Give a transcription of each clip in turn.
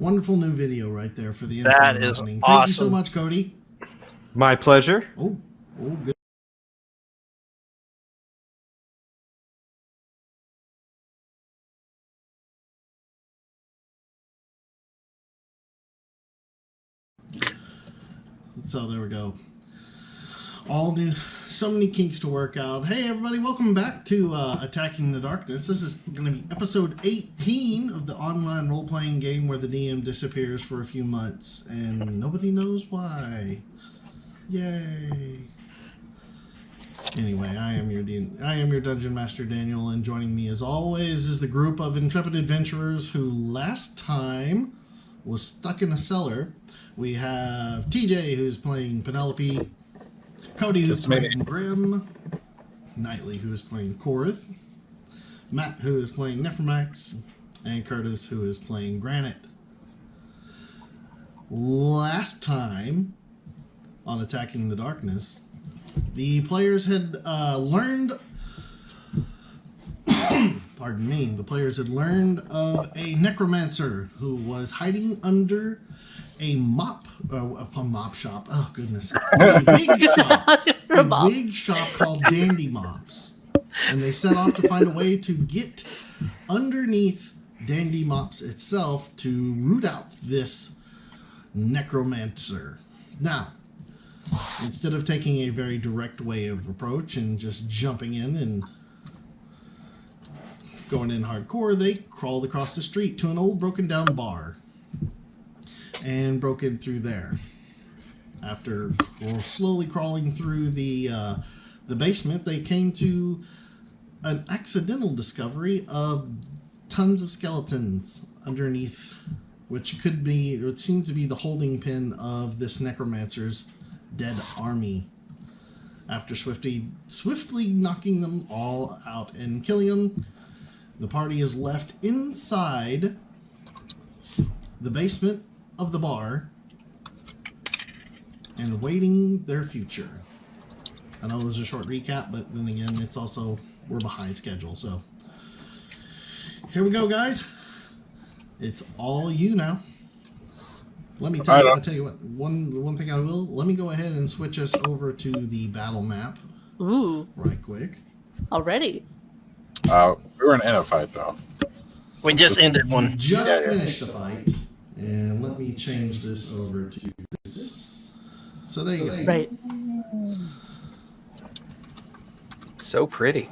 Wonderful new video right there for the intro. That is opening. awesome. Thank you so much, Cody. My pleasure. Oh, good. So there we go. All new, so many kinks to work out. Hey everybody, welcome back to Attacking the Darkness. This is going to be episode 18 of the online role-playing game where the DM disappears for a few months and nobody knows why. Yay! Anyway, I am your Dungeon Master Daniel, and joining me as always is the group of intrepid adventurers who last time was stuck in a cellar. We have TJ, who's playing Penelope, Cody, who's playing Grim, Knightley, who is playing Korath, Matt, who is playing Nephromax, and Curtis, who is playing Granite. Last time on Attacking the Darkness, the players had learned pardon me, the players had learned of a necromancer who was hiding under a mop shop. Oh goodness, a wig shop. A wig shop called Dandy Mops, and they set off to find a way to get underneath Dandy Mops itself to root out this necromancer. Now, instead of taking a very direct way of approach and just jumping in and going in hardcore, they crawled across the street to an old broken down bar and broke in through there. After slowly crawling through the basement, they came to an accidental discovery of tons of skeletons underneath, which would seem to be the holding pin of this necromancer's dead army. After swiftly knocking them all out and killing them, the party is left inside the basement of the bar and waiting their future. I know there's a short recap, but then again, it's also, we're behind schedule, so here we go, guys. It's all you now. Let me tell you, I'll tell you what, one thing I will, let me go ahead and switch us over to the battle map. Ooh. Right quick. Already. We weren't in a fight, though. We just ended We one. just finished the fight, and let me change this over to this. So there you go. Right. So pretty.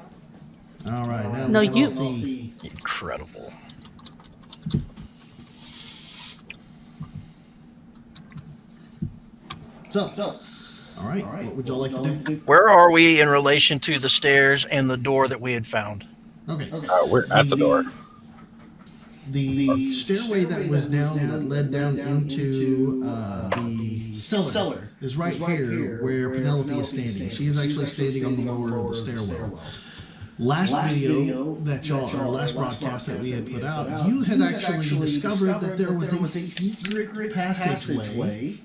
All right, now No, we can you- all see. Incredible. So, all right, what would y'all like to do? Where are we in relation to the stairs and the door that we had found? Okay. We're at the door. The stairway that was down, that led down into the cellar is right here where Penelope is standing. She is actually standing on the lower of the stairwell. Last video that y'all, or last broadcast that we had put out, you had actually discovered that there was a secret passageway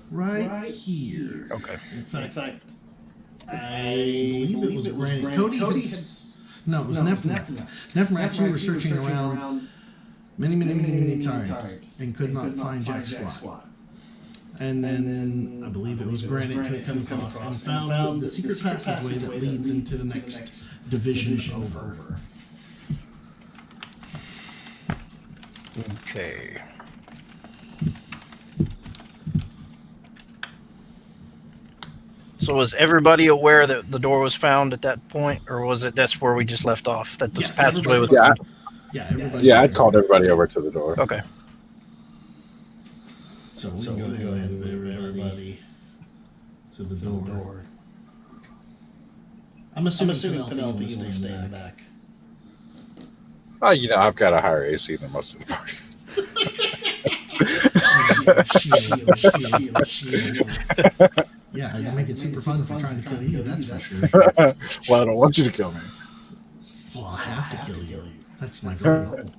right here. Okay. In fact, I believe it was Granite. Cody no, it was Nephromax. Nephromax, you were searching around many times and could not find Jack Squat. And then I believe it was Granite who come across and found the secret passageway that leads into the next division over. Okay. So was everybody aware that the door was found at that point, or was it that's where we just left off? That the Yes, passageway was. Yeah, Yeah, everybody. yeah, I called everybody over to the door. Okay. So we can go ahead and move everybody to the door. I'm assuming Penelope will stay in the back. Oh, I've got a higher AC than most of the party. Shield. Yeah, you make it super fun for trying to kill you, that's for sure. Well, I don't want you to kill me. Well, I have to kill you. That's my goal.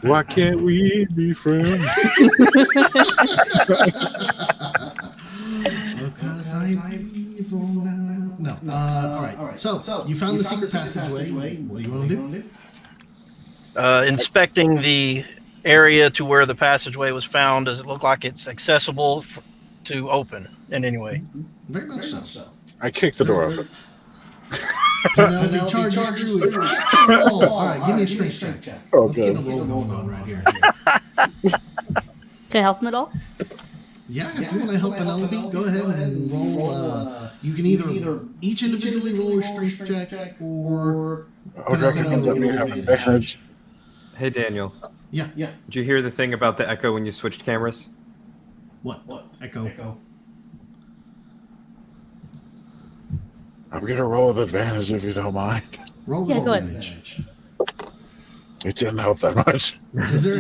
Why can't we be friends? Because I'm evil now. No. All right. So you found the secret passageway. What do you want to do? Inspecting the area to where the passageway was found, does it look like it's accessible to open in any way? Very much so. I kicked the door open. And now he charges through it. Oh, all right, give me a strength check. Oh, Let's get good. a roll going on right here. Can I help him at all? Yeah, if you want to help Penelope, go ahead and roll. You can either each individually roll a strength check or Odrak and Penelope have advantage. Hey, Daniel. yeah. Did you hear the thing about the echo when you switched cameras? What? Echo. I'm gonna roll with advantage if you don't mind. Roll Yeah, with go ahead. advantage. It didn't help that much. Is there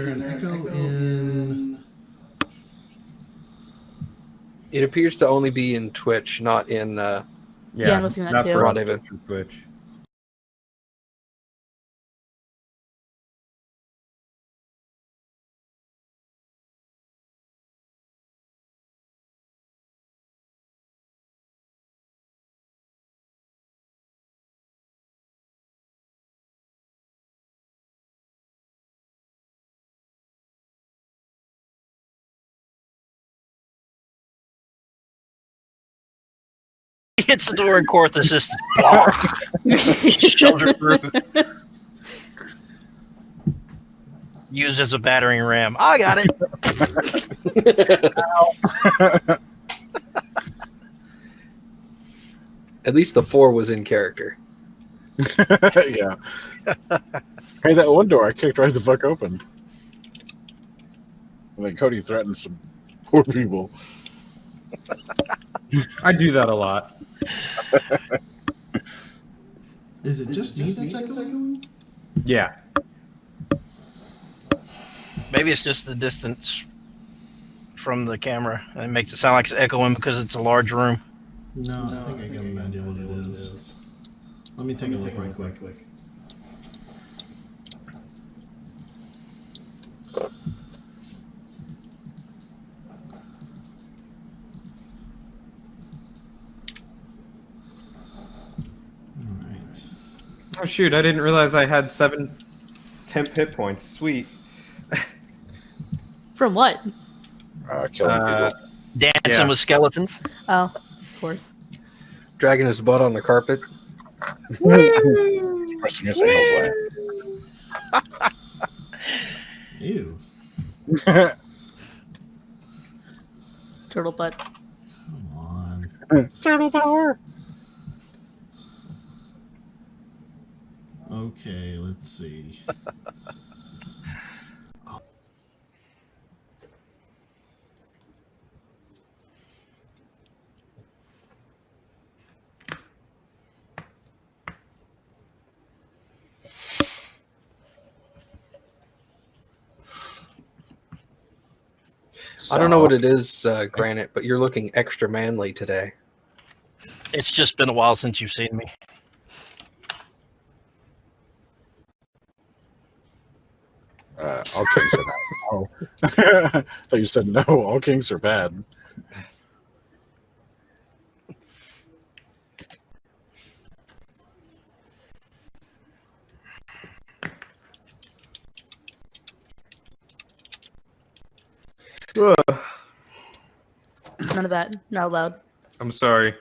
an echo in? It appears to only be in Twitch, not in. Yeah, I'm listening to that not too. for us, Rendezvous. just for Twitch. He hits the door and Korth assist. Shoves her through. Used as a battering ram. I got it. At least the 4 was in character. Yeah. Hey, that one door I kicked right the fuck open. And then Cody threatened some poor people. I do that a lot. Is it just me that's echoing? Yeah. Maybe it's just the distance from the camera. It makes it sound like it's echoing because it's a large room. No, I think I got an idea what it is. Let me take a look right quick. Alright. Oh, shoot. I didn't realize I had 7 temp hit points. Sweet. From what? Killing people. Dancing Yeah. with skeletons. Oh, of course. Dragging his butt on the carpet. Pressing his anal Ew. gland. Turtle butt. Come on. Turtle power. Okay, let's see. I don't know what it is, Granite, but you're looking extra manly today. It's just been a while since you've seen me. All kings are bad. Oh. I thought you said no, all kings are bad. None of that. Not allowed. I'm sorry.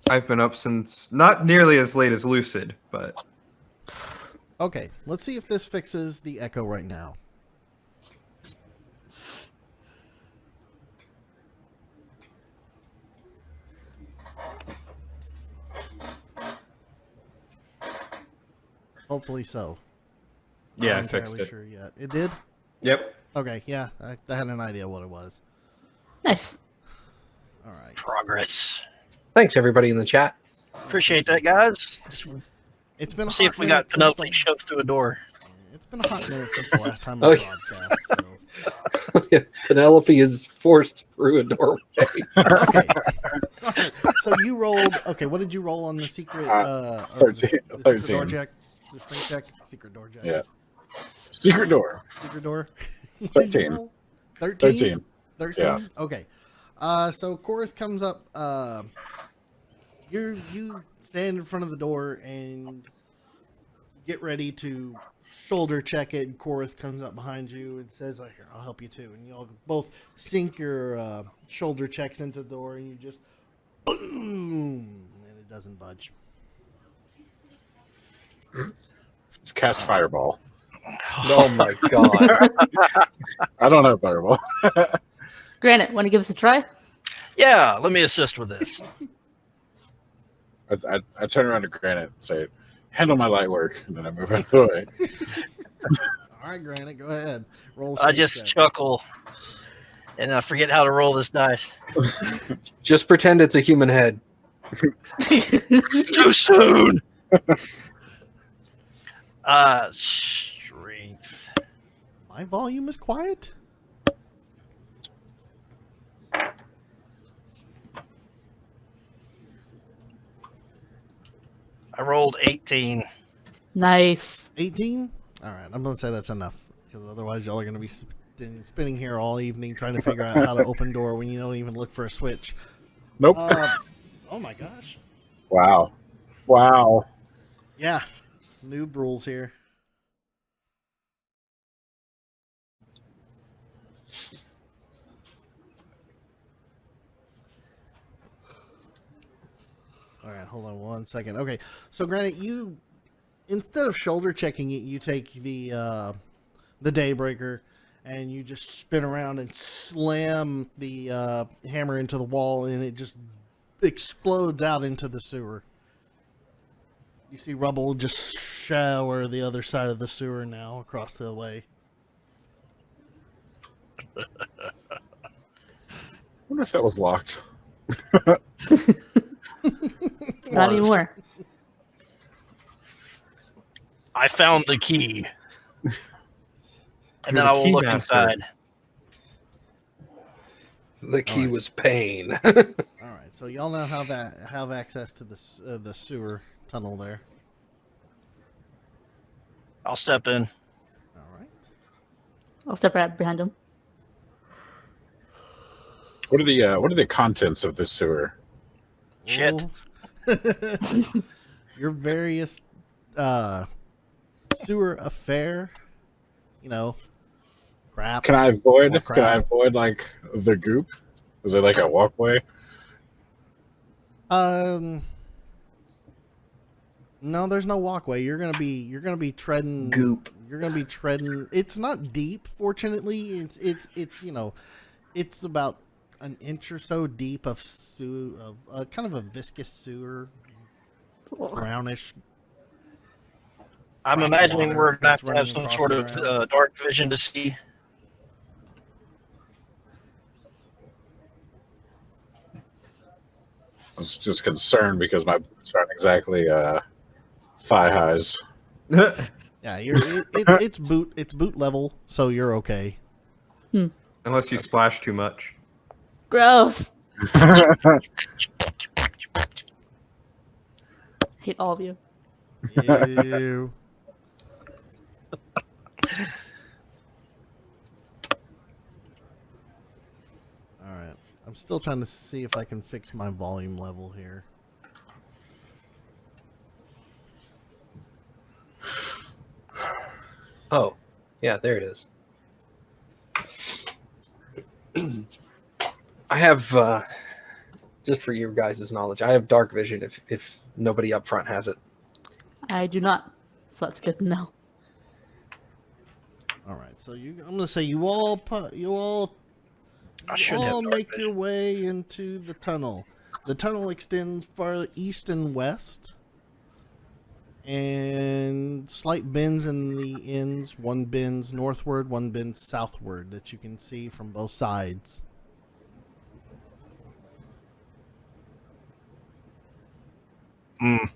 I've been up since not nearly as late as Lucid, but Okay, let's see if this fixes the echo right now. Hopefully so. yeah, I Not fixed entirely it. Sure yet. It did? Yep. Okay, yeah, I had an idea what it was. Nice. All right. Progress. Thanks, everybody in the chat. Appreciate that, guys. Just It's been a see hot if we got minute since Penelope shoved through a door. It's been a hot minute since the last time Oh, I yeah. broadcast. So. Penelope is forced through a doorway. Okay. Alright, so you rolled. Okay, what did you roll on the secret? Or 13. the secret door 13. check? The strength check? Secret door check. Yeah. Secret door. Secret door. What did you 13. roll? 13? 13. 13? Yeah. Okay. So Korth comes up you stand in front of the door and get ready to shoulder check it. And Korath comes up behind you and says, "Like, here, I'll help you too." And you all both sink your shoulder checks into the door, and you just boom, and it doesn't budge. Cast fireball. Oh my god. I don't have fireball. Granite, want to give us a try? Yeah, let me assist with this. I turn around to Granite and say, "Handle my light work," and then I move out of the way. All right, Granite, go ahead. Roll. I just chuckle, and I forget how to roll this dice. Just pretend it's a human head. Too soon. Strength. My volume is quiet. I rolled 18. Nice. 18. All right, I'm gonna say that's enough because otherwise y'all are gonna be spinning here all evening trying to figure out how to open door when you don't even look for a switch. Nope. Oh my gosh. Wow. Wow. Yeah, noob rules here. All right, hold on one second. Okay, so Granite, you instead of shoulder checking it, you take the Daybreaker and you just spin around and slam the hammer into the wall, and it just explodes out into the sewer. You see rubble just shower the other side of the sewer now across the way. I wonder if that was locked. Not anymore. I found the key. And then the I will key look master. inside. The key was pain. All right, so y'all now have access to the sewer tunnel there. I'll step in. All right. I'll step right behind him. What are the contents of this sewer? Shit. Well, your various sewer affair, you know, crap. Can I avoid? Or Can I crap. avoid like the goop? Is it like a walkway? No, there's no walkway. You're gonna be treading Goop. You're gonna be treading. It's not deep, fortunately. It's you know, it's about an inch or so deep of kind of a viscous sewer, brownish. I'm Black imagining water we're going to have that's to have running some across sort the of ground. dark vision to see. I was just concerned because my boots aren't exactly thigh highs. Yeah, it's boot level, so you're okay. Unless you splash too much. Gross. Hate all of you. Ew. All right, I'm still trying to see if I can fix my volume level here. Oh, yeah, there it is. I have, just for your guys' knowledge, I have dark vision if nobody up front has it. I do not. So that's good to know. All right, so I'm gonna say you all I should have dark make vision. your way into the tunnel. The tunnel extends far east and west, and slight bends in the ends. One bends northward, one bends southward that you can see from both sides. Mm.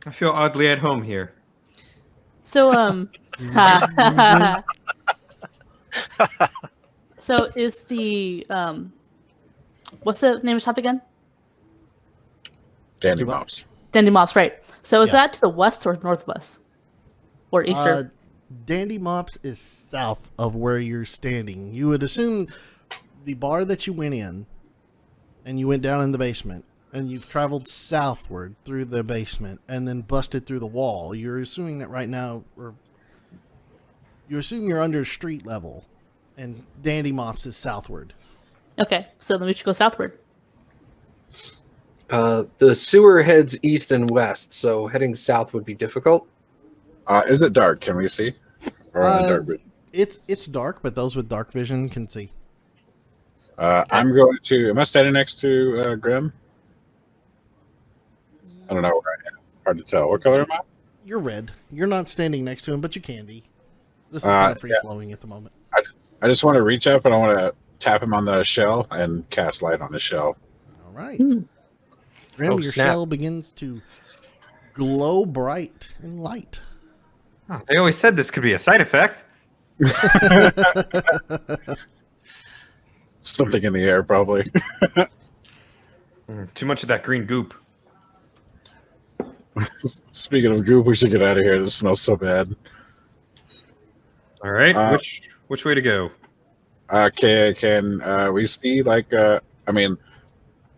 I feel oddly at home here. So so is the what's the name of the shop again? Dandy Do what? mops. Dandy Mops, right? So is Yeah. that to the west or northwest or eastern? Dandy Mops is south of where you're standing. You would assume the bar that you went in, and you went down in the basement, and you've traveled southward through the basement and then busted through the wall. You're assuming that right now, or you assume you're under street level, and Dandy Mops is southward. Okay, so then we should go southward. The sewer heads east and west, so heading south would be difficult. Is it dark? Can we see? Or in the dark vision? It's dark, but those with dark vision can see. I'm going to. Am I standing next to Grim? I don't know where I am. Hard to tell. What color am I? You're red. You're not standing next to him, but you can be. This is kind of free yeah. flowing at the moment. I just want to reach up and I want to tap him on the shell and cast light on his shell. All right. Hmm. Grim, Oh, your snap. shell begins to glow bright and light. Oh, they always said this could be a side effect. Something in the air, probably. Too much of that green goop. Speaking of goop, we should get out of here. This smells so bad. All right, Uh, which way to go? Okay, can we see, like, I mean,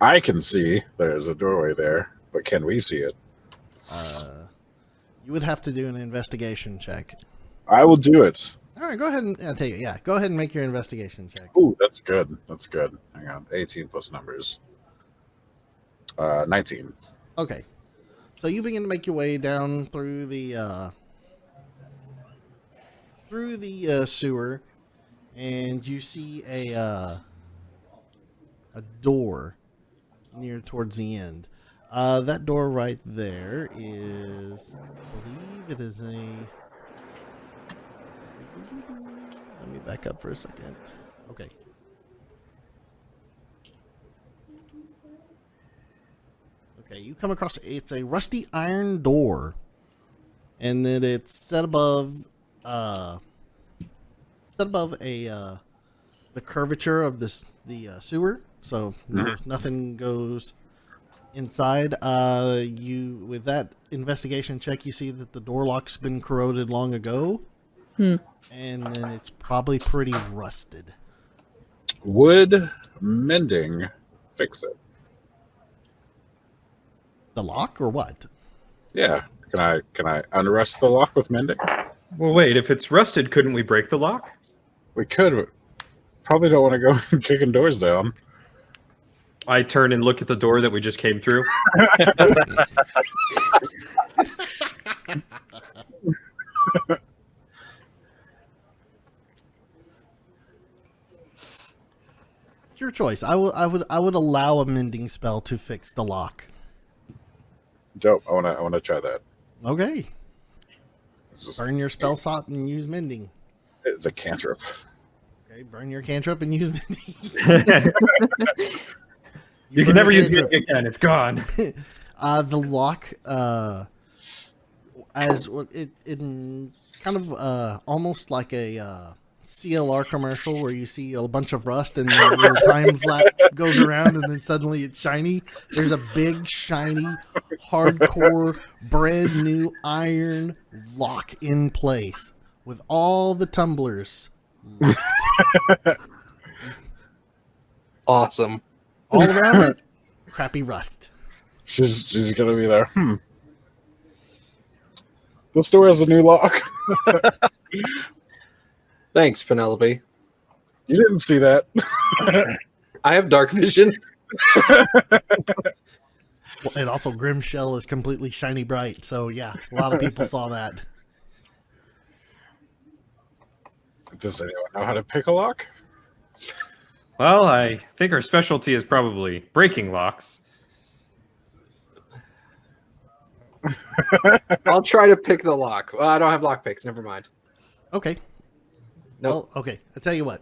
I can see there's a doorway there, but can we see it? You would have to do an investigation check. I will do it. All right, go ahead and I'll tell you. Yeah, go ahead and make your investigation check. Ooh, that's good. That's good. Hang on. 18 plus numbers. 19. Okay, so you begin to make your way down through the sewer, and you see a door near towards the end. That door right there is, I believe it is a. Let me back up for a second. Okay. Okay, you come across, it's a rusty iron door, and then it's set above a the curvature of the sewer, so nothing goes inside. You, with that investigation check, you see that the door lock's been corroded long ago, and then it's probably pretty rusted. Would mending fix it? The lock or what? Yeah. Can I unrust the lock with mending? Well, wait. If it's rusted, couldn't we break the lock? We could. But probably don't want to go kicking doors down. I turn and look at the door that we just came through. It's your choice. I would allow a mending spell to fix the lock. Dope. I wanna try that. Okay. This is, Burn your spell slot and use mending. it's a cantrip. Okay, burn your cantrip and use mending. You burn can never your use it cantrip. again. It's gone. The lock, as it kind of almost like a CLR commercial where you see a bunch of rust and the little time slap goes around and then suddenly it's shiny. There's a big shiny, hardcore, brand new iron lock in place with all the tumblers Awesome. all around it. Crappy rust. She's gonna be there. This door has a new lock. Thanks, Penelope. You didn't see that. I have dark vision. Well, and also Grim Shell is completely shiny bright, so yeah, a lot of people saw that. Does anyone know how to pick a lock? Well, I think our specialty is probably breaking locks. I'll try to pick the lock. Well, I don't have lock picks. Never mind. Okay. No, Well, okay. I'll tell you what.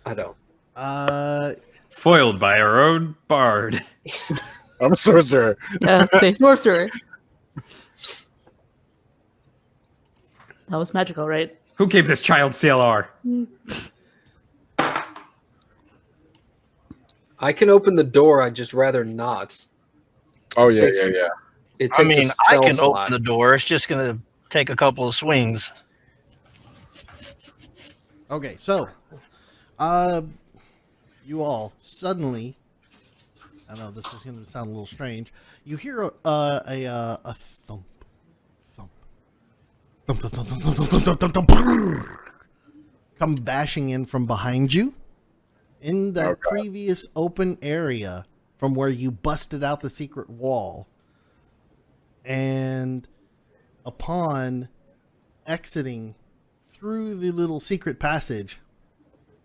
I don't. Foiled by our own bard. I'm a sorcerer. Say sorcerer. That was magical, right? Who gave this child CLR? I can open the door. I'd just rather not. Oh yeah, Takes- yeah. It I takes mean, a I spell can slot. open the door. It's just going to take a couple of swings. Okay, so, you all suddenly, I know this is going to sound a little strange. You hear a thump, thump, thump, thump, thump, thump, thump, thump, thump, thump, thump, come bashing in from behind you in that previous open area from where you busted out the secret wall. And upon exiting through the little secret passage,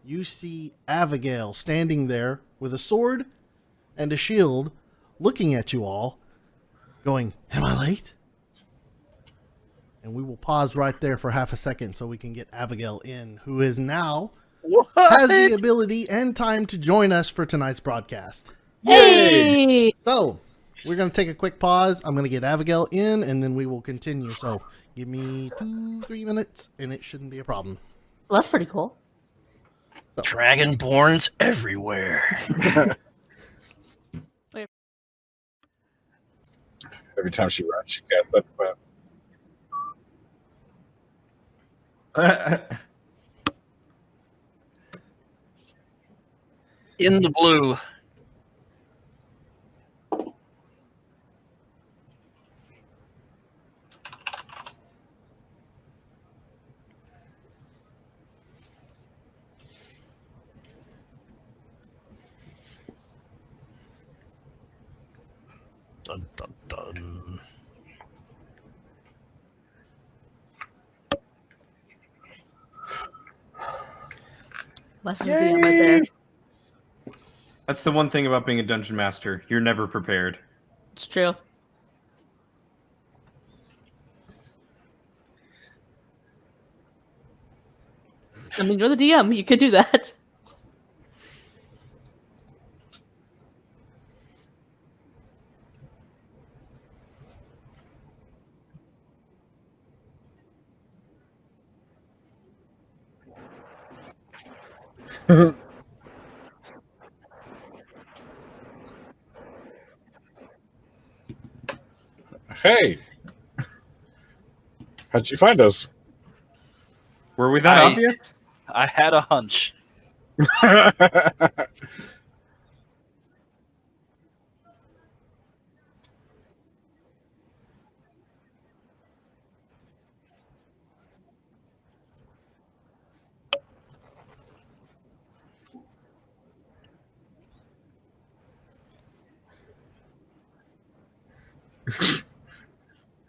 you see Abigail standing there with a sword and a shield, looking at you all, going, "Am I late?" And we will pause right there for half a second so we can get Abigail in, who is now has the ability and time to join us for tonight's broadcast. Hey! So, we're going to take a quick pause. I'm going to get Abigail in, and then we will continue. So, give me 2-3 minutes, and it shouldn't be a problem. Well, that's pretty cool. Dragonborns everywhere. Every time she runs, she casts that. But In the blue. Dun, dun, dun. Lesson DM right there. That's the one thing about being a dungeon master. You're never prepared. It's true. I mean, you're the DM. You could do that. hey, how'd you find us? Were we that obvious? I had a hunch.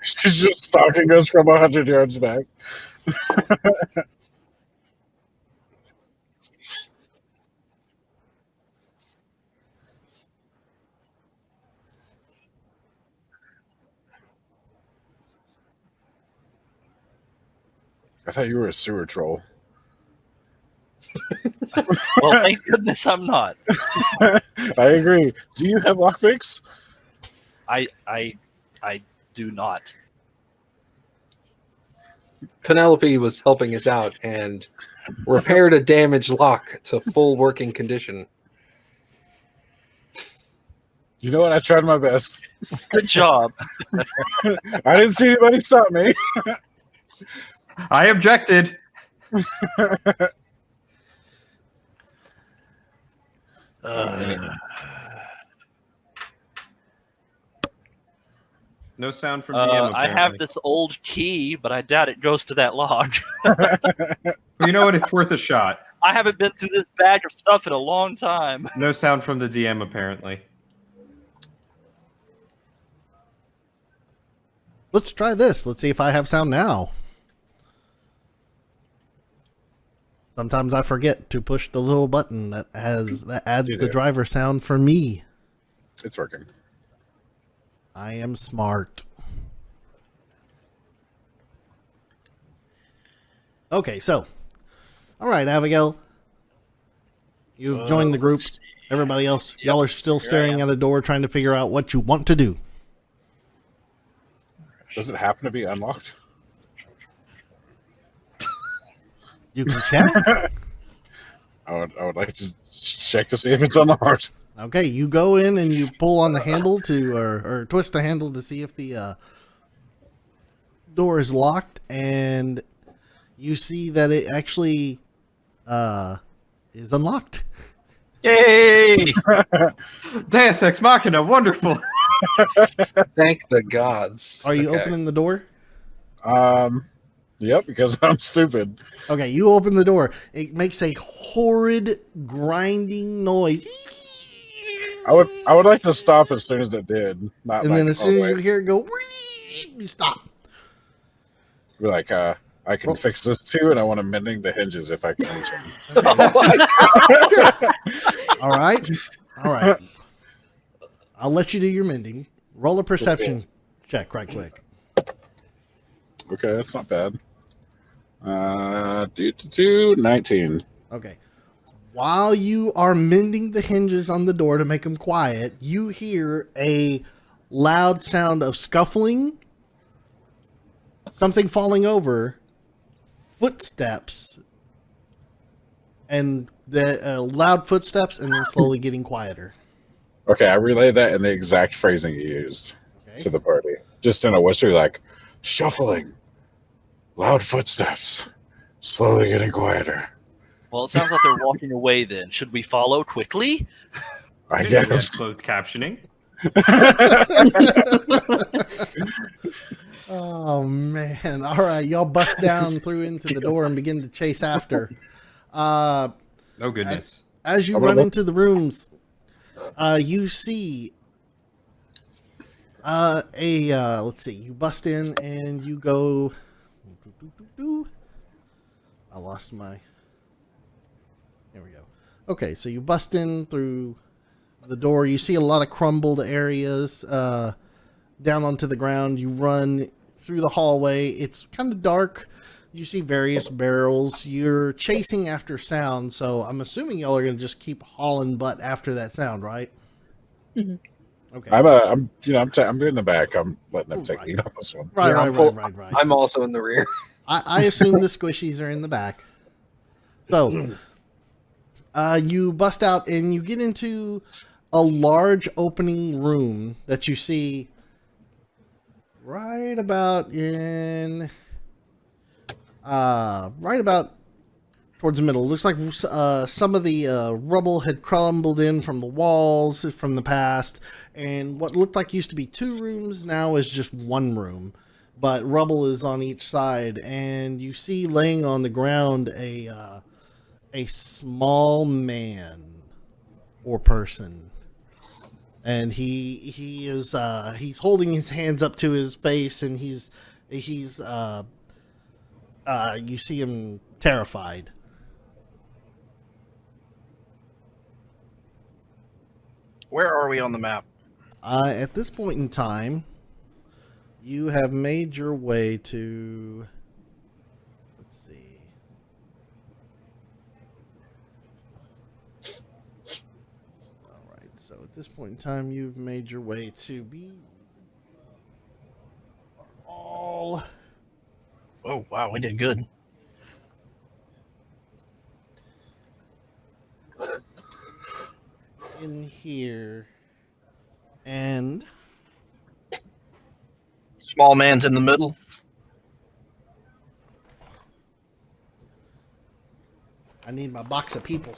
She's just stalking us from 100 yards back. I thought you were a sewer troll. Well, thank goodness I'm not. I agree. Do you have lockpicks? I do not. Penelope was helping us out and repaired a damaged lock to full working condition. You know what? I tried my best. Good job. I didn't see anybody stop me. I objected. No sound from DM. I have this old key, but I doubt it goes to that log. You know what? It's worth a shot. I haven't been through this bag of stuff in a long time. No sound from the DM, apparently. Let's try this. Let's see if I have sound now. Sometimes I forget to push the little button that adds the driver sound for me. It's working. I am smart. Okay, so. All right, Abigail. You've joined the group. Everybody else, y'all are still staring at a door trying to figure out what you want to do. Does it happen to be unlocked? You can check. I would like to check to see if it's unlocked. Okay, you go in and you pull on the handle or twist the handle to see if the door is locked, and you see that it actually is unlocked. Yay! Deus Ex Machina, wonderful. Thank the gods. Are you Okay. opening the door? Yep, because I'm stupid. Okay, you open the door. It makes a horrid grinding noise. I would like to stop as soon as it did. Not And like, then as soon as oh, you wait. hear it go, you stop. Be like, I can Well- fix this too, and I want to mending the hinges if I can reach them. All right. All right. I'll let you do your mending. Roll a perception check right quick. Okay, that's not bad. 19. Okay. While you are mending the hinges on the door to make them quiet, you hear a loud sound of scuffling, something falling over, footsteps, and the loud footsteps, and then slowly getting quieter. Okay, I relay that in the exact phrasing you used Okay. to the party. Just in a whisper, like, shuffling, loud footsteps, slowly getting quieter. Well, it sounds like they're walking away then. Should we follow quickly? I Didn't know we had guess. closed captioning. Oh man! All right, y'all bust down through into the door and begin to chase after. Oh goodness. As you I'm gonna run look- into the rooms, you see let's see, you bust in and you go. I lost my. There we go. Okay, so you bust in through the door. You see a lot of crumbled areas down onto the ground. You run through the hallway. It's kind of dark. You see various barrels. You're chasing after sound, so I'm assuming y'all are gonna just keep hauling butt after that sound, right? Mhm. Okay. I'm in the back. I'm letting them take Right. lead on this one. Right, Yeah, right, I'm full- right. I'm also in the rear. I assume the squishies are in the back. So, you bust out and you get into a large opening room that you see right about towards the middle. It looks like some of the rubble had crumbled in from the walls from the past, and what looked like used to be 2 rooms now is just 1 room. But rubble is on each side, and you see laying on the ground a small man or person, and he's holding his hands up to his face, and he's you see him terrified. Where are we on the map? At this point in time, you have made your way to. Let's see. All right. So at this point in time, you've made your way to be all. Oh wow, we did good. In here, and Small man's in the middle. I need my box of people.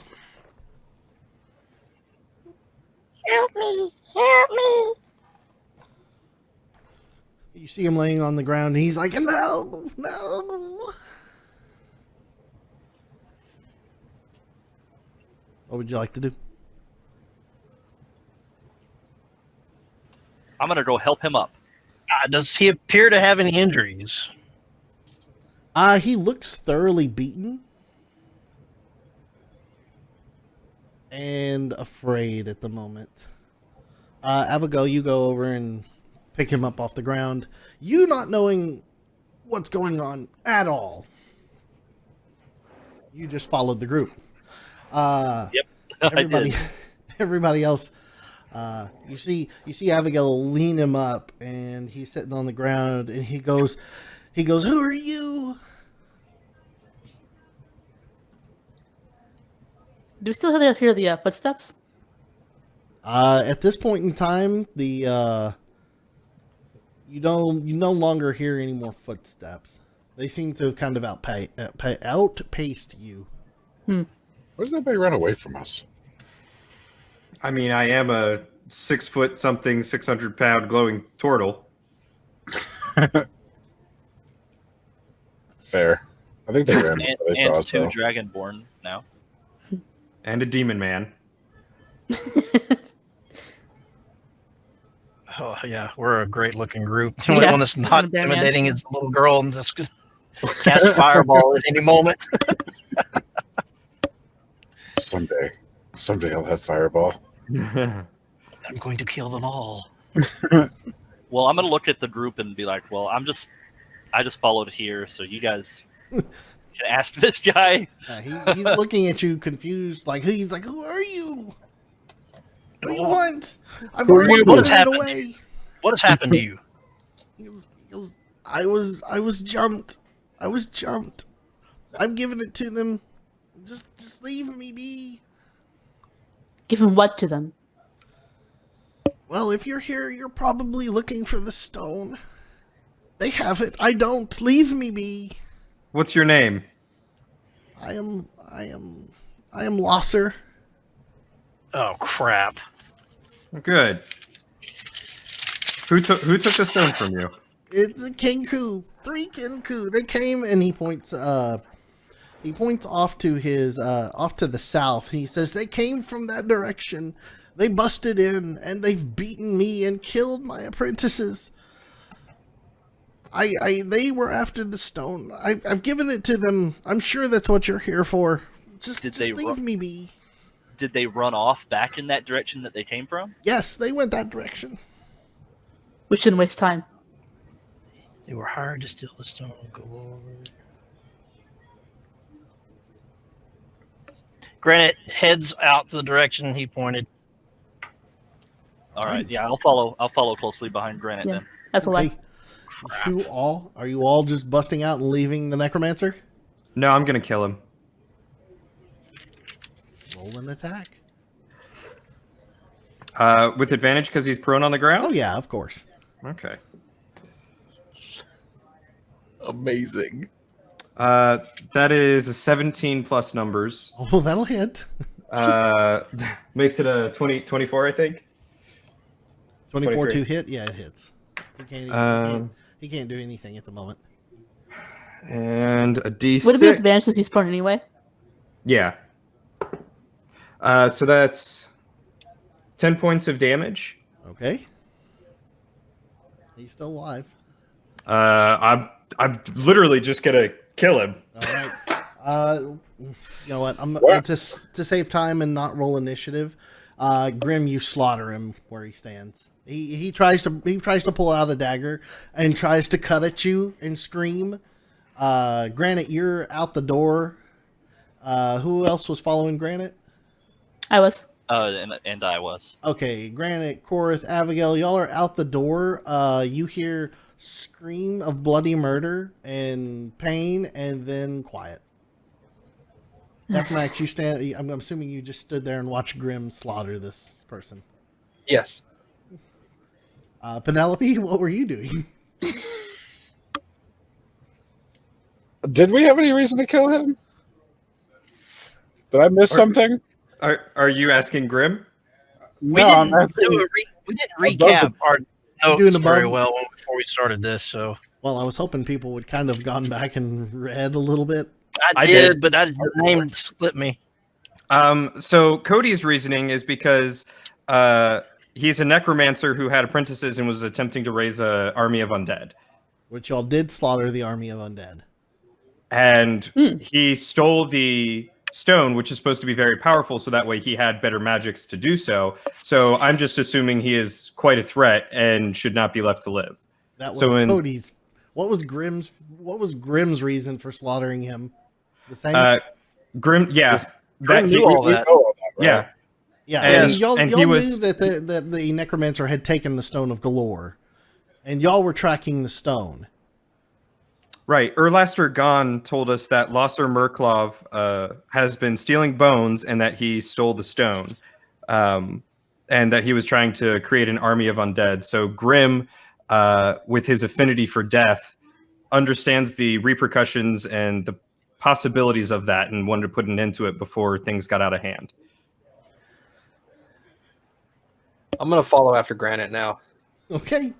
Help me! Help me! You see him laying on the ground, and he's like, "No, no." What would you like to do? I'm gonna go help him up. Does he appear to have any injuries? He looks thoroughly beaten and afraid at the moment. Abigail, you go over and pick him up off the ground. You not knowing what's going on at all. You just followed the group. Yep. Everybody, I did. everybody else. You see Abigail lean him up, and he's sitting on the ground, and he goes, "Who are you?" Do we still hear the footsteps? At this point in time, you no longer hear any more footsteps. They seem to have kind of outpaced you. Why does everybody run away from us? I mean, I am a 6 foot something, 600-pound glowing turtle. Fair. I think they ran. And, They and saw us, two though. Dragonborn now. And a demon man. Oh yeah, we're a great looking group. The only Yeah, one that's not I'm there, man. intimidating is the little girl and just could cast fireball at any moment. Someday I'll have fireball. I'm going to kill them all. Well, I'm gonna look at the group and be like, well, I just followed here, so you guys can ask this guy. He's looking at you confused, like he's like, "Who are you? What do you want? I've Who are already you? put What's it happened? away." What has happened to you? I was jumped. I was jumped. I'm giving it to them. Just leave me be. Giving what to them? Well, if you're here, you're probably looking for the stone. They have it. I don't. Leave me be. What's your name? I am Losser. Oh crap! Good. Who took the stone from you? It's the Kenku. 3 Kenku. They came and he points off to his off to the south. He says they came from that direction. They busted in and they've beaten me and killed my apprentices. They were after the stone. I've given it to them. I'm sure that's what you're here for. Just leave me be. Did they run off back in that direction that they came from? Yes, they went that direction. We shouldn't waste time. They were hired to steal the stone. Go over. Granite heads out the direction he pointed. All right, yeah, I'll follow closely behind Granite Yeah, then. that's what Okay. Are you all just busting out and leaving the necromancer? No, I'm gonna kill him. Roll an attack. With advantage because he's prone on the ground? Oh yeah, of course. Okay. Amazing. That is a 17 plus numbers. Oh, that'll hit. Makes it a 24, I think. 24 23. to hit? Yeah, it hits. He can't do anything at the moment. And a D6. would it be advantage since he's prone anyway? Yeah. So that's 10 points of damage. Okay. He's still alive. I'm literally just gonna kill him. All right. You know what? I'm to save time and not roll initiative. Grim, you slaughter him where he stands. He tries to pull out a dagger and tries to cut at you and scream. Granite, you're out the door. Who else was following Granite? I was. And I was. Okay, Granite, Korath, Abigail, y'all are out the door. You hear scream of bloody murder and pain, and then quiet. Max, you stand. I'm assuming you just stood there and watched Grim slaughter this person. Yes. Penelope, what were you doing? Did we have any reason to kill him? Did I miss something? Are you asking Grim? We No, didn't recap our doing notes above- very well before we started this, so Well, I was hoping people would kind of gone back and read a little bit. I I did, did. but the name slipped me. So Cody's reasoning is because he's a necromancer who had apprentices and was attempting to raise an army of undead. Which y'all did slaughter the army of undead. And he stole the stone, which is supposed to be very powerful, so that way he had better magics to do so. So I'm just assuming he is quite a threat and should not be left to live. That was So in- Cody's. What was Grim's reason for slaughtering him? The same. Grim, yeah, Grim knew all that. know all that, right? yeah. Yeah, And- I mean, y'all and he knew was- that the necromancer had taken the stone of Galore, and y'all were tracking the stone. Right. Erlaster Gon told us that Losser Merklov has been stealing bones and that he stole the stone, and that he was trying to create an army of undead. So Grim, with his affinity for death, understands the repercussions and the possibilities of that and wanted to put an end to it before things got out of hand. I'm gonna follow after Granite now. Okay.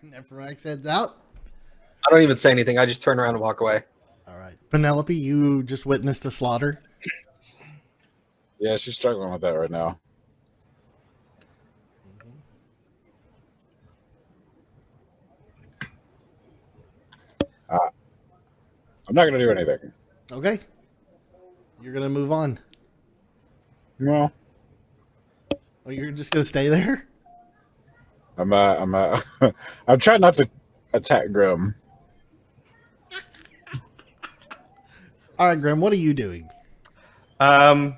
Nephrax heads out. I don't even say anything. I just turn around and walk away. All right. Penelope, you just witnessed a slaughter. Yeah, she's struggling with that right now. I'm not gonna do anything. Okay. You're going to move on. No, Oh, you're just going to stay there? I'm trying not to attack Grim. All right, Grim, what are you doing? I'm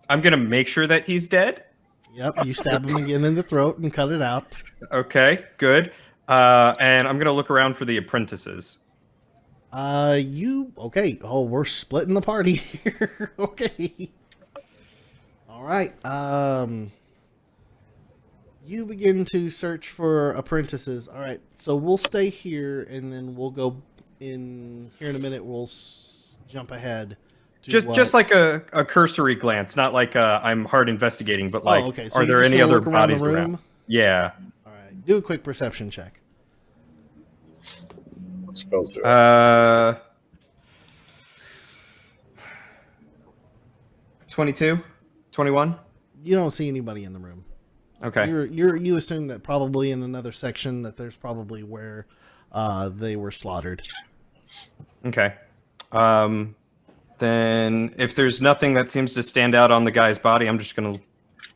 gonna make sure that he's dead. Yep, you stab him again in the throat and cut it out. Okay, good. And I'm gonna look around for the apprentices. Okay. Oh, we're splitting the party here. Okay. All right. You begin to search for apprentices. All right. So we'll stay here, and then we'll go in here in a minute. We'll jump ahead. To Just like a cursory glance, not like I'm hard investigating, but like, okay. So are you're there just any gonna other look around the bodies room? around? Yeah. All right. Do a quick perception check. What spells do it? 22, 21. You don't see anybody in the room. Okay. You assume that probably in another section that there's probably where they were slaughtered. Okay. Then if there's nothing that seems to stand out on the guy's body, I'm just gonna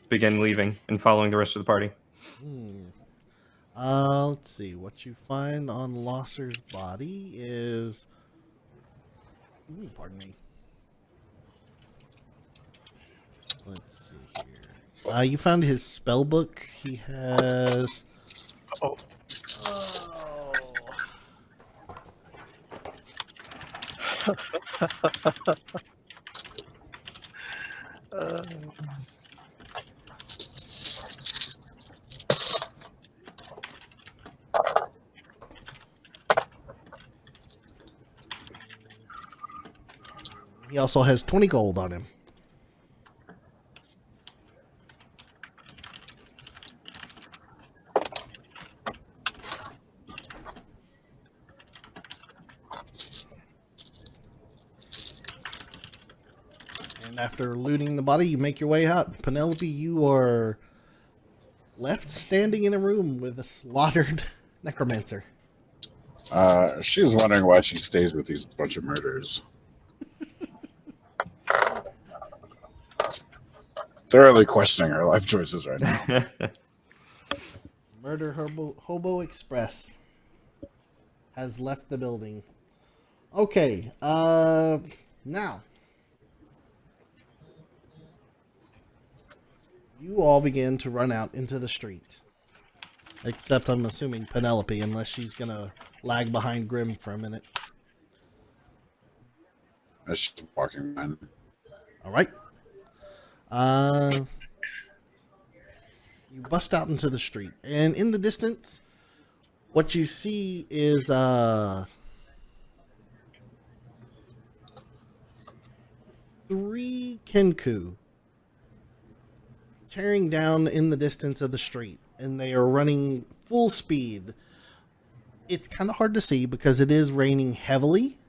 begin leaving and following the rest of the party. Let's see. What you find on Losser's body is... pardon me. Let's see here. You found his spell book. He has... Oh. He also has 20 gold on him. And after looting the body, you make your way out. Penelope, you are left standing in a room with a slaughtered necromancer. She's wondering why she stays with these bunch of murderers. Thoroughly questioning her life choices right now. Murder Hobo Express has left the building. Okay, now you all begin to run out into the street. Except I'm assuming Penelope, unless she's gonna lag behind Grim for a minute. She's walking behind. All right. You bust out into the street, and in the distance, what you see is 3 Kenku tearing down in the distance of the street, and they are running full speed. It's kind of hard to see because it is raining heavily,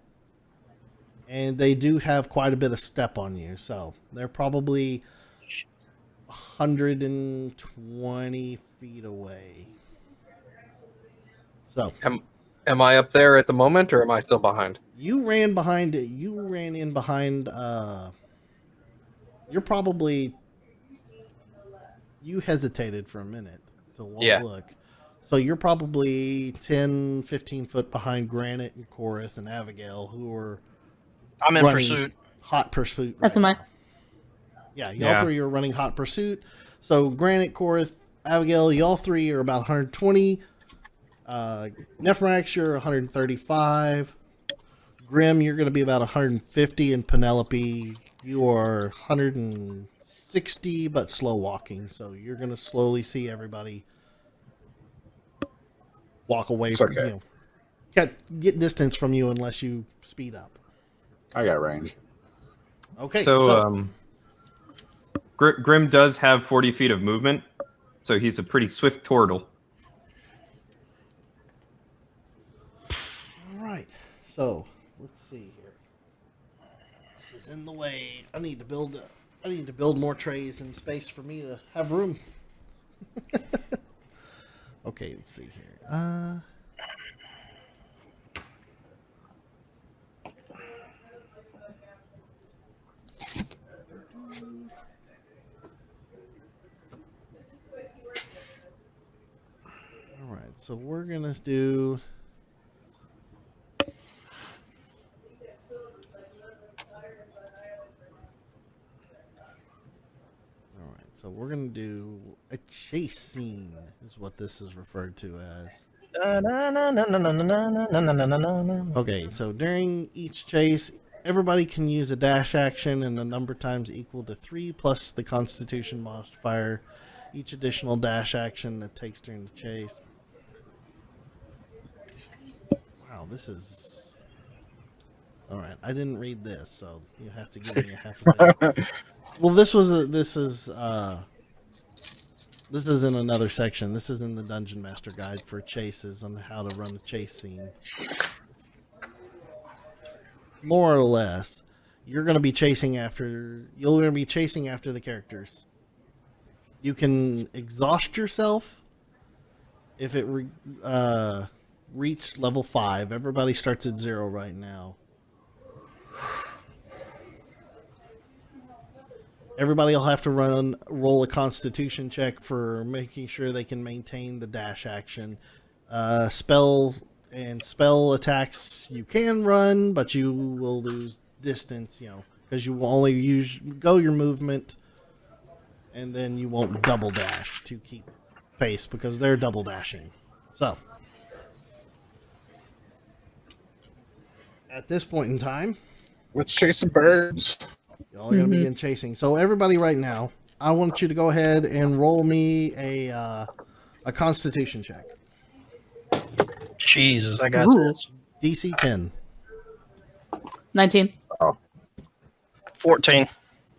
and they do have quite a bit of step on you, so they're probably 120 feet away. So Am I up there at the moment, or am I still behind? you ran behind it. You ran in behind. You're probably. You hesitated for a minute to look. So you're probably 10, 15 foot behind Granite and Korith and Abigail, who are I'm in running pursuit. hot pursuit. That's right my. now. Yeah, y'all three are running hot pursuit. So Granite, Korith, Abigail, y'all three are about 120. Nephrax, you're 135. Grim, you're going to be about 150. And Penelope, you are 160, but slow walking. So you're going to slowly see everybody walk away from okay. you. Get distance from you unless you speed up. I got range. Okay. So Grim does have 40 feet of movement. So he's a pretty swift turtle. All right. So let's see here. This is in the way. I need to build more trays and space for me to have room. Okay, let's see here. All right, so we're gonna do. All right, so we're gonna do a chase scene, is what this is referred to as. Okay, so during each chase, everybody can use a dash action and a number times equal to 3 plus the Constitution modifier. Each additional dash action that takes during the chase. Wow, this is. Alright, I didn't read this, so you have to give me a half a second. Well, this is in another section. This is in the Dungeon Master Guide for chases on how to run a chase scene. More or less, you're going to be chasing after the characters. You can exhaust yourself if it reached level 5. Everybody starts at 0 right now. Everybody will have to roll a Constitution check for making sure they can maintain the dash action. Spell attacks you can run, but you will lose distance, because you will only go your movement, and then you won't double dash to keep pace because they're double dashing. So, at this point in time, Let's chase some birds. y'all are going to begin chasing. So everybody right now, I want you to go ahead and roll me a Constitution check. Jesus, I got Ooh. this. DC 10. 19. 14.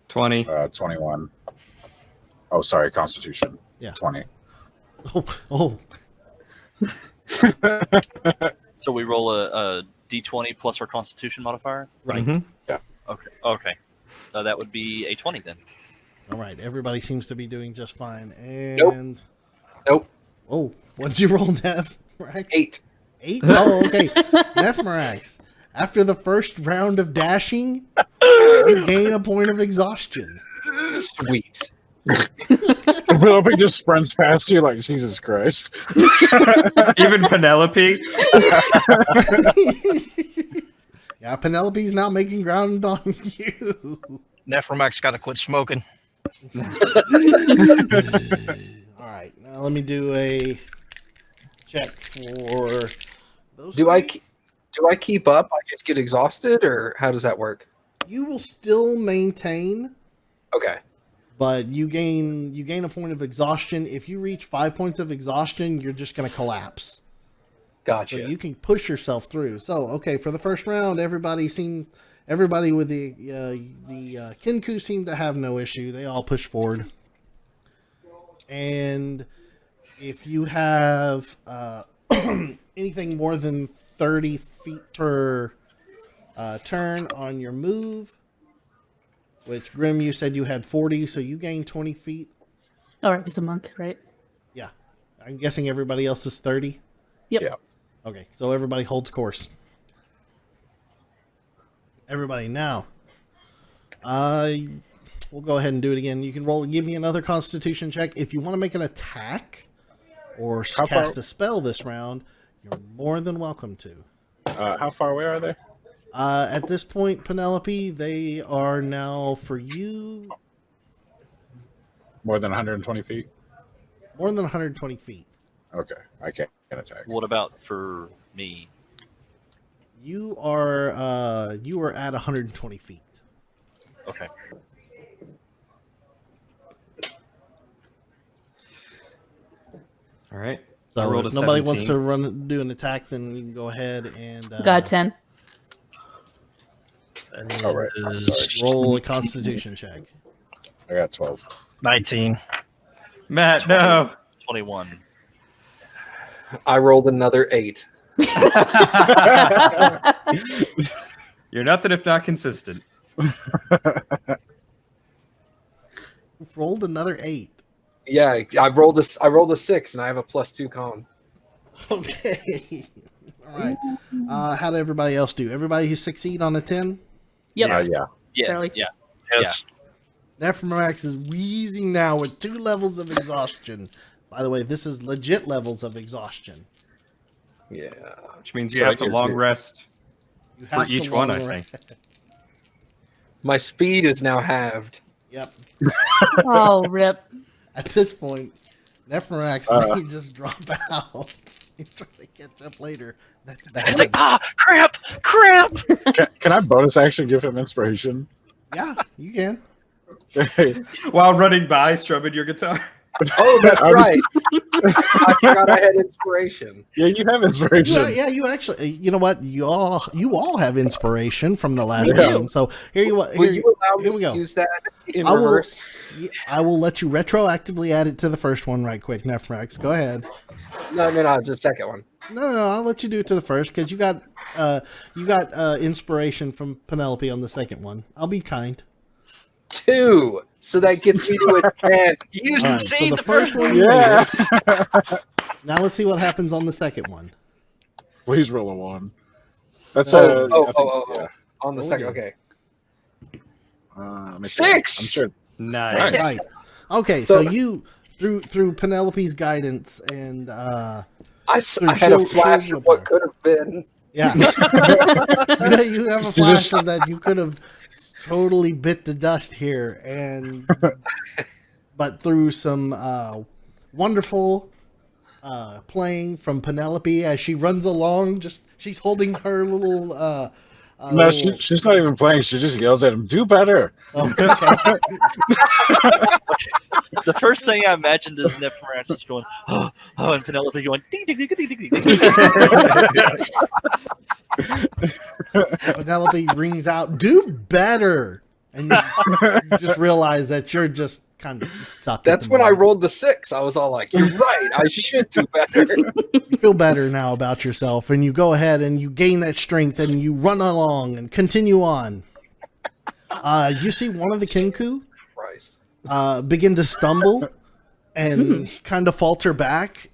20. 21. Oh, sorry, Constitution. Yeah. 20. Oh. So we roll a d20 plus our Constitution modifier. Right. Mhm. Okay. That would be a 20 then. All right. Everybody seems to be doing just fine. And Nope. oh, what did you roll, Nephmarax? 8. 8? Oh, okay. Nephmarax. After the first round of dashing, you gain a point of exhaustion. Sweet. Penelope just sprints past you like Jesus Christ. Even Penelope. Yeah, Penelope's now making ground on you. Nephromax got to quit smoking. All right, now let me do a check for those. Do I three. keep up? I just get exhausted, or how does that work? You will still maintain, Okay. but you gain a point of exhaustion. If you reach 5 points of exhaustion, you're just going to collapse. Gotcha. So you can push yourself through. So okay, for the first round, everybody with the Kinku seemed to have no issue. They all push forward. And if you have anything more than 30 feet per turn on your move, which Grim, you said you had 40, so you gain 20 feet. All right, he's a monk, right? Yeah. I'm guessing everybody else is 30. Yep. Yeah. Okay, so everybody holds course. Everybody, now. We'll go ahead and do it again. You can give me another Constitution check. If you want to make an attack or How cast far- a spell this round, you're more than welcome to. How far away are they? At this point, Penelope, they are now for you More than 120 feet? more than 120 feet. Okay, I can't attack. What about for me? You are at 120 feet. Okay. All right. I So rolled if a nobody 17. wants to do an attack, then you can go ahead and Got 10. That All right. is roll a Constitution check. I got 12. 19. Matt, no. 21. I rolled another 8. You're nothing if not consistent. Rolled another 8. Yeah, I rolled a 6, and I have a +2 con. Okay. All right. How did everybody else do? Everybody succeed on a 10? Yep. Yeah. Yeah. Barely. Yeah. Yes. Nephromax is wheezing now with 2 levels of exhaustion. By the way, this is legit levels of exhaustion. Yeah. Which means you So have to you're long good. rest You for have to each one, I long think. rest. My speed is now halved. Yep. Oh, rip. At this point, Nephromax may just drop out and try to catch up later. That's bad. It's like, crap! Can I bonus action give him inspiration? Yeah, you can. While running by, strumming your guitar. Oh, that's I was- right. I forgot I had inspiration. Yeah, you have inspiration. Yeah, you actually. You know what? You all have inspiration from the last Yeah. game. So here Will you you allow me here we to go. use that in I will- reverse? I will let you retroactively add it to the first one right quick, Nephrax. Go ahead. No, just the second one. No, I'll let you do it to the first because you got inspiration from Penelope on the second one. I'll be kind. 2. So that gets me to a 10. You All right, succeed so the first one. you Yeah. made it. Now let's see what happens on the second one. Please roll a 1. That's Oh. I think, yeah. On the Oh, second, yeah. okay. Let me 6! see. I'm sure. Nice. Right. Okay, so So- you through Penelope's guidance and I Through had a shield- flash shield of what willpower. could have been. yeah, you have a You flash just- of that you could have totally bit the dust here, and but through some wonderful playing from Penelope as she runs along, she's holding her little. No, little- she's not even playing. She just yells at him, "Do better!" Oh, okay. The first thing I imagined is Nephromax just going, oh, and Penelope going, ding, ding, ding, ding, ding, ding. Penelope rings out, "Do better," and you just realize that you're just kind of suck. at That's the when I moment. rolled the 6. I was all like, "You're right. I should do better." You feel better now about yourself, and you go ahead and you gain that strength, and you run along and continue on. You see one of the Kenku Christ. begin to stumble and kind of falter back.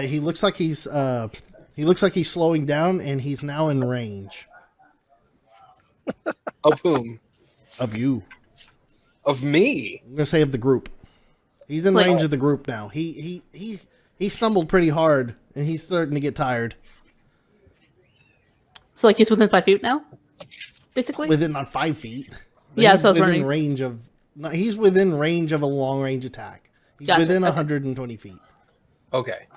He looks like he's slowing down, and he's now in range Of whom? of you. Of me. I'm gonna say of the group. He's in Like- range of the group now. He stumbled pretty hard, and he's starting to get tired. So like he's within 5 feet now, basically. Within not 5 feet. But Yeah, he's so I was within wondering- range of. No, he's within range of a long range attack. He's Gotcha, within okay. 120 feet. Okay.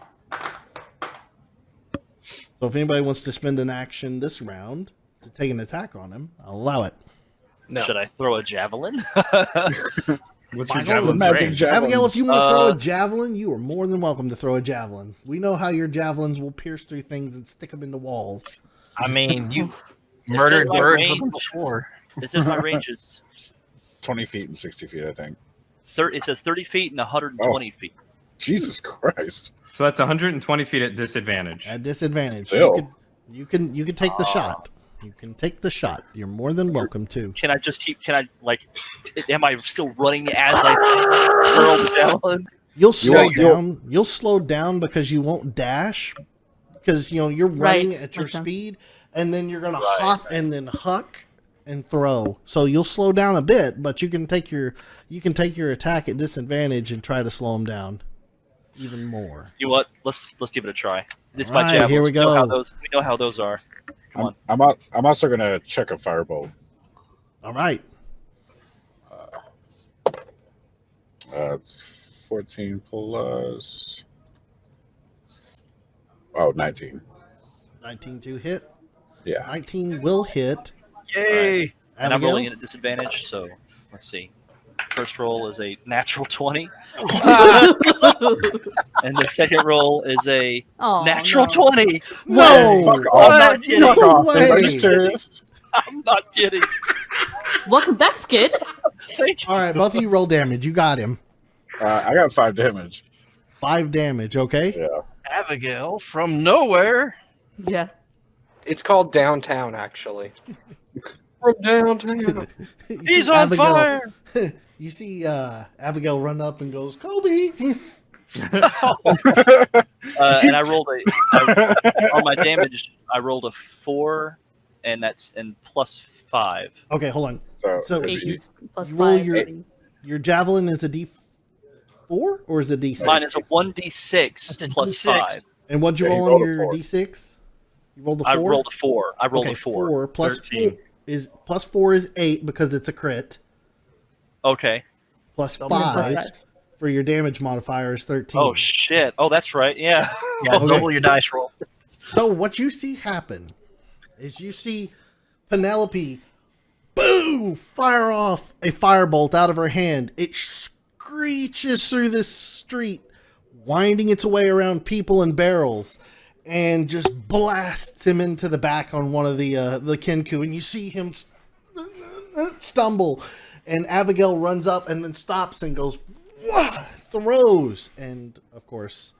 So if anybody wants to spend an action this round to take an attack on him, I'll allow it. No. Should I throw a javelin? What's your Michael, javelin magic range? javelins. Abigail, if you want to throw Uh, a javelin, you are more than welcome to throw a javelin. We know how your javelins will pierce through things and stick them into walls. I mean, you murdered my birds with range. them before. It says my range is 20 feet and 60 feet, I think. it says 30 feet and 120 feet. Jesus Christ! So that's 120 feet at disadvantage. At disadvantage, Still. you can take the shot. You can take the shot. You're more than welcome to. Can I just keep? Can I like? Am I still running as I hurl the javelin? You'll slow won't- down. You'll slow down because you won't dash, because you're running Right, at your makes sense. speed, and then you're gonna hop and then huck and throw. So you'll slow down a bit, but you can take your attack at disadvantage and try to slow him down even more. You know what? Let's give it a try. This is All my right, javelin. here we We know how go. those are. Come on. I'm also gonna check a firebolt. All right, It's 14 plus. Oh, 19. 19 to hit. Yeah. 19 will hit. Yay! And I'm Abigail? rolling it at disadvantage, so let's see. First roll is a natural 20, and the second roll is a Oh, natural no. 20. No, Fuck What? off! No Fuck off! way. Are you serious? I'm not kidding. Welcome back, Skid. Thank you. All right, both of you roll damage. You got him. I got 5 damage. 5 damage. Okay. Yeah. Abigail from nowhere. Yeah. It's called downtown, actually. From downtown. You He's see on Abigail- fire. You see Abigail run up and goes, Kobe. And I rolled on my damage. I rolled a 4, and that's plus 5. Okay, hold on. So, So 8 is plus roll 5. your javelin is a D4 or is it D6? Mine is a 1d6 That's a plus D6. 5. And what'd you Yeah, he roll on rolled a your 4. D6? You rolled a 4? I rolled a 4. I rolled okay, a 4. 4 plus 13. 4 is plus 4 is 8 because it's a crit. Okay. Plus Double your 5 plus 5. for your damage modifier is 13. Oh shit. Oh, that's right. Yeah. Yeah, Okay. double your dice roll. So what you see happen is you see Penelope, boom, fire off a firebolt out of her hand. It screeches through this street, winding its way around people and barrels, and just blasts him into the back on one of the Kenku. And you see him stumble, and Abigail runs up and then stops and goes, "Wah!" throws, and of course,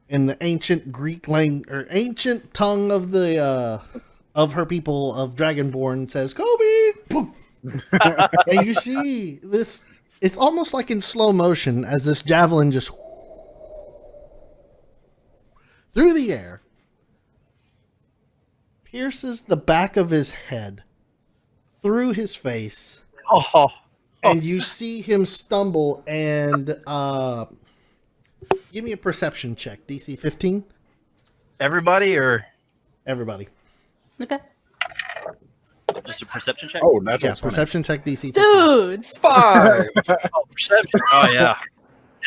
in the ancient Greek language or ancient tongue of the of her people of Dragonborn, says Kobe. Poof. And you see this. It's almost like in slow motion as this javelin just through the air, pierces the back of his head, through his face, Oh, and you see him stumble and give me a perception check. DC 15. everybody or Everybody. Okay. Just a perception check. oh, natural Yeah, 20. perception check DC 15. Dude. 5. perception? Oh yeah,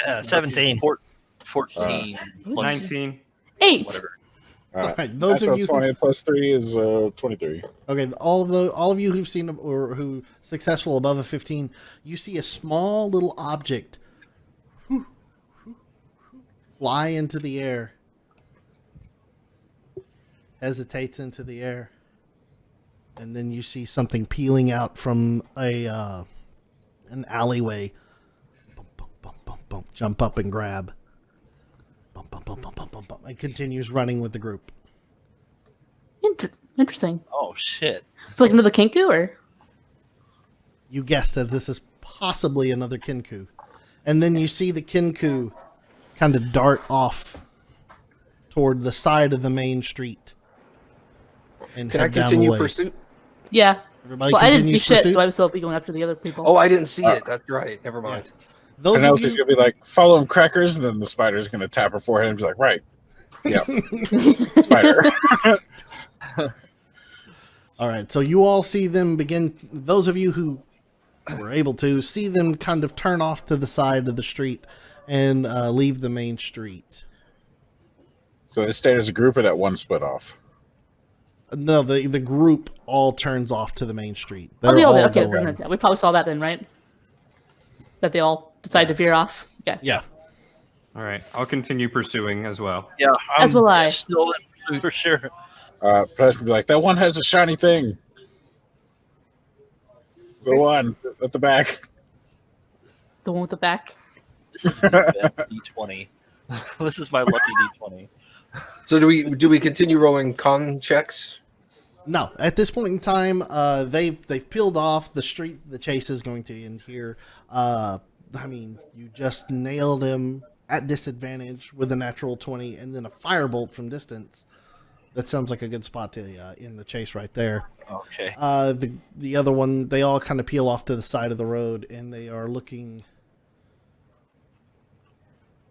yeah, 17. 14 plus 19. 8. whatever. All right, those of Natural you 20 plus 3 is 23. Okay, all of you who've seen or who successful above a 15, you see a small little object fly into the air, hesitates into the air, and then you see something peeling out from an alleyway. Bump, bump, bump, bump, bump, jump up and grab. Bump, bump, bump, bump, bump, bump, bump, and continues running with the group. Interesting. Oh shit. It's like another Kenku, or You guessed that this is possibly another Kenku. And then you see the Kenku kind of dart off toward the side of the main street. And Can I head down the continue way. pursuit? yeah. Everybody Well, I didn't see continues shit, pursuit? so I was still be going after the other people. Oh, I didn't see it. That's right. Never mind. Those of Penelope's you, gonna be like, follow him, crackers, and then the spider's gonna tap her forehead and be like, right. Yeah. Spider. all right, so you all see them begin. Those of you who were able to see them kind of turn off to the side of the street and leave the main street. So they stayed as a group, or that one split off. No, the group all turns off to the main street. Oh, they all did. all Okay, going. then, we probably saw that then, right? That they all decided to veer off. Okay. Yeah. All right, I'll continue pursuing as well. Yeah, As will I. Still in pursuit. For sure. Penelope would be like, that one has a shiny thing. The one at the back. The one with the back. This is the best D20. This is my lucky D20. So do we continue rolling con checks? No, at this point in time, they've peeled off the street. The chase is going to end here. I mean, you just nailed him at disadvantage with a natural 20, and then a firebolt from distance. That sounds like a good spot to end the chase right there. Okay. The other one, they all kind of peel off to the side of the road, and they are looking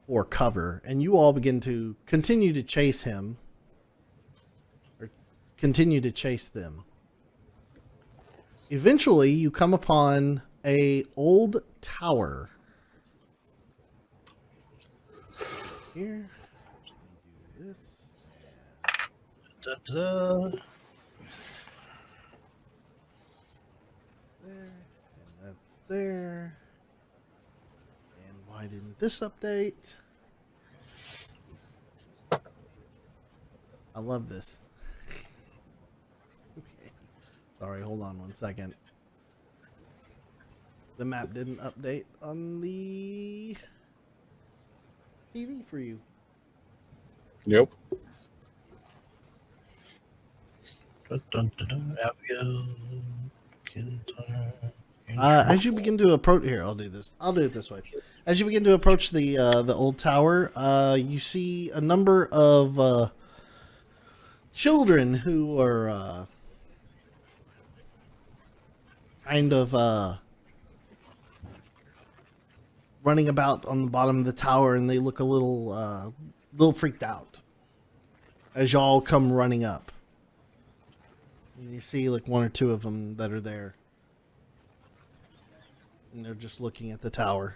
for cover. And you all begin to continue to chase him, or continue to chase them. Eventually, you come upon a old tower. Here, do this. Da-da. There, and that's there. And why didn't this update? I love this. Okay. Sorry, hold on one second. The map didn't update on the TV for you. Nope. Dun, dun, dun, dun. Abigail, Kintar, As you begin to approach, here, I'll do this. I'll do it this way. As you begin to approach the old tower, you see a number of children who are kind of running about on the bottom of the tower, and they look a little freaked out as y'all come running up. And you see like one or two of them that are there. And they're just looking at the tower.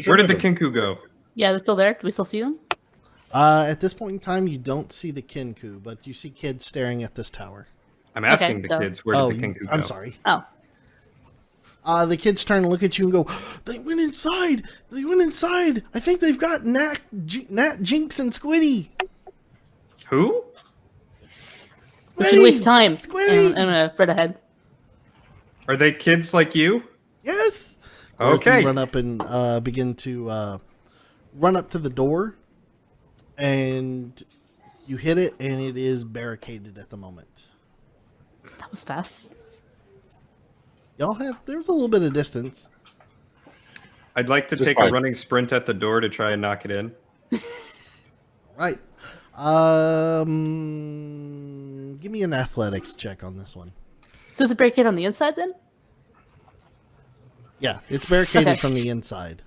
Where did the Kinku go? Yeah, they're still there. Do we still see them? At this point in time, you don't see the Kinku, but you see kids staring at this tower. I'm asking the so- kids, where did the Kinku go? I'm sorry. Oh. The kids turn and look at you and go, "They went inside! They went inside! I think they've got Nat, Jinx, and Squiddy!" Who? We should waste time. Squiddy! And I'm gonna spread ahead. Are they kids like you? Yes! Or if Okay. you run up and begin to run up to the door, and you hit it, and it is barricaded at the moment. That was fast. Y'all have, there's a little bit of distance. I'd like to Just take fine. a running sprint at the door to try and knock it in. Right. Give me an athletics check on this one. So is it barricaded on the inside then? Yeah, it's barricaded Okay. from the inside.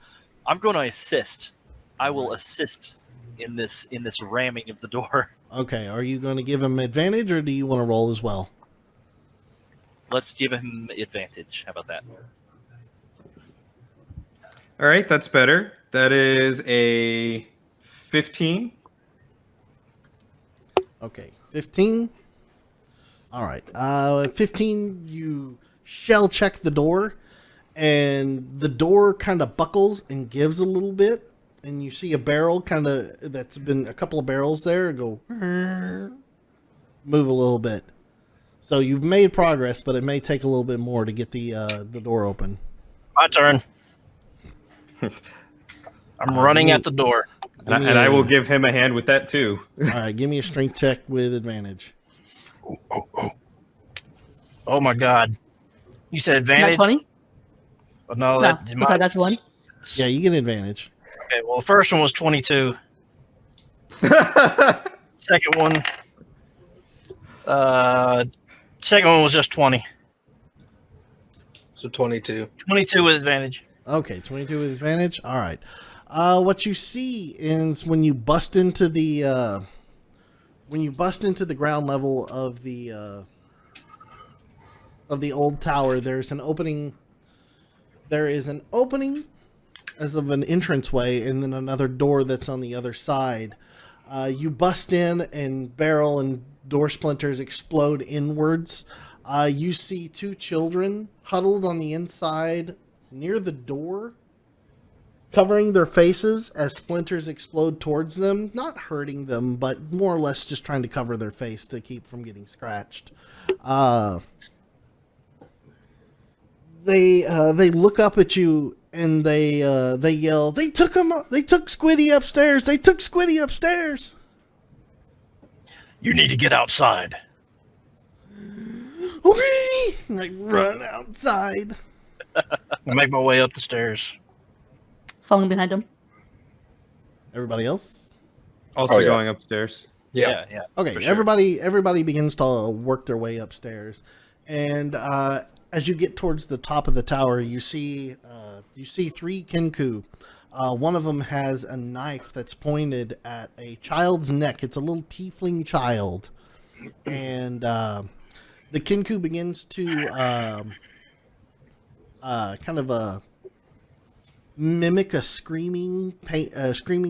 I'm going to assist. I will assist in this ramming of the door. Okay, are you going to give him advantage, or do you want to roll as well? Let's give him advantage. How about that? All right, that's better. That is a 15. Okay, 15. All right, 15. You shell check the door, and the door kind of buckles and gives a little bit, and you see a barrel kind of that's been a couple of barrels there go move a little bit. So you've made progress, but it may take a little bit more to get the door open. My turn. I'm running at the door. And I will give him a hand with that too. All right, give me a strength check with advantage. Oh my god. You said Not advantage? 20? Oh, no, No, that was that natural one? Yeah, you get advantage. Okay, well, the first one was 22. Second one, second one was just 20. So 22. 22 with advantage. Okay, 22 with advantage. All right. What you see is when you bust into the ground level of the old tower, there's an opening. There is an opening as of an entranceway, and then another door that's on the other side. You bust in, and barrel and door splinters explode inwards. You see two children huddled on the inside near the door, covering their faces as splinters explode towards them, not hurting them, but more or less just trying to cover their face to keep from getting scratched. They look up at you and they yell, "They took Squiddy upstairs! They took Squiddy upstairs!" You need to get outside. Whee! Like run outside. I make my way up the stairs. Following behind him. Everybody else? Also Oh, yeah. going upstairs. Yeah. Yeah. Okay, For sure. everybody begins to work their way upstairs, and as you get towards the top of the tower, you see three Kinku. One of them has a knife that's pointed at a child's neck. It's a little tiefling child, and the Kinku begins to kind of mimic a screaming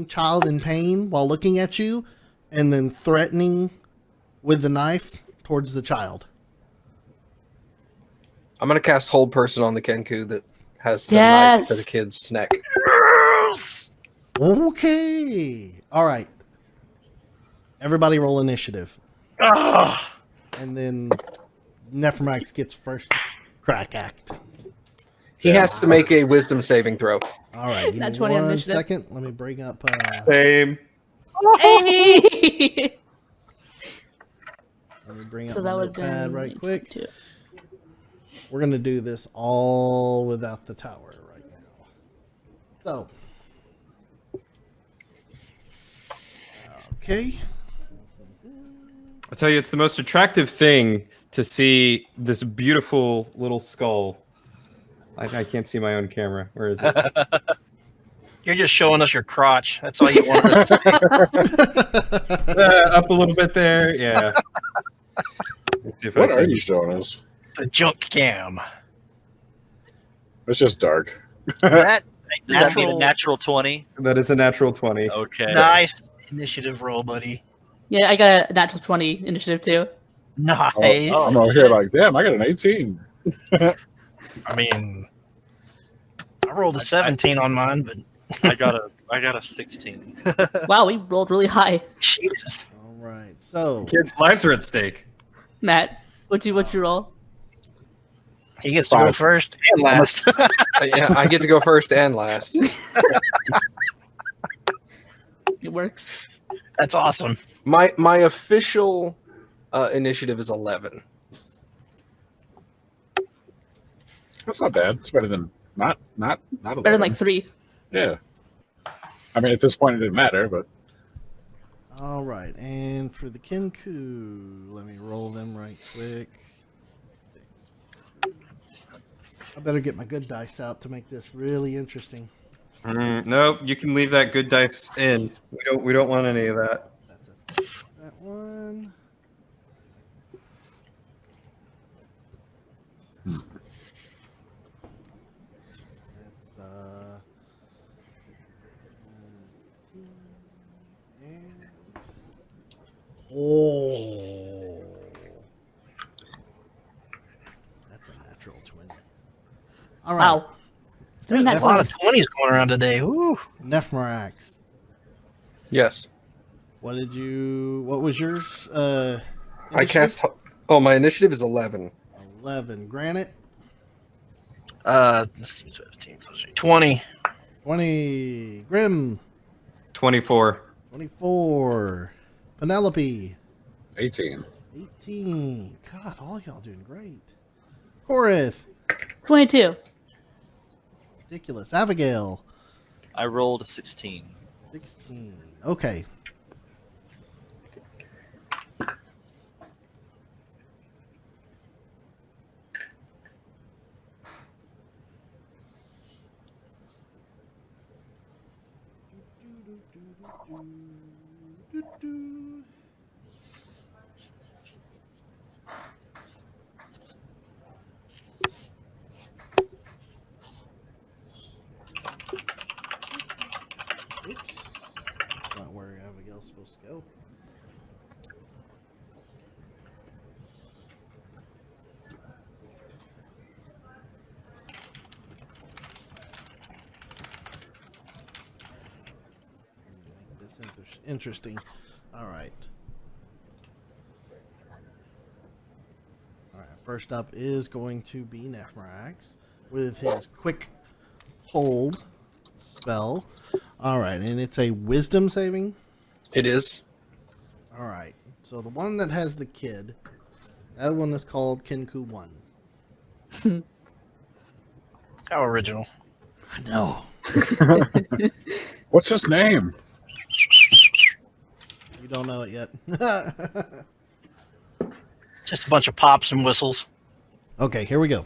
child in pain while looking at you, and then threatening with the knife towards the child. I'm going to cast Hold Person on the Kenku that has the Yes! knife to the kid's neck. Okay. All right. Everybody roll initiative. Ah, And then Nephromax gets first crack act. He has to make a wisdom saving throw. All right, give Nat me 20 on one initiative. second. Let me bring up. Same. Hey! Let me bring up So my that would have notepad been right quick. 22. We're gonna do this all without the tower right now. So, okay. I tell you, it's the most attractive thing to see this beautiful little skull. I can't see my own camera. Where is it? You're just showing us your crotch. That's all you want us to see. Up a little bit there. Yeah. Let's see if I What are can- you showing us? The junk cam. It's just dark. That Does that mean a natural, natural 20? That is a natural 20. Okay. nice initiative roll, buddy. Yeah, I got a natural 20 initiative too. Nice. I'm over here like, damn, I got an 18. I mean, I rolled a 17 on mine, but I got a 16. Wow, we rolled really high. Jesus. All right. So, Kids' lives are at stake. Matt, what'd you roll? He gets to go 5. first and last. Yeah, I get to go first and last. It works. That's awesome. My official initiative is 11. That's not bad. It's better than not 11. Better than like 3. Yeah. I mean, at this point, it didn't matter, but all right. And for the Kenku, let me roll them right quick. I better get my good dice out to make this really interesting. Nope, you can leave that good dice in. We don't want any of that. That's that one. That's, and, oh, that's a natural 20. All right, Wow. 3 There's a nat lot of 20s. 20s going around today. Woo. Nephromax. Yes. What was yours? I initiative? cast. Oh, my initiative is 11. 11. Granite. Let's see, 15 plus 8. 20. 20. Grim. 24. 24. Penelope. 18. 18. God, all y'all doing great. Chorus. 22. Ridiculous. Abigail. I rolled a 16. 16. Okay. Oops. That's not where Abigail's supposed to go. Make this interesting. All right. All right. First up is going to be Nephromax with his quick hold spell. All right, and it's a wisdom saving. It is. All right. So the one that has the kid, that one is called Kenku 1. How original. I know. What's his name? You don't know it yet. Just a bunch of pops and whistles. Okay, here we go.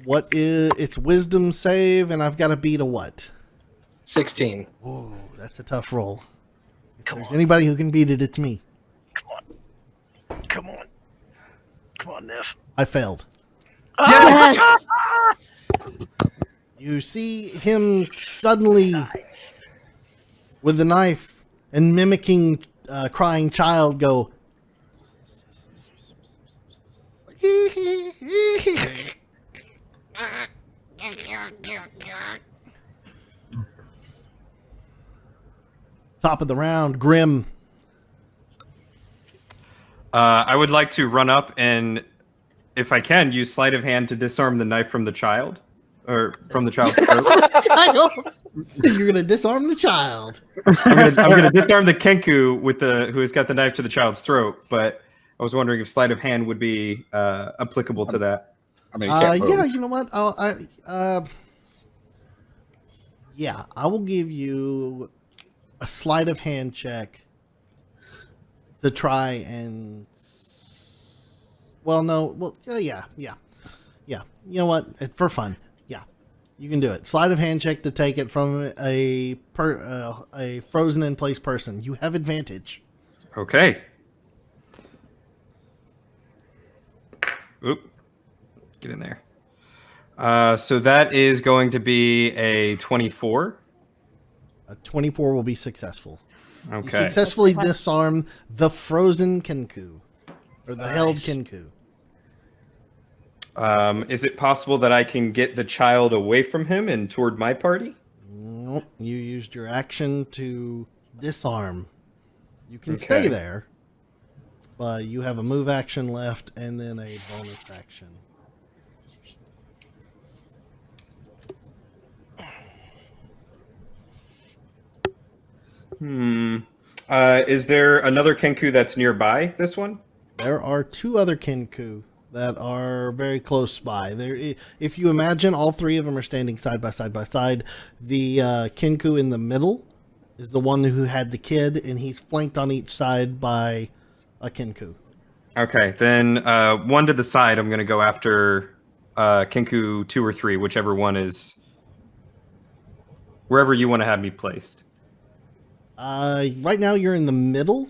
What is it's wisdom save, and I've got to beat a what? 16. Whoa, that's a tough roll. If Come there's on. anybody who can beat it, it's me. Come on. Come on. Come on, Neff. I failed. Yes! You see him suddenly with the knife and mimicking crying child go. Top of the round, Grim. I would like to run up and if I can, use sleight of hand to disarm the knife from the child, or from the child's throat. Child. You're gonna disarm the child. I'm gonna disarm the Kenku with who has got the knife to the child's throat. But I was wondering if sleight of hand would be applicable to that. I mean, you can't Yeah, move. you know what? Yeah, I will give you a sleight of hand check to try and. Well, no. Well, yeah. You know what? For fun, yeah, you can do it. Sleight of hand check to take it from a frozen in place person. You have advantage. Okay. Oop. Get in there. So that is going to be a 24. A 24 will be successful. You Okay. successfully disarm the frozen Kenku, or the held Kenku. Is it possible that I can get the child away from him and toward my party? Nope. You used your action to disarm. You can Okay. stay there, but you have a move action left and then a bonus action. Is there another Kenku that's nearby this one? There are two other Kenku that are very close by. If you imagine, all three of them are standing side by side by side. The Kenku in the middle is the one who had the kid, and he's flanked on each side by a Kenku. Okay, then one to the side. I'm going to go after Kenku 2 or 3, whichever one is wherever you want to have me placed. Right now you're in the middle.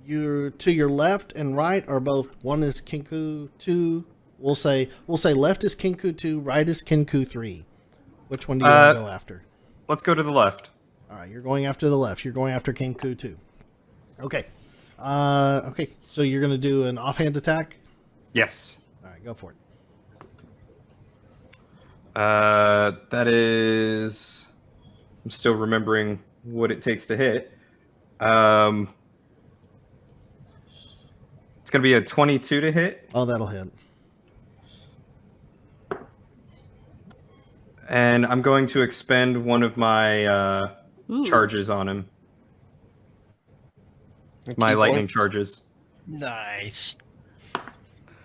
You're to your left and right are both. One is Kenku 2. We'll say left is Kenku 2, right is Kenku 3. Which one do you want to go after? Let's go to the left. All right, you're going after the left. You're going after Kenku 2. Okay. Okay. So you're going to do an offhand attack. Yes. All right, go for it. That is. I'm still remembering what it takes to hit. It's going to be a 22 to hit. Oh, that'll hit. And I'm going to expend one of my Ooh. charges on him. Key My lightning points. charges. Nice.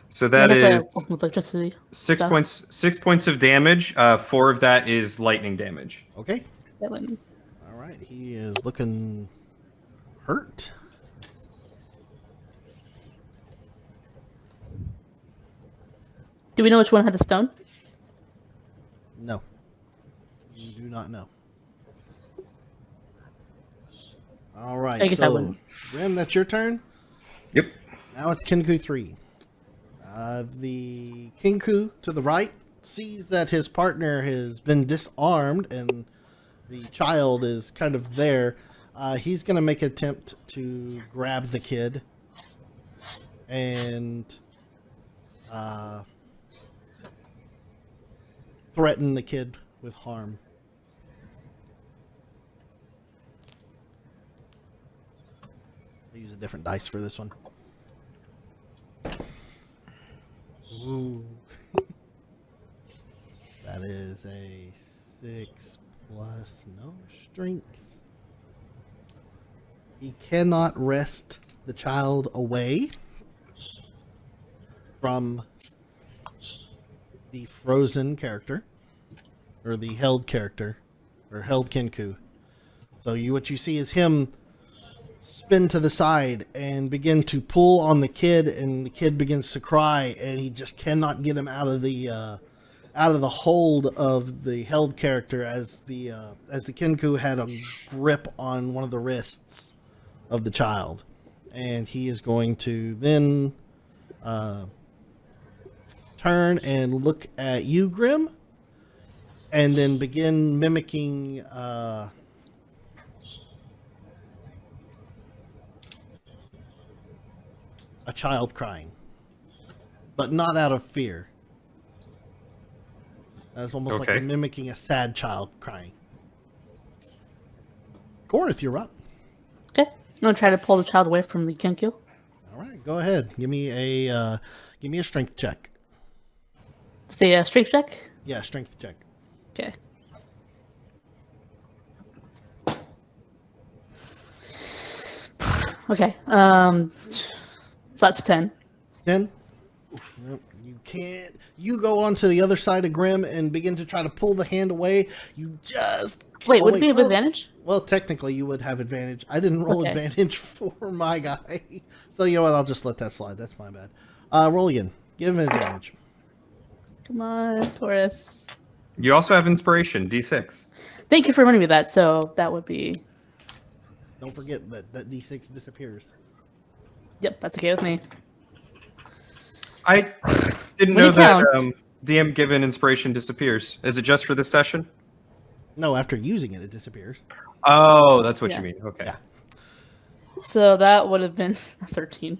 So that Yeah, is that's with electricity. 6 stuff. points. 6 points of damage. 4 of that is lightning damage. Okay. Yeah, let me- All right. He is looking hurt. Do we know which one had the stone? No. You do not know. All right. I guess I so, wouldn't. Grim, that's your turn. Yep. Now it's Kenku 3. The Kenku to the right sees that his partner has been disarmed and the child is kind of there. He's going to make an attempt to grab the kid and threaten the kid with harm. I'll use a different dice for this one. Ooh. That is a 6 plus no strength. He cannot wrest the child away from the frozen character, or the held character, or held Kenku. So what you see is him spin to the side and begin to pull on the kid, and the kid begins to cry, and he just cannot get him out of the hold of the held character as the Kenku had a grip on one of the wrists of the child, and he is going to then turn and look at you, Grim, and then begin mimicking a child crying, but not out of fear. That's almost Okay. like mimicking a sad child crying. Gorith, you're up. Okay. I'm gonna try to pull the child away from the Kenkyu. All right, go ahead. Give me Give me a strength check. Say a strength check. Yeah, strength check. Okay. Okay. So that's 10. 10. Nope, you can't. You go onto the other side of Grim and begin to try to pull the hand away. You just Wait, oh, would it be with well, advantage? Well, technically, you would have advantage. I didn't roll Okay. advantage for my guy, so you know what? I'll just let that slide. That's my bad. Roll again. Give him advantage. Come on, Taurus. You also have inspiration, D6. Thank you for reminding me of that. So that would be. Don't forget that D6 disappears. Yep, that's okay with me. I didn't When know it that counts. DM given inspiration disappears. Is it just for this session? No, after using it, it disappears. Oh, that's what Yeah. you mean. Okay. Yeah. So that would have been 13.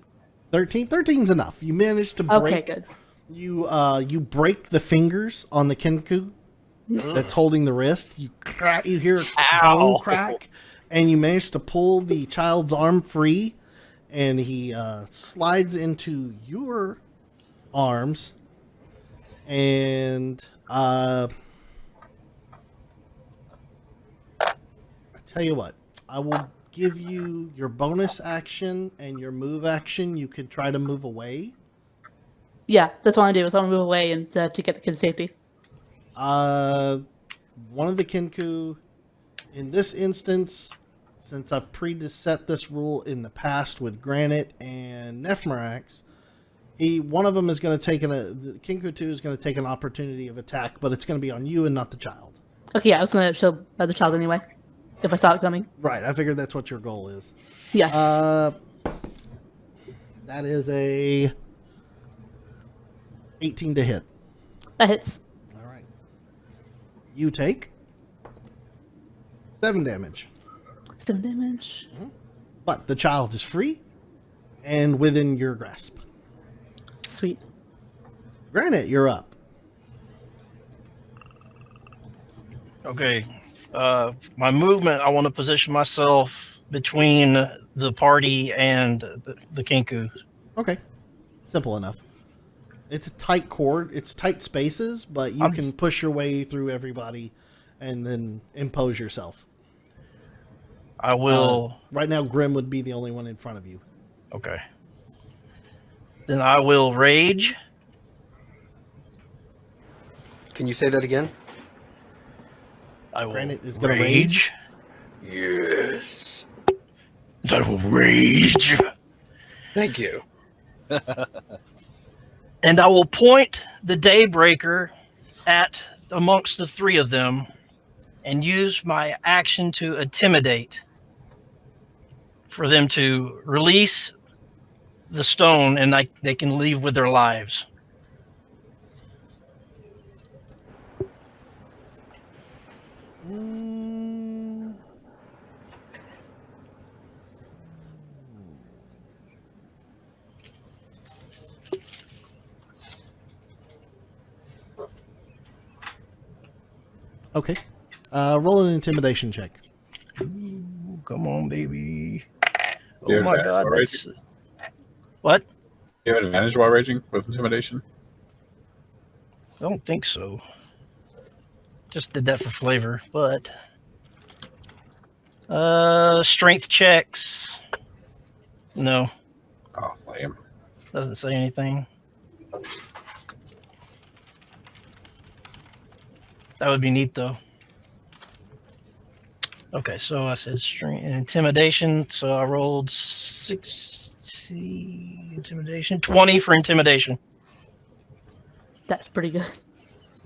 13. 13's enough. You managed to break. Okay, good. You break the fingers on the Kenku that's holding the wrist. You crack. You hear a bone Ow. crack, and you manage to pull the child's arm free, and he slides into your arms, and I tell you what, I will give you your bonus action and your move action. You can try to move away. Yeah, that's what I want to do. Is I want to move away and to get the kid to safety. One of the Kenku, in this instance, since I've preset this rule in the past with Granite and Nephmerax, one of them is going to take the Kenku 2 is going to take an opportunity of attack, but it's going to be on you and not the child. Okay, yeah, I was going to show the child anyway, if I saw it coming. Right, I figured that's what your goal is. Yeah. That is a 18 to hit. That hits. All right. You take 7 damage. 7 damage. But the child is free and within your grasp. Sweet. Granite, you're up. Okay. My movement, I want to position myself between the party and the Kinku. Okay. Simple enough. It's a tight cord. It's tight spaces, but you can push your way through everybody and then impose yourself. I will. Right now, Grim would be the only one in front of you. Okay. Then I will rage. Can you say that again? I will Granite is gonna rage. Yes. I will rage. Thank you. And I will point the Daybreaker at amongst the three of them and use my action to intimidate for them to release the stone and they can leave with their lives. Okay. Roll an intimidation check. Ooh, come on, baby. You Oh have my advantage God. while That's... What? You have advantage while raging with intimidation? I don't think so. Just did that for flavor, but strength checks. No, Oh, lame. doesn't say anything. That would be neat though. Okay, so I said strength and intimidation, so I rolled 60 intimidation, 20 for intimidation. That's pretty good.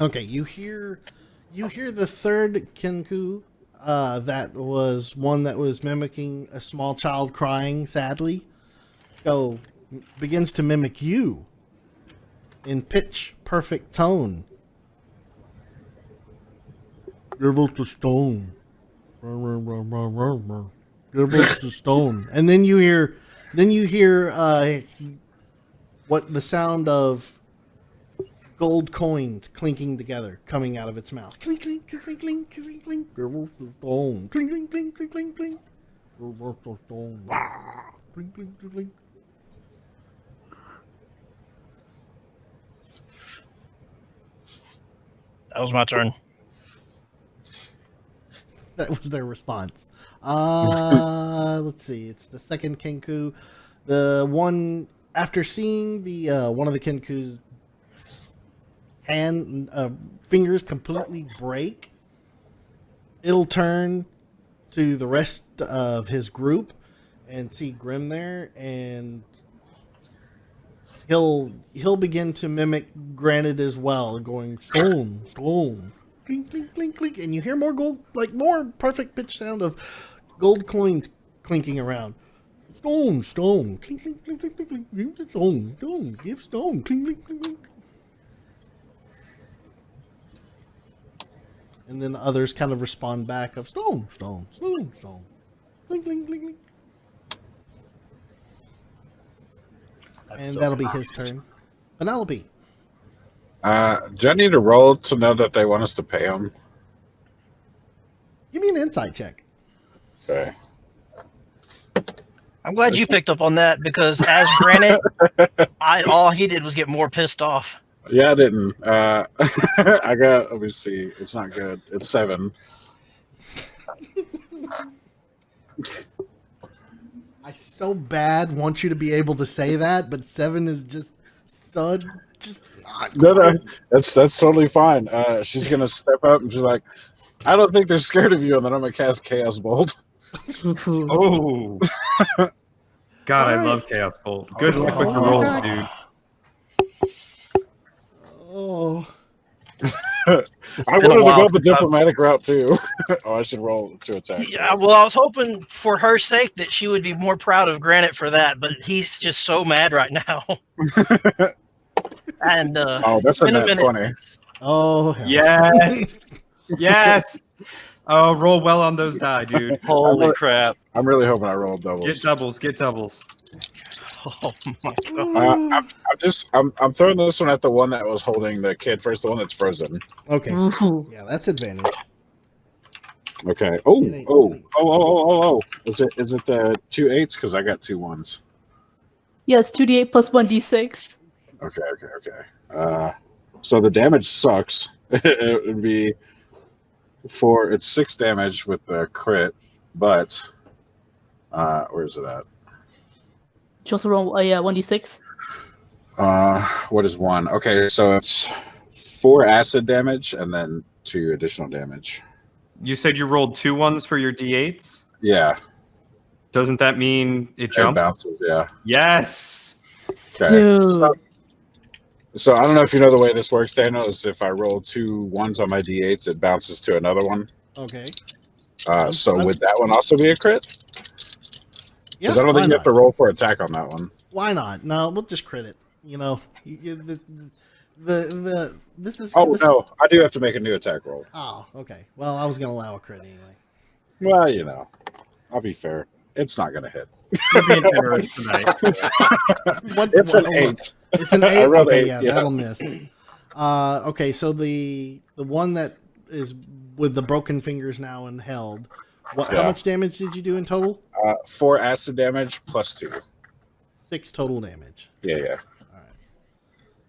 Okay, you hear the third Kenku. That was one that was mimicking a small child crying sadly. Begins to mimic you in pitch perfect tone. Give us the stone. Give us the stone. And then you hear what the sound of gold coins clinking together coming out of its mouth. Clink, clink, clink, clink, clink, clink. Give us the stone. Clink, clink, clink, clink, clink, clink. Give us the stone. Clink, clink, clink, clink. That was my turn. That was their response. Let's see. It's the second Kenku. The one after seeing the one of the Kenku's fingers completely break, it'll turn to the rest of his group and see Grim there, and he'll begin to mimic Granite as well, going stone, stone, clink, clink, clink, clink, and you hear more gold, like more perfect pitch sound of gold coins clinking around. Stone, stone, clink, clink, clink, clink, clink, clink, give stone, stone, give stone, clink, clink, clink, clink. And then others kind of respond back of stone, stone, stone, stone, clink, clink, clink, clink. And that'll be his turn. Penelope. Do I need to roll to know that they want us to pay them? Give me an insight check. Okay. I'm glad you picked up on that because as Granite, all he did was get more pissed off. Yeah, I didn't. I got, let me see. It's not good. It's 7. I so bad want you to be able to say that, but 7 is just not No, quite. that's totally fine. She's going to step up and she's like, I don't think they're scared of you, and then I'm going to cast Chaos Bolt. Oh. God, I Alright. love Chaos Bolt. Good luck with the rolls, dude. Oh. I wanted been a to while go the since I've- diplomatic route too. Oh, I should roll to attack. Yeah, well, I was hoping for her sake that she would be more proud of Granite for that, but he's just so mad right now. And Oh, that's it's been a a nat minute 20. since- Oh, hell. Yes. Yes. Oh, roll well on those die, dude. Holy crap! I'm really hoping I roll doubles. Get doubles. Get doubles. Oh my god! I'm throwing this one at the one that was holding the kid first, the one that's frozen. Okay. Ooh. Yeah, that's advantage. Okay. Oh. Is it the 2 8s? Because I got 2 1s. Yes, 2d8 plus 1d6. Okay. So the damage sucks. It would be it's 6 damage with the crit, but where is it at? Did you also roll a 1d6? What is 1? Okay, so it's 4 acid damage and then 2 additional damage. You said you rolled 2 1s for your d8s. Yeah, Doesn't that mean it it jumped? bounces. Yeah. Yes. Okay. Dude. So I don't know if you know the way this works, Daniel. Is if I roll 2 1s on my d8s, it bounces to another one. Okay. So would that one also be a crit? Yeah, Because I don't why think you have not? to roll for attack on that one. Why not? No, we'll just crit it. You know, this is. Oh this- no, I do have to make a new attack roll. Oh, okay. Well, I was gonna allow a crit anyway. Well, you know, I'll be fair. It's not going to hit. You're being generous tonight. What, It's an hold on. 8. It's an I 8. rolled Okay, 8, yeah, yeah. that'll miss. Okay, so the one that is with the broken fingers now and held. How Yeah. much damage did you do in total? 4 acid damage plus 2. 6 total damage. Yeah.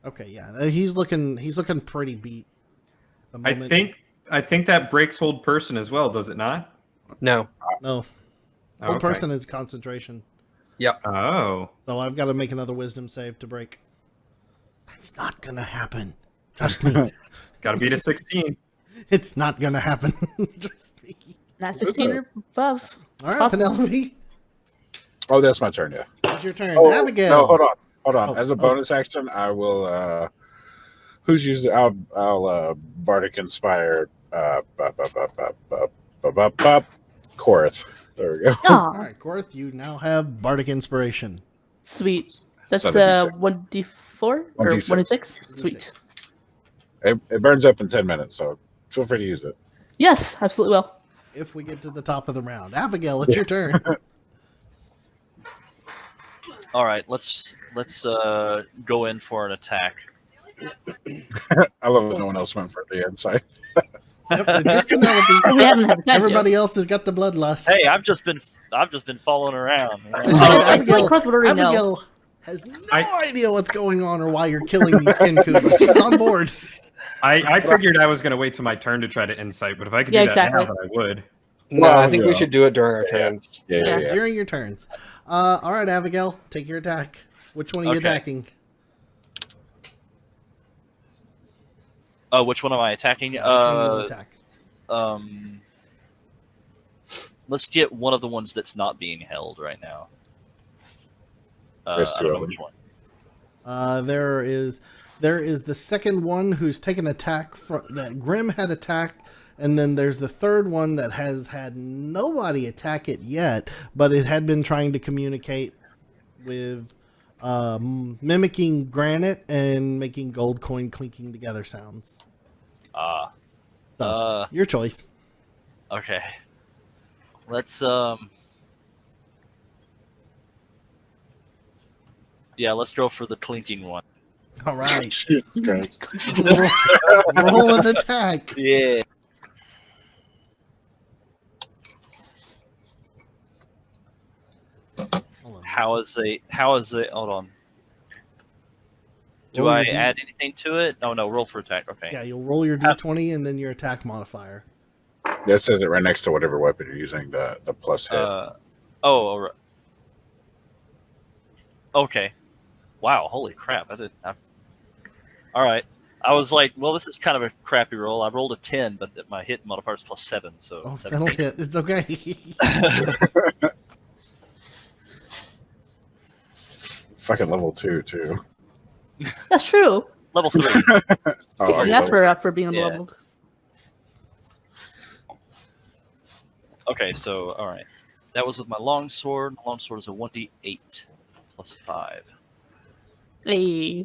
Okay, yeah, he's looking pretty beat. at the moment. I think that breaks hold person as well, does it not? No. No, Oh, whole okay. person is concentration. Oh. So I've got to make another wisdom save to break. That's not gonna happen. Trust me. Got to beat a 16. It's not gonna happen. Trust me. Not 16 or above. All right, possible. Penelope, Oh, that's my turn, yeah. it's your turn. Oh, Abigail. No, hold on. Oh, As a bonus action, I will, who's using, I'll Bardic Inspire, Korath. There we go. All Oh, right, Korth, you now have bardic inspiration. sweet. That's 7d6. 1d4 or 1d6. 1d6? Sweet. It burns up in 10 minutes, so feel free to use it. Yes, absolutely will. If we get to the top of the round, Abigail, it's your turn. All right, let's go in for an attack. I love that no one else went for the insight. Yep, it's just Penelope. We haven't had time Everybody else has got the bloodlust. Hey, I've just been following around. you know? It's Oh, like I feel like Korth would already know. Abigail has no idea what's going on or why you're killing these Kenkus. She's on board. I figured I was going to wait till my turn to try to insight, but if I could Yeah, do that exactly. now, then I would. No, Well, I think we yeah. should do it during our turns. Yeah. During your turns. All right, Abigail, take your attack. Which one are you Okay. attacking? Oh, which one am I attacking? Yeah, which one are you gonna attack? Let's get one of the ones that's not being held right now. There's I two don't know of them. which one. There is the second one who's taken attack that Grim had attacked, and then there's the third one that has had nobody attack it yet, but it had been trying to communicate with mimicking granite and making gold coin clinking together sounds. So, your choice. Okay. Let's yeah, let's go for the clinking one. All right. Jesus Christ. Roll an attack. Yeah. How is it? Hold on. Do Roll I your D- add anything to it? Oh no, roll for attack. Okay. Yeah, you'll roll your d20 and then your attack modifier. That says it right next to whatever weapon you're using, the plus hit. Oh, all right. Okay. Wow. Holy crap! All right. I was like, well, this is kind of a crappy roll. I rolled a 10, but my hit modifier is plus 7, so Oh, 17. that'll hit. It's okay. Fucking level 2 too. That's true. Level 3. Oh, are you That's level- for being Yeah. leveled. Okay, so all right. That was with my longsword. My longsword is a 1d8 plus 5. A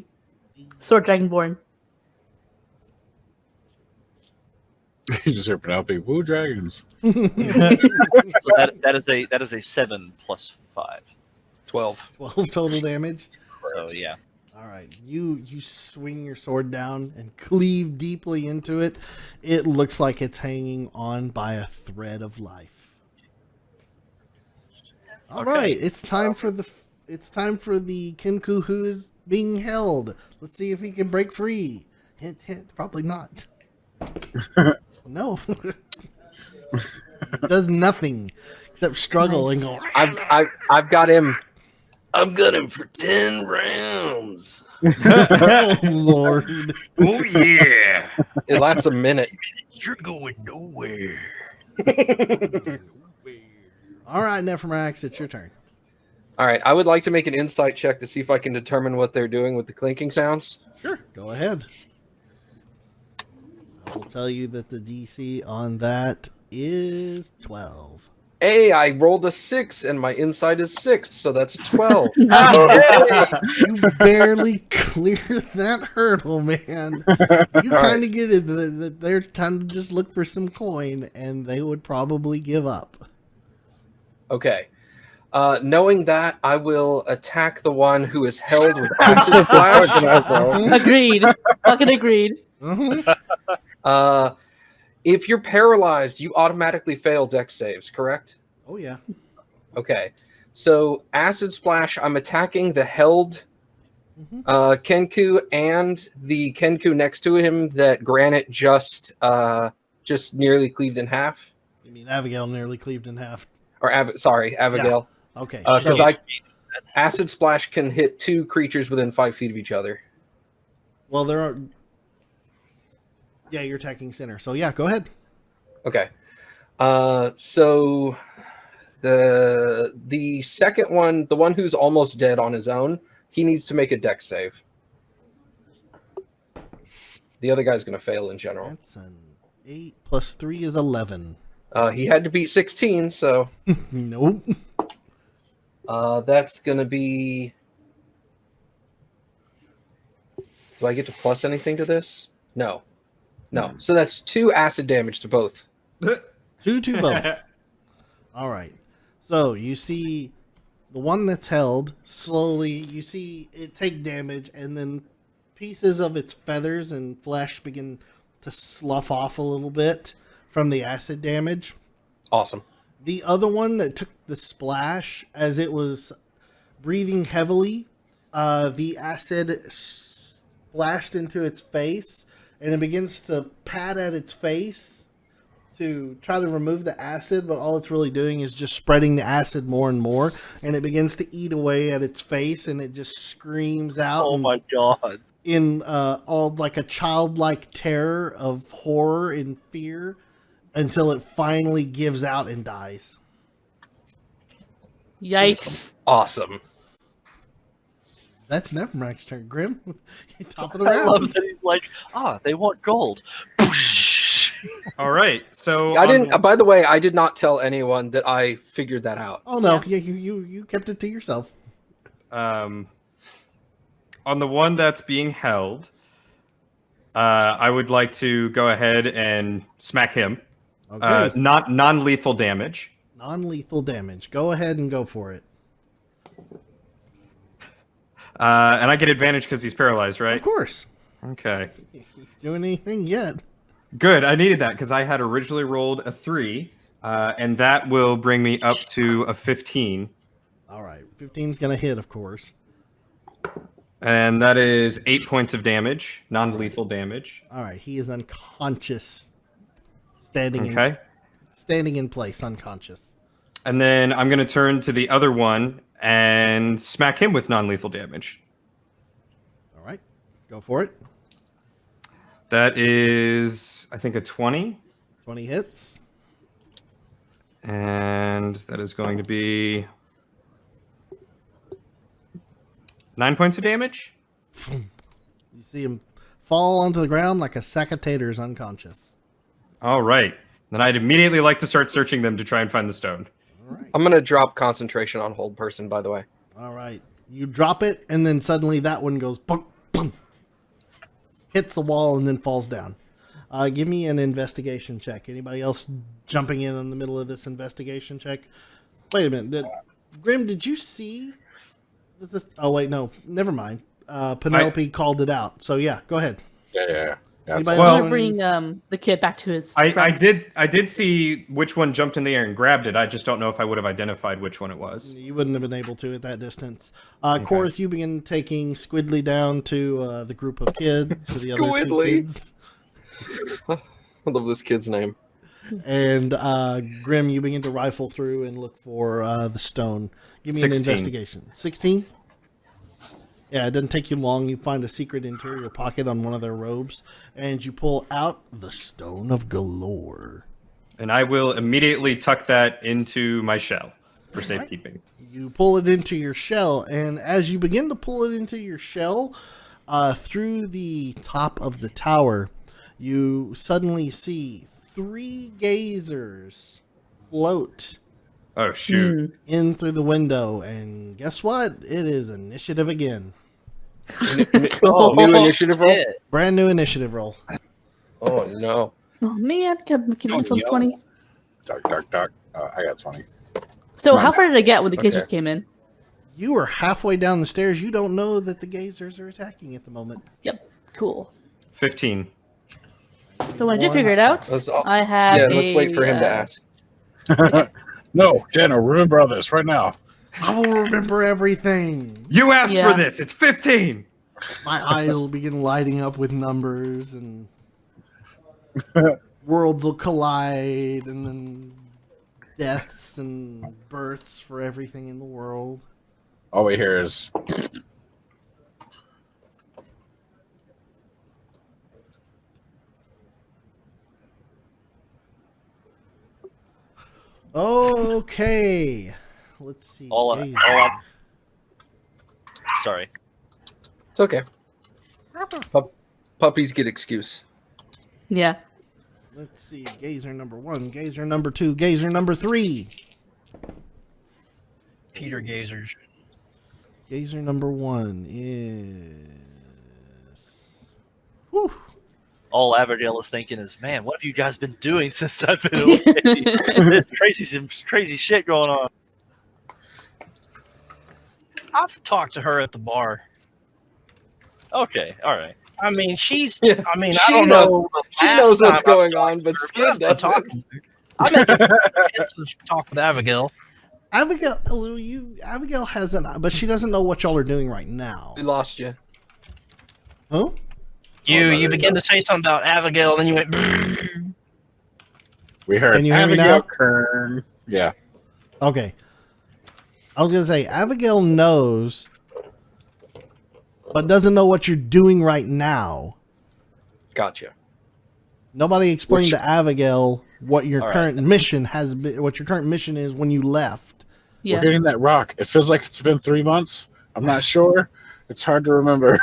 sword dragonborn. You just hear Penelope. Woo dragons. So that is a 7 plus 5. 12. 12 total damage. So yeah. All right, you swing your sword down and cleave deeply into it. It looks like it's hanging on by a thread of life. All Okay. right, it's time for the Kenku who is being held. Let's see if he can break free. Hint, hint. Probably not. No, does nothing except struggle and go. I've got him. I've got him for 10 rounds. Oh Lord! Oh, yeah. It lasts a minute. You're going nowhere. All right, Nephromax, it's your turn. All right, I would like to make an insight check to see if I can determine what they're doing with the clinking sounds. Sure, go ahead. I will tell you that the DC on that is 12. Hey, I rolled a 6 and my insight is 6, so that's a 12. You barely clear that hurdle, man. You kind of get it that they're kind of just look for some coin, and they would probably give up. Okay. Knowing that, I will attack the one who is held with acid splash. Agreed. Fucking agreed. Mhm. If you're paralyzed, you automatically fail dex saves, correct? Oh yeah. Okay. So acid splash, I'm attacking the held Kenku and the Kenku next to him that Granite just nearly cleaved in half. You mean Abigail nearly cleaved in half? Or Abigail. Okay. Because acid splash can hit 2 creatures within 5 feet of each other. Well, there are. Yeah, you're attacking center. So yeah, go ahead. Okay. So the second one, the one who's almost dead on his own, he needs to make a dex save. The other guy's going to fail in general. That's an 8 plus 3 is 11. He had to beat 16, so Nope. that's going to be... Do I get to plus anything to this? No. So that's 2 acid damage to both. 2 to both. All right. So you see the one that's held slowly. You see it take damage, and then pieces of its feathers and flesh begin to slough off a little bit from the acid damage. Awesome. The other one that took the splash as it was breathing heavily, the acid splashed into its face, and it begins to pat at its face to try to remove the acid, but all it's really doing is just spreading the acid more and more, and it begins to eat away at its face, and it just screams out. Oh my god. In all like a childlike terror of horror and fear until it finally gives out and dies. Yikes. Awesome. That's Nevermax's turn. Grim, top of the I round. love that he's like, they want gold. All right. So I on didn't. the- By the way, I did not tell anyone that I figured that out. Oh no, yeah, you kept it to yourself. on the one that's being held, I would like to go ahead and smack him. Okay. Not non-lethal damage. Non-lethal damage. Go ahead and go for it. And I get advantage because he's paralyzed, right? Of course. Okay. Doing anything yet? Good. I needed that because I had originally rolled a 3, and that will bring me up to a 15. All right. 15's gonna hit, of course. And that is 8 points of damage, non-lethal damage. All right. He is unconscious. Standing Okay. standing in place, unconscious. And then I'm going to turn to the other one and smack him with non-lethal damage. All right. Go for it. That is, I think, a 20. 20 hits. And that is going to be 9 points of damage. You see him fall onto the ground like a sack of taters, unconscious. All right. Then I'd immediately like to start searching them to try and find the stone. All right. I'm gonna drop concentration on hold person. By the way. All right. You drop it, and then suddenly that one goes boom, boom, hits the wall, and then falls down. Give me an investigation check. Anybody else jumping in the middle of this investigation check? Wait a minute. Grim, did you see? Oh wait, no. Never mind. Penelope called it out. So yeah, go ahead. Yeah. Anybody Well- else I'm doing- gonna bring the kid back to his I friends. did see which one jumped in the air and grabbed it. I just don't know if I would have identified which one it was. You wouldn't have been able to at that distance. Korth, you begin taking Squidly down to the group of kids, to the other two Squidly. kids. I love this kid's name. And Grim, you begin to rifle through and look for the stone. Give me 16. an investigation. 16? Yeah, it doesn't take you long. You find a secret interior pocket on one of their robes, and you pull out the Stone of Galore. And I will immediately tuck that into my shell for safekeeping. You pull it into your shell, and as you begin to pull it into your shell, through the top of the tower, you suddenly see 3 gazers float Oh, shoot. in through the window, and guess what? It is initiative again. New initiative roll. Yeah. Brand new initiative roll. Oh no. Oh man, can I Don't from yell. 20? Dark. I got 20. So Mine. how far did I get when the kids Okay. just came in? You are halfway down the stairs. You don't know that the gazers are attacking at the moment. Yep, cool. 15. So when I did figure it out, Let's all- I have Yeah, let's wait for him to ask. No, Jenna, remember all this right now. I will remember everything. You asked Yeah. for this. It's 15. My eyes will begin lighting up with numbers, and worlds will collide, and then deaths and births for everything in the world. All we hear is Okay. Let's see. Gazer. Sorry. It's okay. Puppies get excuse. Yeah. Let's see. Gazer number 1, gazer number 2, gazer number 3. Peter Gazers. Gazer number 1 is. Whew. All Averdale is thinking is, man, what have you guys been doing since I've been away? There's some crazy shit going on. I've talked to her at the bar. Okay, all right. I mean, she's. Yeah. I mean, She I don't knows- know. the She last knows what's time I've going talked on, but to her, Skid I've been doesn't. talking to her. I make it to talk with Abigail. Abigail hasn't, but she doesn't know what y'all are doing right now. We lost you. Huh? You begin to say something about Abigail, and then you went. We heard Can you hear me Abigail now? Kern. Yeah. Okay. I was gonna say Abigail knows, but doesn't know what you're doing right now. Gotcha. Nobody explained Which- to Abigail what your All right. current mission has been. What your current mission is when you left. Yeah. We're getting that rock. It feels like it's been 3 months. I'm not sure. It's hard to remember.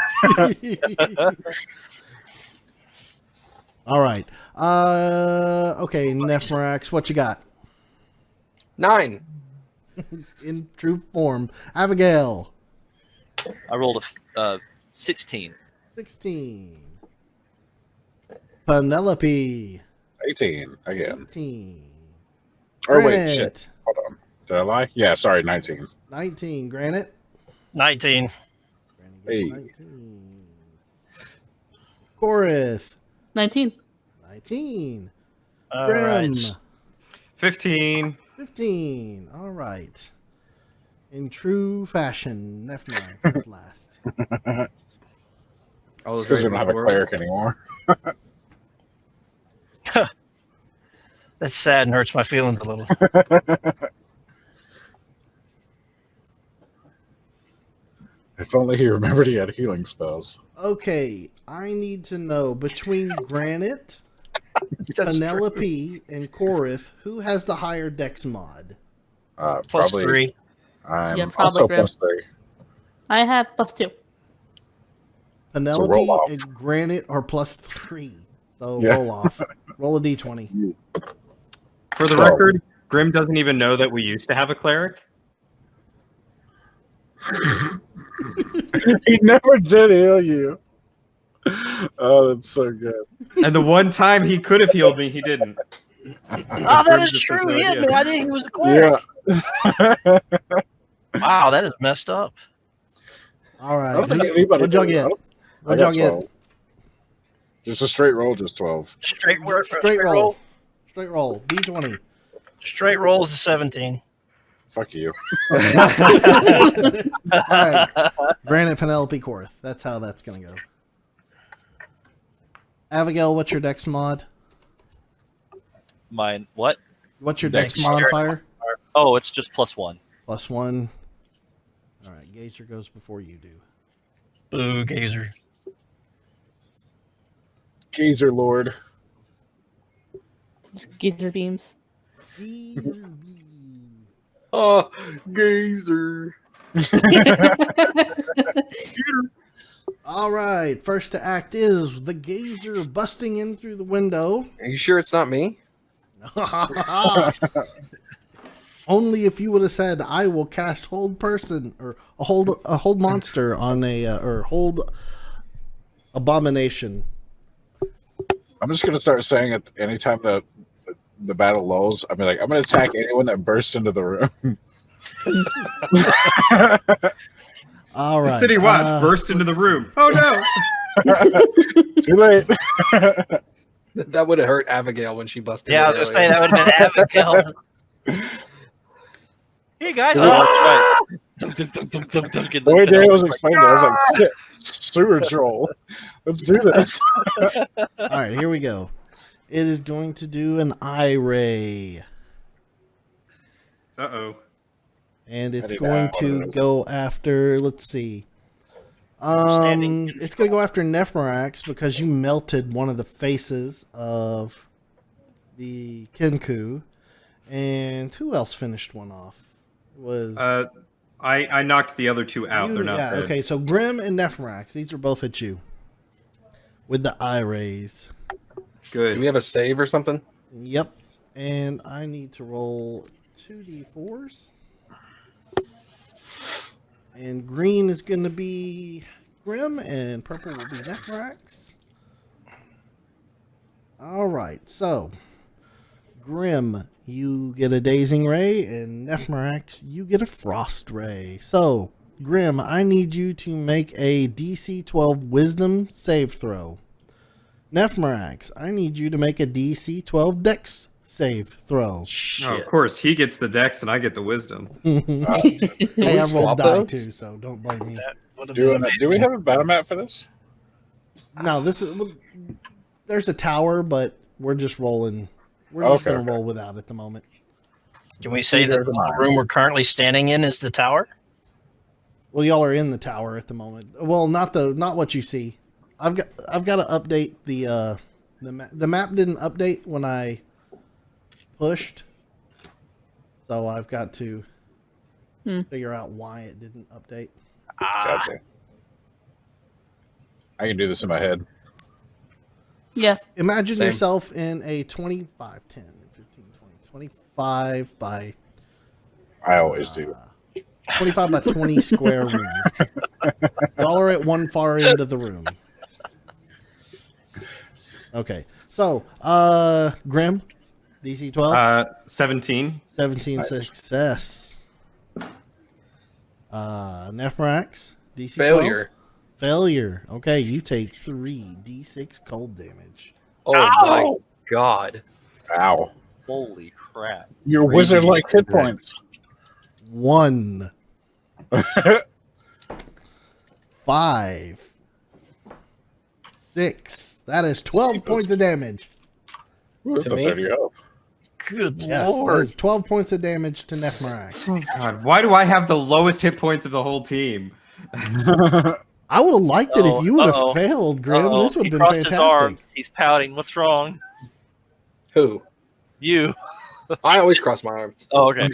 All right. Okay, Nephrax, what you got 9. in true form? Abigail, I rolled a 16. 16. Penelope, 18 again. 18. Or wait, Granite, shit. Hold on. Did I lie? Yeah, sorry, 19. 19. Granite. 19. Granite Hey. gets 19. Chorus, 19. 19. All Grim, right. 15. 15. All right. In true fashion, Nephrax is last. Oh, It's because we don't have a cleric anymore. That's sad and hurts my feelings a little. If only he remembered he had healing spells. Okay, I need to know between Granite, That's Penelope, and Korith, who has the higher dex mod? Plus Probably, 3. I'm Yeah, probably also Grim. +3. I have +2. Penelope roll off. and Granite are +3. So Yeah. roll off. Roll a d20. For the 12. record, Grim doesn't even know that we used to have a cleric. He never did heal you. Oh, that's so good. And the one time he could have healed me, he didn't. Oh, that Grim is just true. has no He had idea. no idea he was a cleric. Yeah. Wow, that is messed up. All I don't right. think anybody. What'd y'all did. get? I What'd got y'all 12. get? Just a straight roll, just 12. Straight work. Straight roll. Straight roll. D20. Straight roll is a 17. Fuck you. All right. Granite, Penelope, Korith. That's how that's going to go. Abigail, what's your dex mod? Mine, what? What's your Dex dex modifier? Oh, it's just +1. +1. All right. Gazer goes before you do. Boo, Gazer. Gazer Lord. Geezer beams. Oh, Gazer. All right. First to act is the Gazer busting in through the window. Are you sure it's not me? Only if you would have said, "I will cast hold person" or a hold monster on a or hold abomination. I'm just gonna start saying it anytime the battle lulls. I mean, like, I'm gonna attack anyone that bursts into the room. All right. The city watch burst into the room. Oh no! Too late. That would have hurt Abigail when she busted. Yeah, I in was going to say earlier. that would have been Abigail. Hey, guys. Oh, Oh! that's right. The way Daniel was explaining it, I was like, shit, sewer troll. Let's do this. All right, here we go. It is going to do an eye ray, Uh-oh. and it's did going not to want to- go after. Let's see. Standing. It's going to go after Nephrax because you melted one of the faces of the Kenku, and who else finished one off? It was I knocked the other two out. you- They're not yeah, dead. okay. So Grim and Nephrax, these are both at you with the eye rays. Good. Do we have a save or something? Yep. And I need to roll 2d4s. And green is going to be Grim, and purple will be Nephrax. All right, so Grim, you get a dazing ray, and Nephrax, you get a frost ray. So, Grim, I need you to make a DC 12 Wisdom save throw. Nephrax, I need you to make a DC 12 Dex save throw. Oh, Shit. of course, he gets the dex and I get the wisdom. Hey, I rolled swap die those? too, so don't blame me. That would have Do been we have a battle map for this? No, this is. There's a tower, but we're just rolling. We're just Okay, gonna okay. roll without at the moment. Can we say that Neither the am I. room we're currently standing in is the tower? Well, y'all are in the tower at the moment. Well, not what you see. I've got to update the map didn't update when I pushed, so I've got to figure out why it didn't update. Gotcha. I can do this in my head. Yeah. Imagine Same. yourself in a 25, 10, 15, 20, 25 by I always do. 25 by 20 square room. Y'all are at one far end of the room. Okay. So, Grim, DC 12, 17. 17 Nice. success. Nephrax, DC 12. Failure. Failure. Okay, you take 3d6 cold damage. Oh my god. Ow. Holy crap! Your Crazy wizard like hit wizard. points. 1, 5, 6. That is 12 points of damage. Ooh, that's To a me? 30 health. Good Yes, lord. that's 12 points of damage to Nephrax. God, why do I have the lowest hit points of the whole team? I would have liked it if you would have Uh-oh. failed, Grim. Uh-oh. This would He have been crossed his fantastic. arms. He's pouting. What's wrong? Who? You. I always cross my arms. Oh, okay.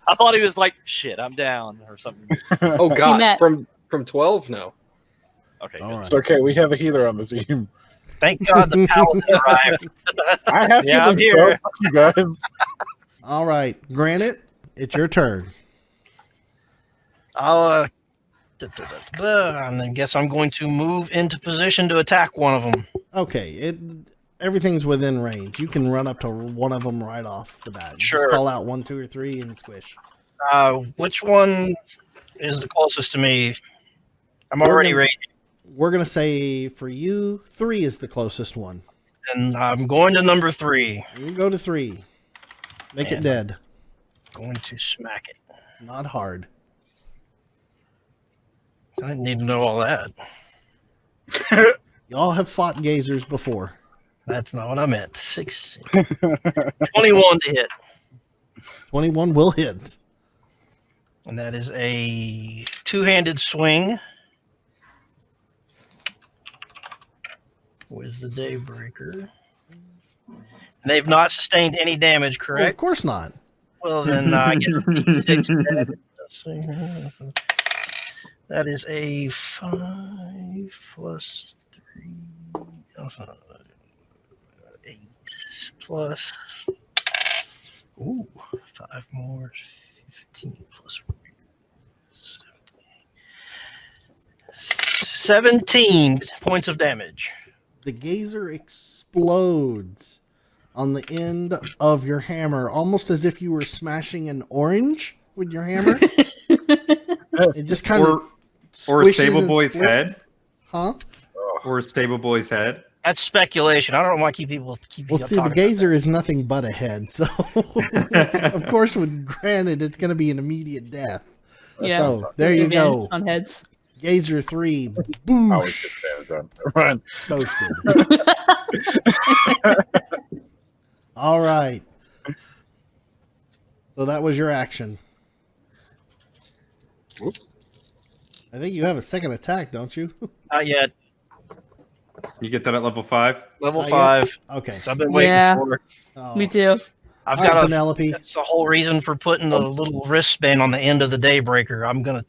I thought he was like, "Shit, I'm down" or something. Oh god. Matt. From 12? No. Okay. All good. right. It's okay. We have a healer on the team. Thank God the paladin arrived. I have Yeah, I'm healing here. spells, you guys. All right, Granite, it's your turn. I'll, and then guess I'm going to move into position to attack one of them. Okay, everything's within range. You can run up to one of them right off the bat. You Sure. Just call out 1, 2, or 3 and squish. Which one is the closest to me? I'm already ready, We're gonna say for you, 3 is the closest one. and I'm going to number 3. You go to 3. Make it Man. dead. Going to smack it. It's not hard. I didn't need to know all that. Y'all have fought gazers before. That's not what I meant. 16. 21 to hit. 21 will hit. And that is a two-handed swing with the Daybreaker. And they've not sustained any damage, Oh, of correct? course not. Well, then I get a D6 dead. Let's see. That is a 5 plus 3. 8 plus. Ooh, 5 more. 15 plus 17 points of damage. The gazer explodes on the end of your hammer, almost as if you were smashing an orange with your hammer. It just kind of Or Stable Boy's head. Huh? Or Stable Boy's head. That's speculation. I don't know why people keep Well, see, the talking gazer is nothing but a head, so of course, with granted, it's going to be an immediate death. Yeah. So there you go. On heads. Gazer 3, I was boosh, just saying that. Run. toasted. All right. So that was your action. Whoop. I think you have a second attack, don't you? Not yet. You get that at level 5? Level Not 5. Okay. So I've been waiting Yeah. for it. Oh. Me too. I've All right, got a. Penelope. That's the whole reason for putting the little wristband on the end of the Daybreaker. I'm gonna.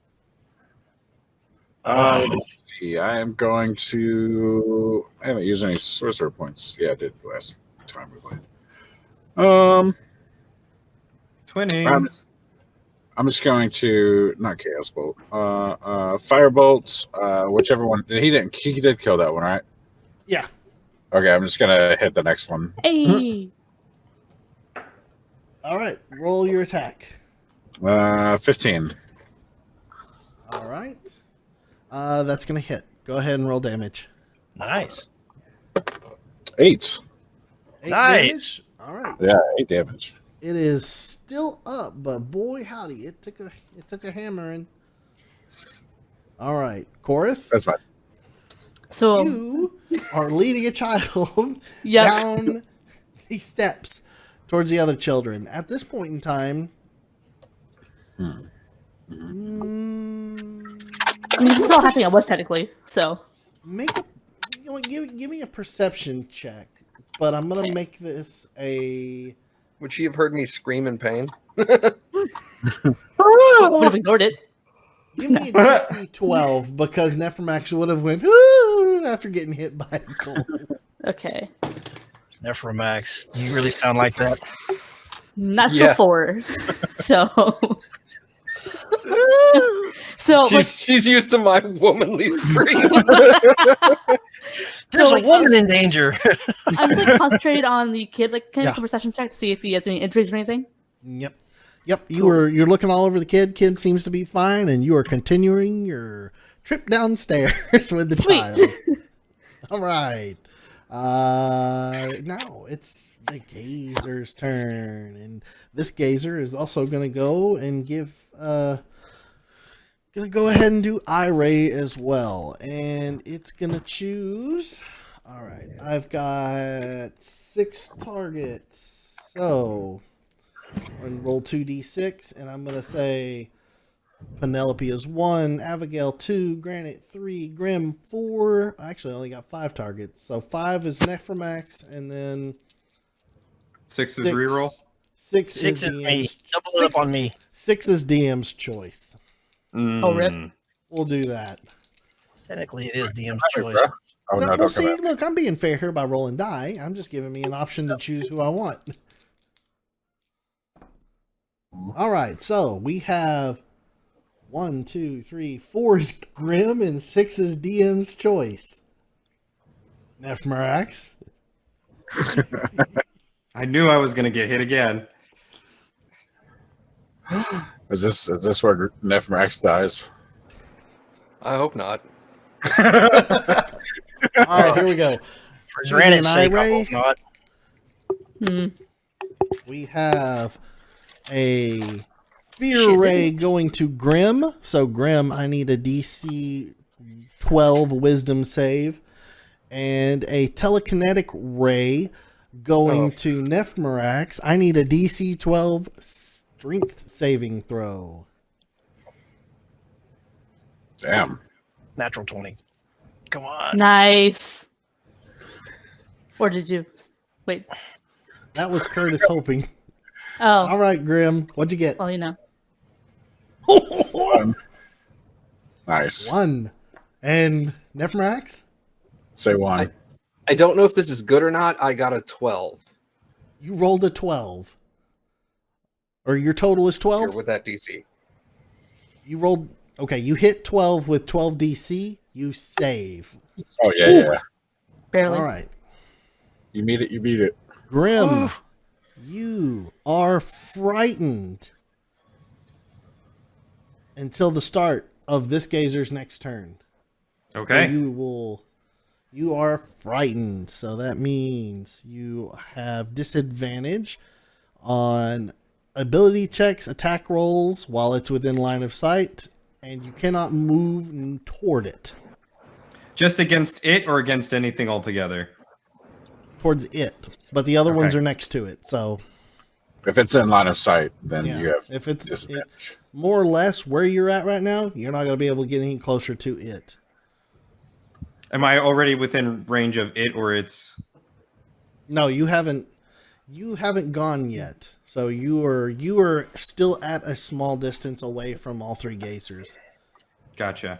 Let's see. I am going to. I haven't used any sorcerer points. Yeah, I did last time we played. Twinning. I'm just going to not chaos bolt. Firebolt. Whichever one. He did kill that one, right? Yeah. Okay, I'm just gonna hit the next one. Hey. All right. Roll your attack. 15. All right. That's going to hit. Go ahead and roll damage. Nice. 8. 8 Nice. damage. All right. Yeah, 8 damage. It is still up, but boy howdy, it took a hammering. All right, Korath. That's fine. So You are leading a child Yep. down these steps towards the other children. At this point in time, Hmm. I mean, this is all happening at once technically. So make a, you know, what, give me a perception check. But I'm gonna make this a. Would she have heard me scream in pain? would have ignored it. Give me a DC 12 because Nephromax would have went "Ooh," after getting hit by a cold. Okay. Nephromax, you really sound like that. Natural Yeah. 4. So like, She's used to my womanly scream. There's like, a woman in danger. I'm just like concentrated on the kid. Like, can I Yeah. make a perception check to see if he has any injuries or anything? Yep. You're looking all over the kid. Kid seems to be fine, and you are continuing your trip downstairs with the Sweet. child. All right. Now it's the gazer's turn, and this gazer is also going to go and give. Gonna go ahead and do Ray as well, and it's gonna choose. All right, I've got 6 targets, so I'm gonna roll 2d6, and I'm gonna say Penelope is 1, Abigail 2, Granite 3, Grim 4. I actually only got 5 targets, so 5 is Nephromax, and then 6 is reroll. 6 6 is is me. DM's. Double it up on me. 6 is DM's choice. Oh, rip. We'll do that. Technically, it is DM's Hey, choice. bro. Oh, No, no, well, don't see, come out. look, I'm being fair here by rolling die. I'm just giving me an option to choose who I want. All right, so we have 1, 2, 3, 4 is Grim and 6 is DM's choice. Nephromax. I knew I was going to get hit again. Is this where Nephromax dies? I hope not. All right, here we go. For Choosing Granite's an sake, I Ray. hope not. Hmm. We have a Fear Ray going to Grim. So, Grim, I need a DC 12 Wisdom save. And a Telekinetic Ray going to Nephromax. I need a DC 12 Strength saving throw. Damn. Natural 20. Come on. Nice. Or did you wait? That was Curtis hoping. Oh, All right, Grim. What'd you get? well, you know. Nice. 1. And Nephromax? Say 1. I don't know if this is good or not. I got a 12 You rolled a 12. Or your total is here 12? with that DC. You rolled. Okay, you hit 12 with 12 DC. You save. Oh yeah. Barely. All right. You beat it. You beat it. Grim, you are frightened until the start of this gazer's next turn. Okay. You are frightened, so that means you have disadvantage on ability checks, attack rolls while it's within line of sight, and you cannot move toward it. Just against it or against anything altogether? Towards it, but the other ones Okay. are next to it, so If it's in line of sight, then yeah. you have If it's disadvantage. more or less where you're at right now, you're not going to be able to get any closer to it. Am I already within range of it or its? No, you haven't gone yet. So you are still at a small distance away from all 3 gazers. Gotcha.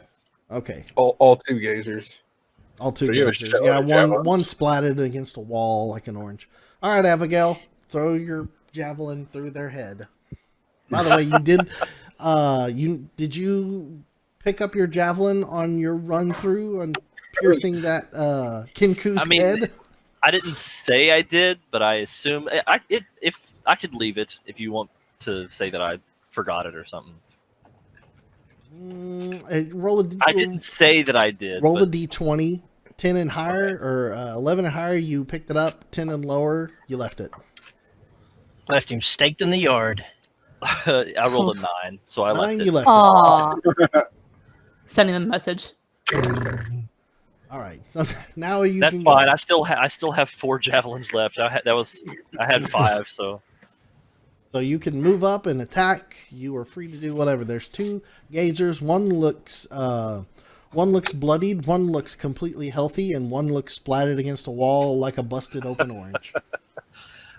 Okay, All 2 gazers. all 2 So you have a gazers. shitload Yeah, of javelins. one splatted against a wall like an orange. All right, Abigail, throw your javelin through their head. By the way, you did. Did you pick up your javelin on your run through and piercing that Kinku's I mean, head? I didn't say I did, but I assume if I could leave it if you want to say that I forgot it or something. Roll a. I didn't say that I did. Roll a but d20. 10 and higher, or 11 and higher, you picked it up. 10 and lower, you left it. Left him staked in the yard. I rolled a 9, so I 9, left you it. left Aw. Sending them a message. it. All right. So now you That's can fine. go. I still have 4 javelins left. I had 5, so So you can move up and attack. You are free to do whatever. There's 2 gazers. One looks bloodied. One looks completely healthy, and one looks splattered against a wall like a busted open orange.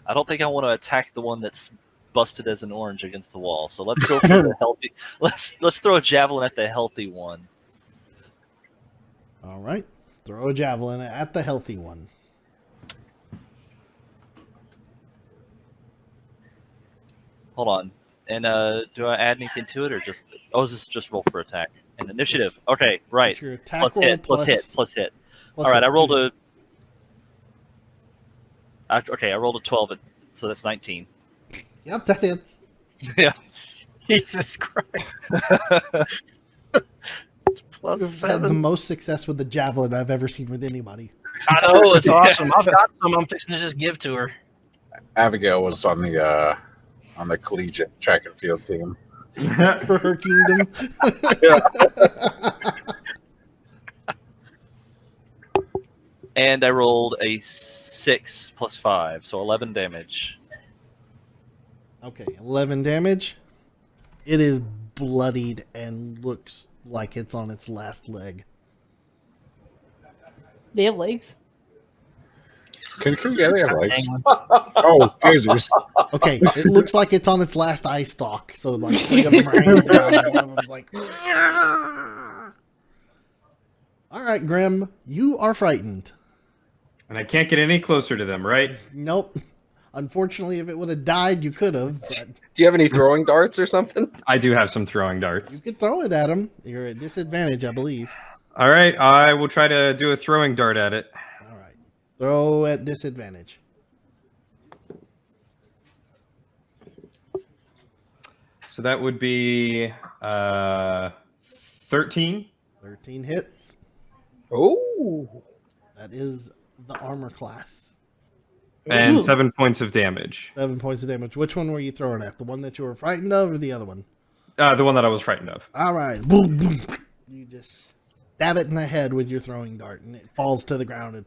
I don't think I want to attack the one that's busted as an orange against the wall. So let's go for the healthy. Let's throw a javelin at the healthy one. All right. Throw a javelin at the healthy one. Hold on. And do I add anything to it or just? Oh, this is just roll for attack and initiative. Okay, right. It's your attack Plus roll hit. Plus hit. Plus hit. plus All right, hit. I rolled Two- I rolled a 12, so that's 19. Yep, that hits. Yeah. Jesus Christ. Plus You've had the 7. most success with the javelin I've ever seen with anybody. I know, it's awesome. I've got some I'm fixing to just give to her. Abigail was on the collegiate track and field team. For her kingdom. And I rolled a 6 plus 5, so 11 damage. Okay, 11 damage. It is bloodied and looks like it's on its last leg. They have legs. Can yeah, they have legs. Oh, Jesus. Okay, it looks like it's on its last eye stalk. So like 3 of them are hanging down and one of them's like. All right, Grim, you are frightened. And I can't get any closer to them, right? Nope. Unfortunately, if it would have died, you could have. But Do you have any throwing darts or something? I do have some throwing darts. you could throw it at him. You're at disadvantage, I believe. All right, I will try to do a throwing dart at it. All right. Throw at disadvantage. So that would be 13. 13 hits. Oh, That is the armor class. And Ooh. 7 points of damage. 7 points of damage. Which one were you throwing at? The one that you were frightened of or the other one? The one that I was frightened of. All right. Boom, boom. You just stab it in the head with your throwing dart, and it falls to the ground. And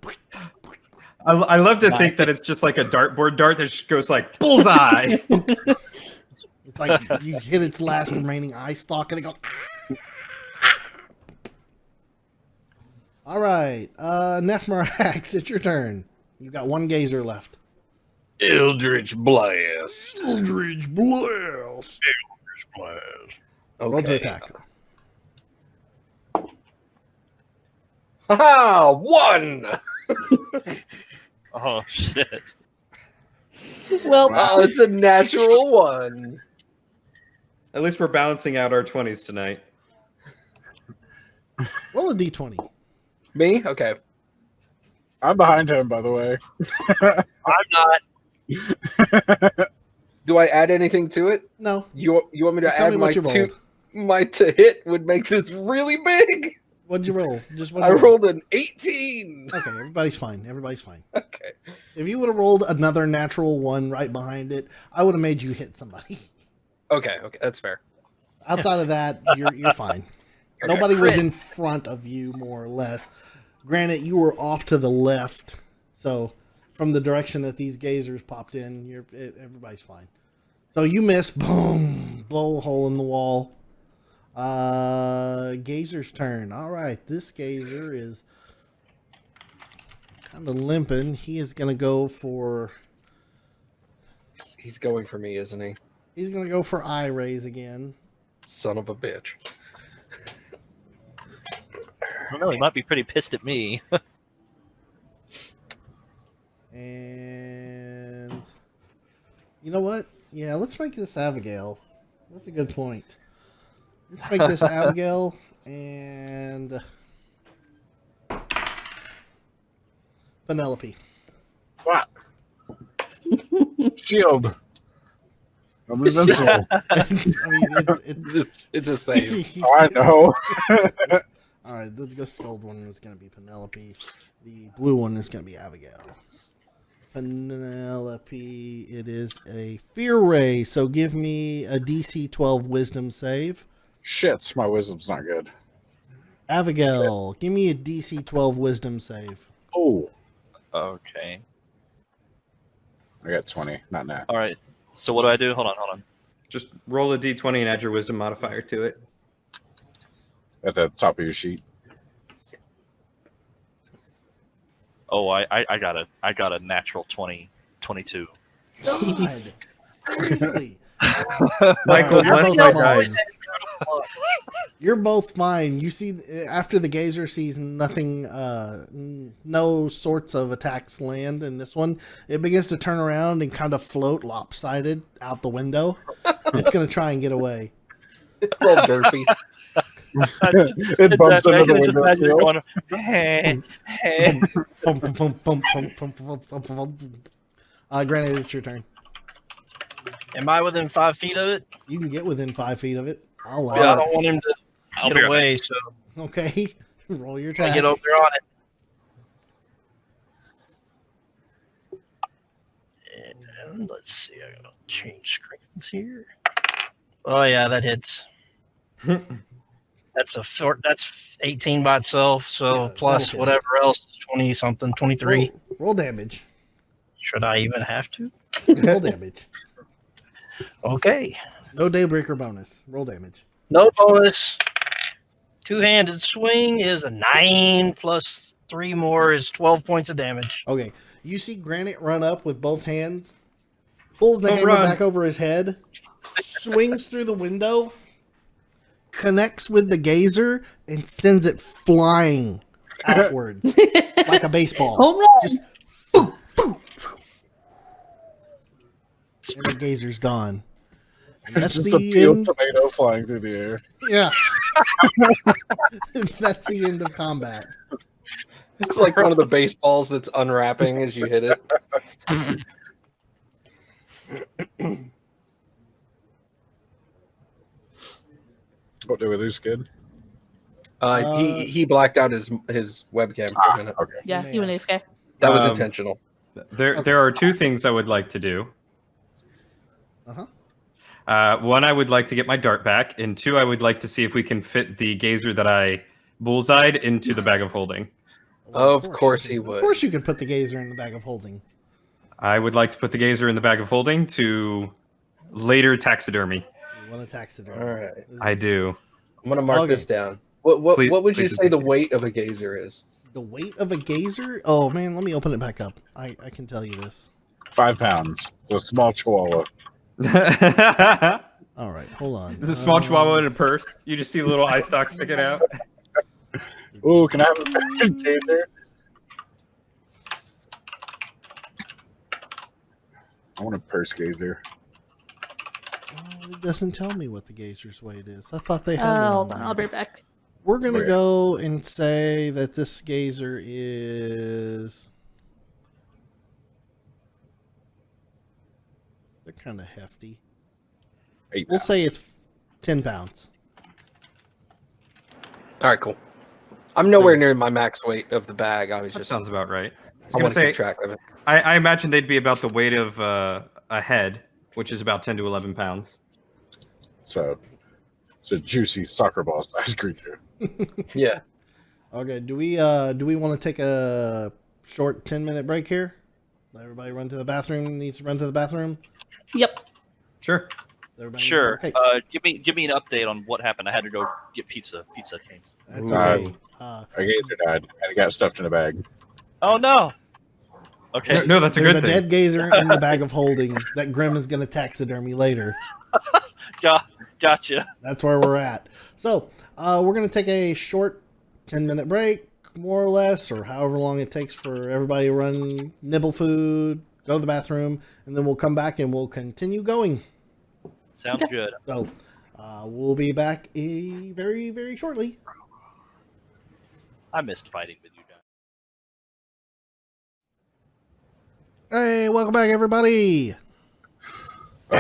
I love to think that it's just like a dartboard dart that just goes like bullseye. it's like you hit its last remaining eye stalk, and it goes. All right, Nephmarax, it's your turn. You've got 1 gazer left. Eldritch Blast. Eldritch Blast. Roll to attack. Haha, 1. Oh shit! Well, Oh, it's a natural 1. At least we're balancing out our 20s tonight. Roll a d20. Me? Okay. I'm behind him, by the way. I'm not. Do I add anything to it? No. You want me to Just tell add me my what you 2? rolled. My to hit would make this really big. What'd you roll? Just I rolled an 18. Okay, everybody's fine. Everybody's fine. Okay. If you would have rolled another natural 1 right behind it, I would have made you hit somebody. Okay, that's fair. Outside of that, you're fine. Okay. Nobody was in front of you, more or less. Granted, you were off to the left, so from the direction that these gazers popped in, everybody's fine. So you miss, boom, blow a hole in the wall. Gazer's turn. All right, this gazer is kind of limping. He is going to go for. He's going for me, isn't he? He's going to go for eye raise again. Son of a bitch. I don't know. He might be pretty pissed at me. And you know what? Yeah, let's make this Abigail. That's a good point. Let's make this Abigail and Penelope. What? Shield. I'm invincible. I mean, It's a save. I know. All right, the gold one is going to be Penelope. The blue one is going to be Abigail. Penelope, it is a fear ray, so give me a DC 12 wisdom save. Shit, my wisdom's not good. Abigail, give me a DC 12 Wisdom save. Oh, Okay. I got 20. Not now. All right. So what do I do? Hold on. Just roll a d20 and add your wisdom modifier to it. At the top of your sheet. Oh, I got a natural 22. God, seriously. Michael, You're bless both my fine. dice. You're both fine. You see, after the gazer sees nothing, no sorts of attacks land in this one, it begins to turn around and kind of float lopsided out the window. It's going to try and get away. It's all derpy. It bumps into the window sill. Going, hey, hey. Bump, bump, bump, bump, bump, bump, bump, bump. Granted, it's your turn. Am I within 5 feet of it? You can get within 5 feet of it. I'll allow I it. don't want him to I'll get be right away, so Okay. Roll your I attack. get over there on it. And let's see, I gotta change screens here. Oh yeah, that hits. That's 18 by itself, so Yeah, plus that'll hit. whatever else is 20 something, 23. Roll damage. Should I even have to? Roll damage. Okay. No daybreaker bonus. Roll damage. No bonus. Two-handed swing is a 9 plus 3 more is 12 points of damage. Okay. You see Granite run up with both hands, pulls the Don't hammer run. back over his head, swings through the window, connects with the gazer, and sends it flying outwards like a baseball. Home run. Just and the gazer's gone. And It's that's just a the peeled end. tomato flying through the air. Yeah. That's the end of combat. It's like one of the baseballs that's unwrapping as you hit it. What did we lose, Skid? He blacked out his webcam for a minute. Okay. Yeah, you and AFK. That was Um, intentional. There are two things I would like to do. Uh-huh. One, I would like to get my dart back, and two, I would like to see if we can fit the gazer that I bullseyed into the bag of holding. Of course you he could. would. Of course you could put the gazer in the bag of holding. I would like to put the gazer in the bag of holding to later taxidermy. You want to taxidermy. All right. I do. I'm gonna mark Okay. this down. What Please- would you please say the do. weight of a gazer is? The weight of a gazer? Oh man, let me open it back up. I can tell you this. 5 pounds. It's a small chihuahua. The All right, hold on. small chihuahua in a purse. You just see a little eye stalk sticking out. Ooh, can I have a gazer? I want a purse gazer. It doesn't tell me what the gazer's weight is. I thought they had it Hold on on, there. I'll be right back. We're gonna Okay. go and say that this gazer is. They're kind of hefty. 8 We'll pounds. say it's 10 pounds. All right, cool. I'm nowhere near my max weight of the bag. I was That just sounds about right. I I was want gonna to say, keep track of it. I imagine they'd be about the weight of a head, which is about 10 to 11 pounds. So it's a juicy soccer ball sized creature. Yeah. Okay, do we want to take a short 10-minute break here? Let everybody run to the bathroom. Needs to run to the bathroom. Yep. Sure. Everybody Sure. Okay, Give me an update on what happened. I had to go get pizza. Pizza came. that's Ooh. okay. A gazer died and it got stuffed in a bag. Oh no. Okay. No, that's a There's good a thing. dead gazer in the bag of holding that Grim is going to taxidermy later. Gotcha. That's where we're at. So we're going to take a short 10-minute break, more or less, or however long it takes for everybody to run, nibble food, go to the bathroom, and then we'll come back and we'll continue going. Sounds good. So we'll be back very, very shortly. I missed fighting with you guys. Hey, welcome back, everybody. We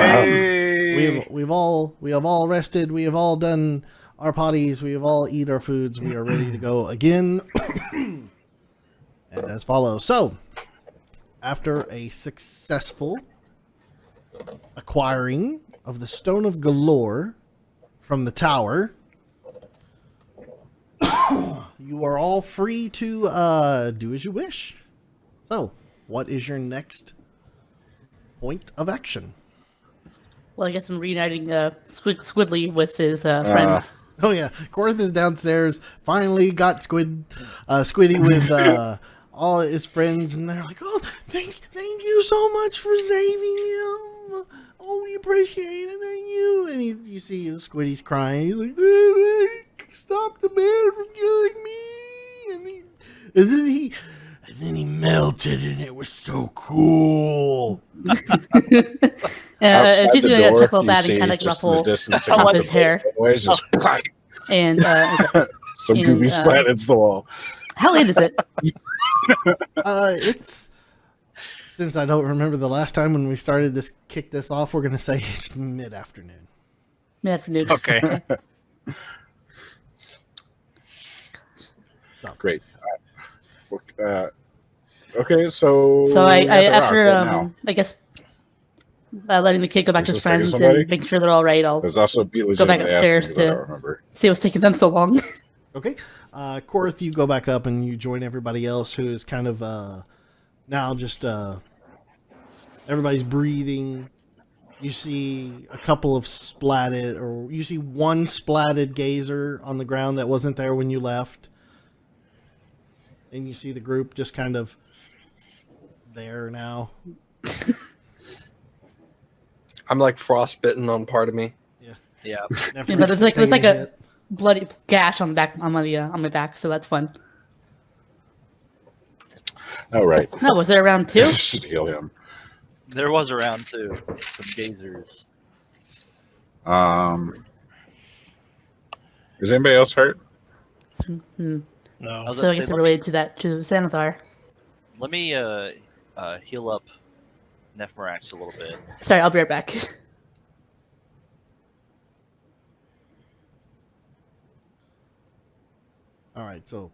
have all rested. We have all done our potties. We have all eat our foods. We are ready to go again. And as follows. So, after a successful acquiring of the Stone of Galore from the tower, you are all free to do as you wish. So, what is your next point of action? Well, I guess I'm reuniting Squiddly with his friends. Oh yeah, Korth is downstairs. Finally got Squiddy with all his friends, and they're like, "Oh, thank you so much for saving him. Oh, we appreciate it. Thank you." And you see Squiddy's crying. He's like, "Stop the man from killing me!" And then he melted, and it was so cool. Outside She's the gonna door, chuckle you bad see and kind of just in the ruffle distance, top his hair, Always just and some and, goopy splat hits the wall. how late is it? It's since I don't remember the last time when we started this, kick this off. We're gonna say it's mid-afternoon. Mid-afternoon. Okay. Great. Okay, so So I we got the rock, after what now? I guess letting the kid go back to Is his this taking friends somebody? and making sure they're all right, I'll There's also be back legitimately asking upstairs because I to- don't remember. see what's taking them so long. Okay, Korth, you go back up and you join everybody else who is kind of now just everybody's breathing. You see a couple of splatted, or you see one splatted gazer on the ground that wasn't there when you left, and you see the group just kind of there now. I'm like frostbitten on part of me. Yeah. After Yeah, but there's like taking a a hit. bloody gash on the back on my back, so that's fun. Oh, right. No, was there around two? Should heal him. There was a round two. Some gazers. Is anybody else hurt? No. I was So I gonna guess say, it related to that to Xanathar. let me heal up Nephmerax a little bit. Sorry, I'll be right back. All right, so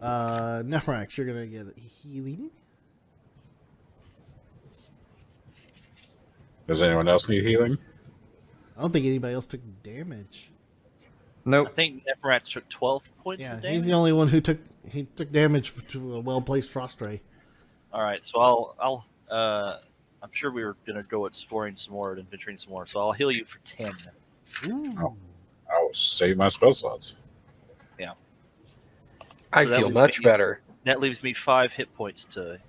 Nephrax, you're gonna get healing. Does anyone else need healing? I don't think anybody else took damage. I Nope. think Nephmerax took 12 points Yeah, of damage. he's the only one who took damage to a well-placed frost ray. All right, so I'll I'm sure we were gonna go exploring some more and adventuring some more, so I'll heal you for 10. Ooh. I will save my spell slots. I So that feel would much be- better. That leaves me 5 hit points to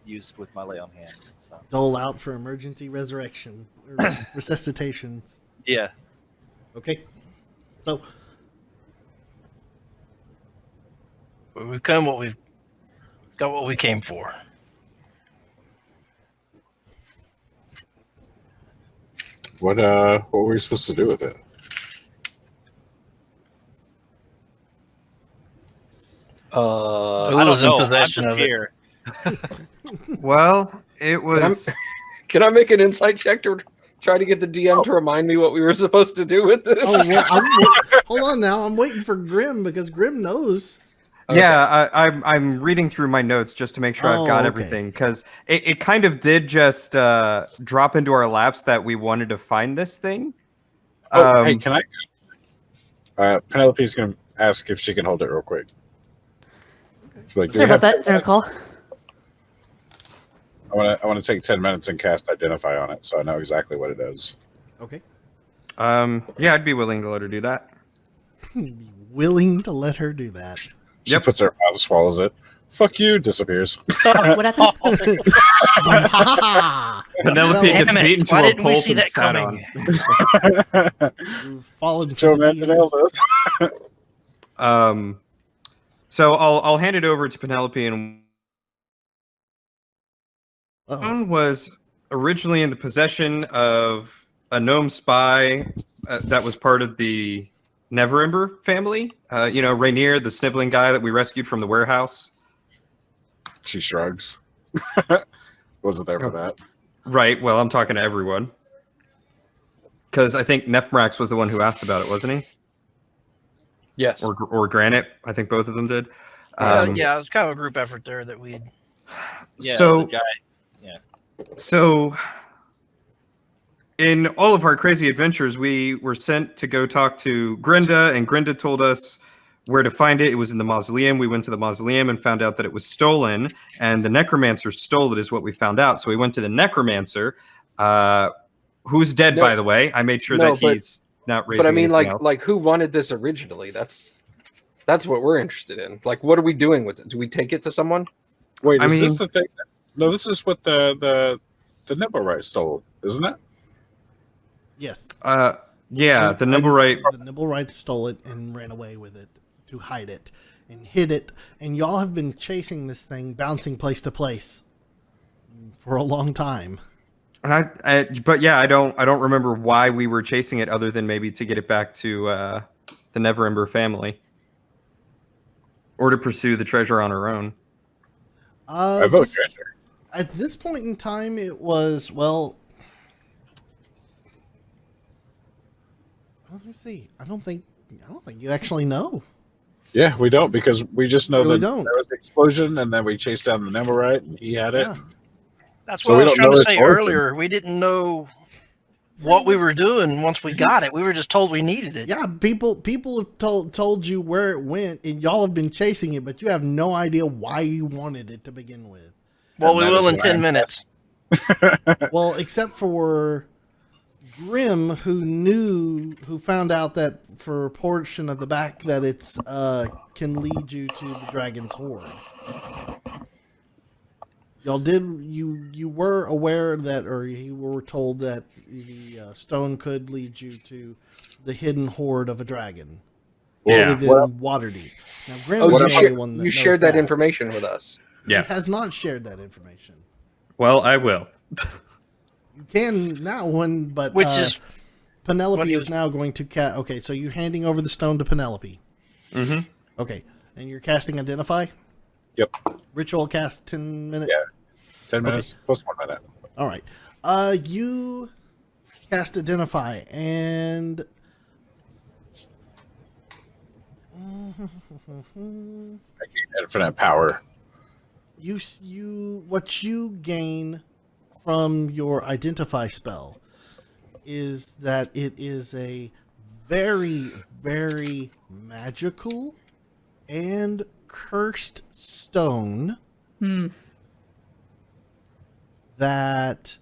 use with my lay on hands. So Dole out for emergency resurrection or resuscitations. yeah, Okay, so We've got what we came for. What were we supposed to do with it? Who I was don't in know. possession I'm of just it? here. Well, it was. Can I make an insight check to try to get the DM to remind me what we were supposed to do with this? well, hold on now. I'm waiting for Grim because Grim knows. Okay. Yeah, I'm reading through my notes just to make sure I've got okay. everything because it kind of did just drop into our laps that we wanted to find this thing. Oh, hey, can I? Penelope's gonna ask if she can hold it real quick. She's like, "Do Sorry you about have that, 10 Nicole. minutes?" I want to take 10 minutes and cast Identify on it, so I know exactly what it is. Okay, Yeah, I'd be willing to let her do that. willing to let her do that. She Yep. puts her mouth, swallows it. Fuck you, disappears. What happened? Penelope Well, gets damn it, beaten to why a didn't we pulp see and that sat coming? You've fallen Joe for the Manganiello demons. does. So I'll hand it over to Penelope, and Uh-oh. one was originally in the possession of a gnome spy that was part of the Neverember family. Rainier, the sniveling guy that we rescued from the warehouse. She shrugs. Wasn't there for that. Right. Well, I'm talking to everyone. Because I think Nephmerax was the one who asked about it, wasn't he? Yes. Or Granite. I think both of them did. Yeah, it was kind of a group effort there that we. Yeah, so, the guy. So, in all of our crazy adventures, we were sent to go talk to Grinda, and Grinda told us where to find it. It was in the mausoleum. We went to the mausoleum and found out that it was stolen, and the necromancer stole it, is what we found out. So we went to the necromancer, who's dead, No. by the way. I made sure No, that but- he's not raising. But I mean, anything else. like who wanted this originally? That's what we're interested in. Like, what are we doing with it? Do we take it to someone? Wait, I is mean- this the thing? No, this is what the Nibblewright stole, isn't it? Yes. Yeah, the Nibblewright. The Nibblewright stole it and ran away with it to hide it and hid it. And y'all have been chasing this thing, bouncing place to place for a long time. And but yeah, I don't remember why we were chasing it, other than maybe to get it back to the Neverember family, or to pursue the treasure on our own. I vote This- treasure. At this point in time, it was, well, let me see. I don't think you actually know. Yeah, we don't, because we just know Really that don't. there was an explosion, and then we chased down the Nibblewright, and he had it. Yeah. That's So what we I was don't trying know to its say origin. earlier. We didn't know what we were doing once we got it. We were just told we needed it. Yeah, people have told you where it went, and y'all have been chasing it, but you have no idea why you wanted it to begin with. Well, And we that will is in why 10 I'm minutes. Well, except for Grim, who found out that for a portion of the back that it's can lead you to the dragon's hoard. Y'all you were aware that, or you were told that the stone could lead you to the hidden hoard of a dragon Yeah. within Well- Waterdeep. Now, Grim Oh, is you, the only one that knows shared that information with us. He has not shared that information. Well, I will. You can now, but Which is Penelope what is is- now going to Okay, so you're handing over the stone to Penelope. Mm-hmm. Okay, and you're casting Identify. Yep. Ritual cast 10 minutes. Yeah. 10 minutes plus 1 minute. All right. You cast Identify, and I gain infinite power. what you gain from your Identify spell is that it is a very, very magical and cursed stone that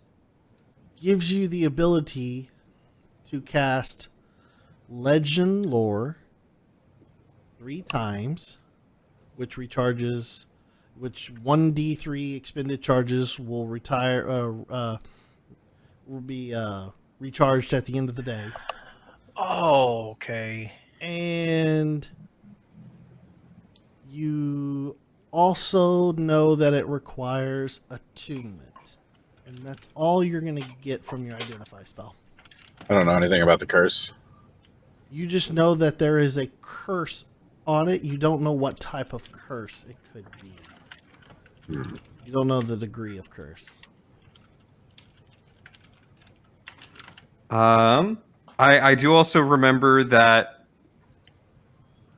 gives you the ability to cast Legend Lore 3 times, which 1d3 expended charges will will be recharged at the end of the day. Oh, okay. And you also know that it requires attunement. And that's all you're going to get from your Identify spell. I don't know anything about the curse. You just know that there is a curse on it. You don't know what type of curse it could be. You don't know the degree of curse. I do also remember that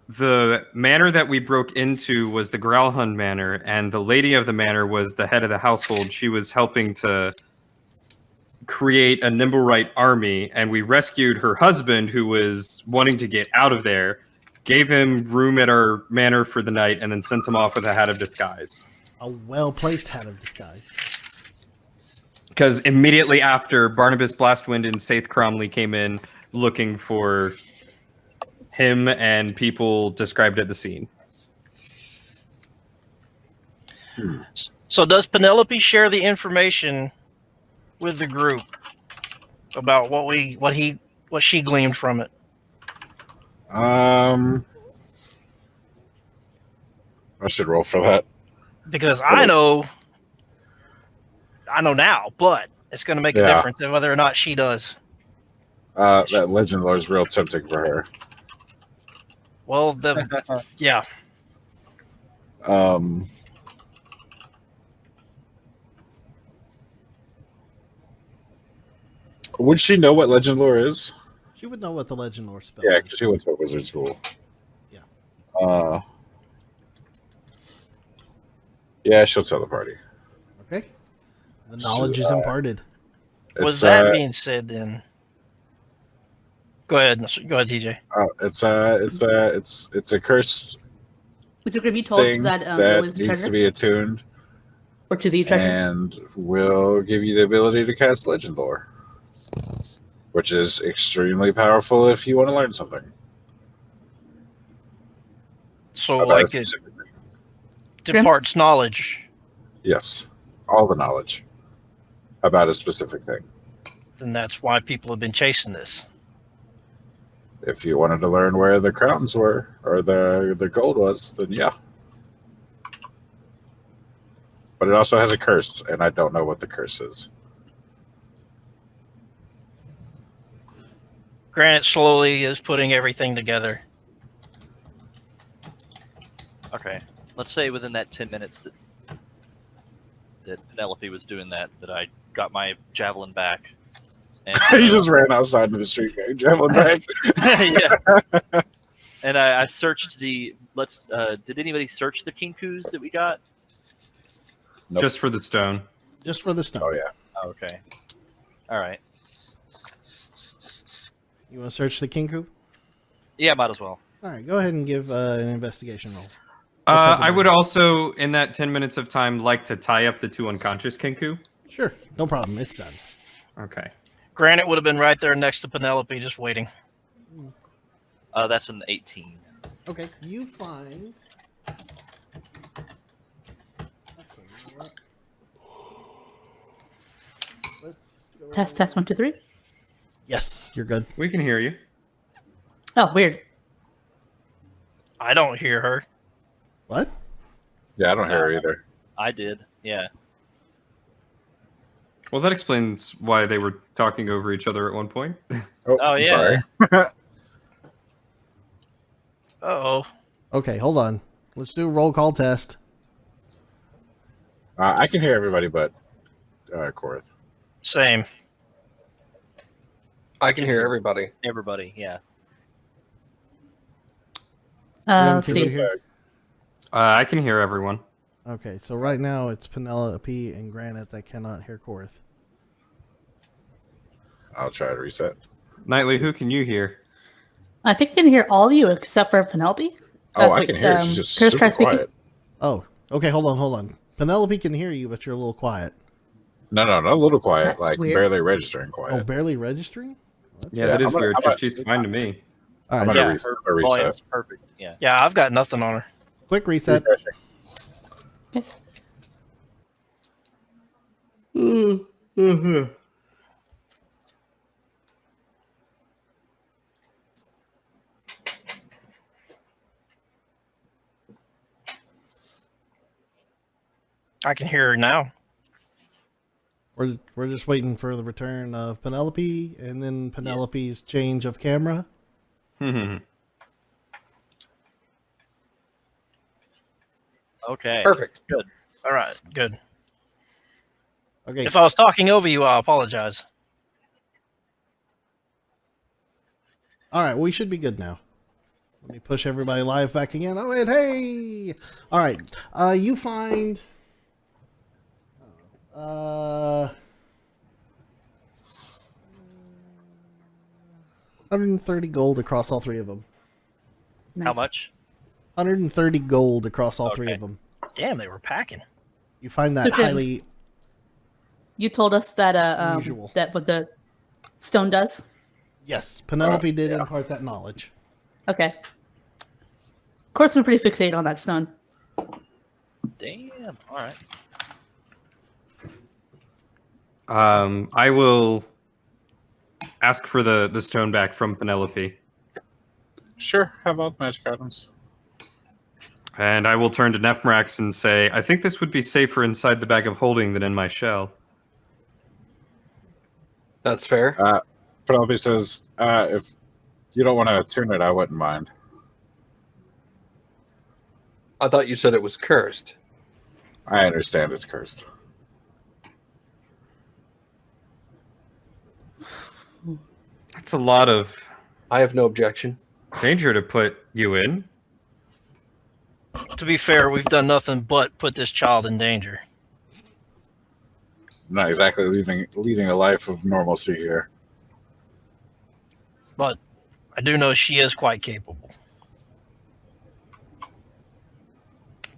the manor that we broke into was the Growlhund Manor, and the lady of the manor was the head of the household. She was helping to create a Nibblewright army, and we rescued her husband, who was wanting to get out of there, gave him room at our manor for the night, and then sent him off with a hat of disguise. A well-placed hat of disguise. Because immediately after, Barnabas Blastwind and Saith Cromley came in looking for him, and people described at the scene. So does Penelope share the information with the group about what she gleaned from it? I should roll for that. Because I know now, but it's going to make a Yeah. difference in whether or not she does. That legend lore is real tempting for her. Well, yeah. Would she know what legend lore is? She would know what the Legend Lore spell Yeah, is. because she went to a wizard school. Yeah. Yeah, she'll tell the party. Okay. The knowledge is imparted. With It's, that being said, then Go ahead. Go ahead, TJ. It's a curse Was it going to be told thing that that it was needs treasure to be attuned, or to the treasure? and will give you the ability to cast Legend Lore, which is extremely powerful if you want to learn something. So, about a like, it specific thing. departs knowledge. Yes, all the knowledge about a specific thing. Then that's why people have been chasing this. If you wanted to learn where the crowns were or the gold was, then yeah. But it also has a curse, and I don't know what the curse is. Granite slowly is putting everything together. Okay. Let's say within that 10 minutes that Penelope was doing that I got my javelin back. And, You just ran outside into the street, man, traveling back. yeah. And I searched the. Did anybody search the kinkus that we got? Nope. Just for the stone. Just for the stone. Oh yeah. Oh, okay. All right. You want to search the Kinku? Yeah, might as well. All right, go ahead and give an investigation roll. What's I happening? would also, in that 10 minutes of time, like to tie up the 2 unconscious Kenku. Sure, no problem. It's done. Okay. Granite would have been right there next to Penelope, just waiting. That's an 18. Okay, you find. Test 1, 2, 3. Yes, you're good. We can hear you. Oh, weird. I don't hear her. What? Yeah, I don't hear her either. I did. Yeah. Well, that explains why they were talking over each other at one point. Oh, I'm yeah. Sorry. Uh-oh. Okay, hold on. Let's do a roll call test. I can hear everybody, but Korth. Same. I can hear everybody. Everybody. Yeah. Let's Can we see. hear- I can hear everyone. Okay, so right now it's Penelope and Granite that cannot hear Korth. I'll try to reset. Nightly, who can you hear? I think I can hear all of you except for Penelope. Oh, I wait, can hear her. She's just Chris, super try speaking. quiet. Oh, okay, hold on. Penelope can hear you, but you're a little quiet. No, not a little quiet, That's like weird. barely registering Oh, quiet. barely registering? Yeah, Yeah, that is I'm gonna- weird, I'm because gonna- she's fine to me. All I'm right, gonna Yeah, reset. her volume's perfect. Yeah. Yeah, I've got nothing on her. quick reset. Refreshing. I can hear her now. We're just waiting for the return of Penelope and then Penelope's change of camera. Okay. Perfect. All right, good. Okay, If I was talking over you, I apologize. all right, we should be good now. Let me push everybody live back again. Oh, wait, hey! All right, you find... 130 gold across all three of them. How Nice. much? 130 gold across all three Okay. of them. Damn, they were packing. You find that So can- highly You told us that Unusual. that what the stone does. yes. Penelope did yeah. impart that knowledge. Okay. Of course, we're pretty fixated on that stone. Damn. All right. I will ask for the stone back from Penelope, Sure, have all the magic items. and I will turn to Nephmarax and say, I think this would be safer inside the bag of holding than in my shell. That's fair. Penelope says, if you don't want to tune it, I wouldn't mind. I thought you said it was cursed. I understand it's cursed. That's a lot of I have no objection. danger to put you in. To be fair, we've done nothing but put this child in danger. I'm not exactly leading a life of normalcy here. But I do know she is quite capable.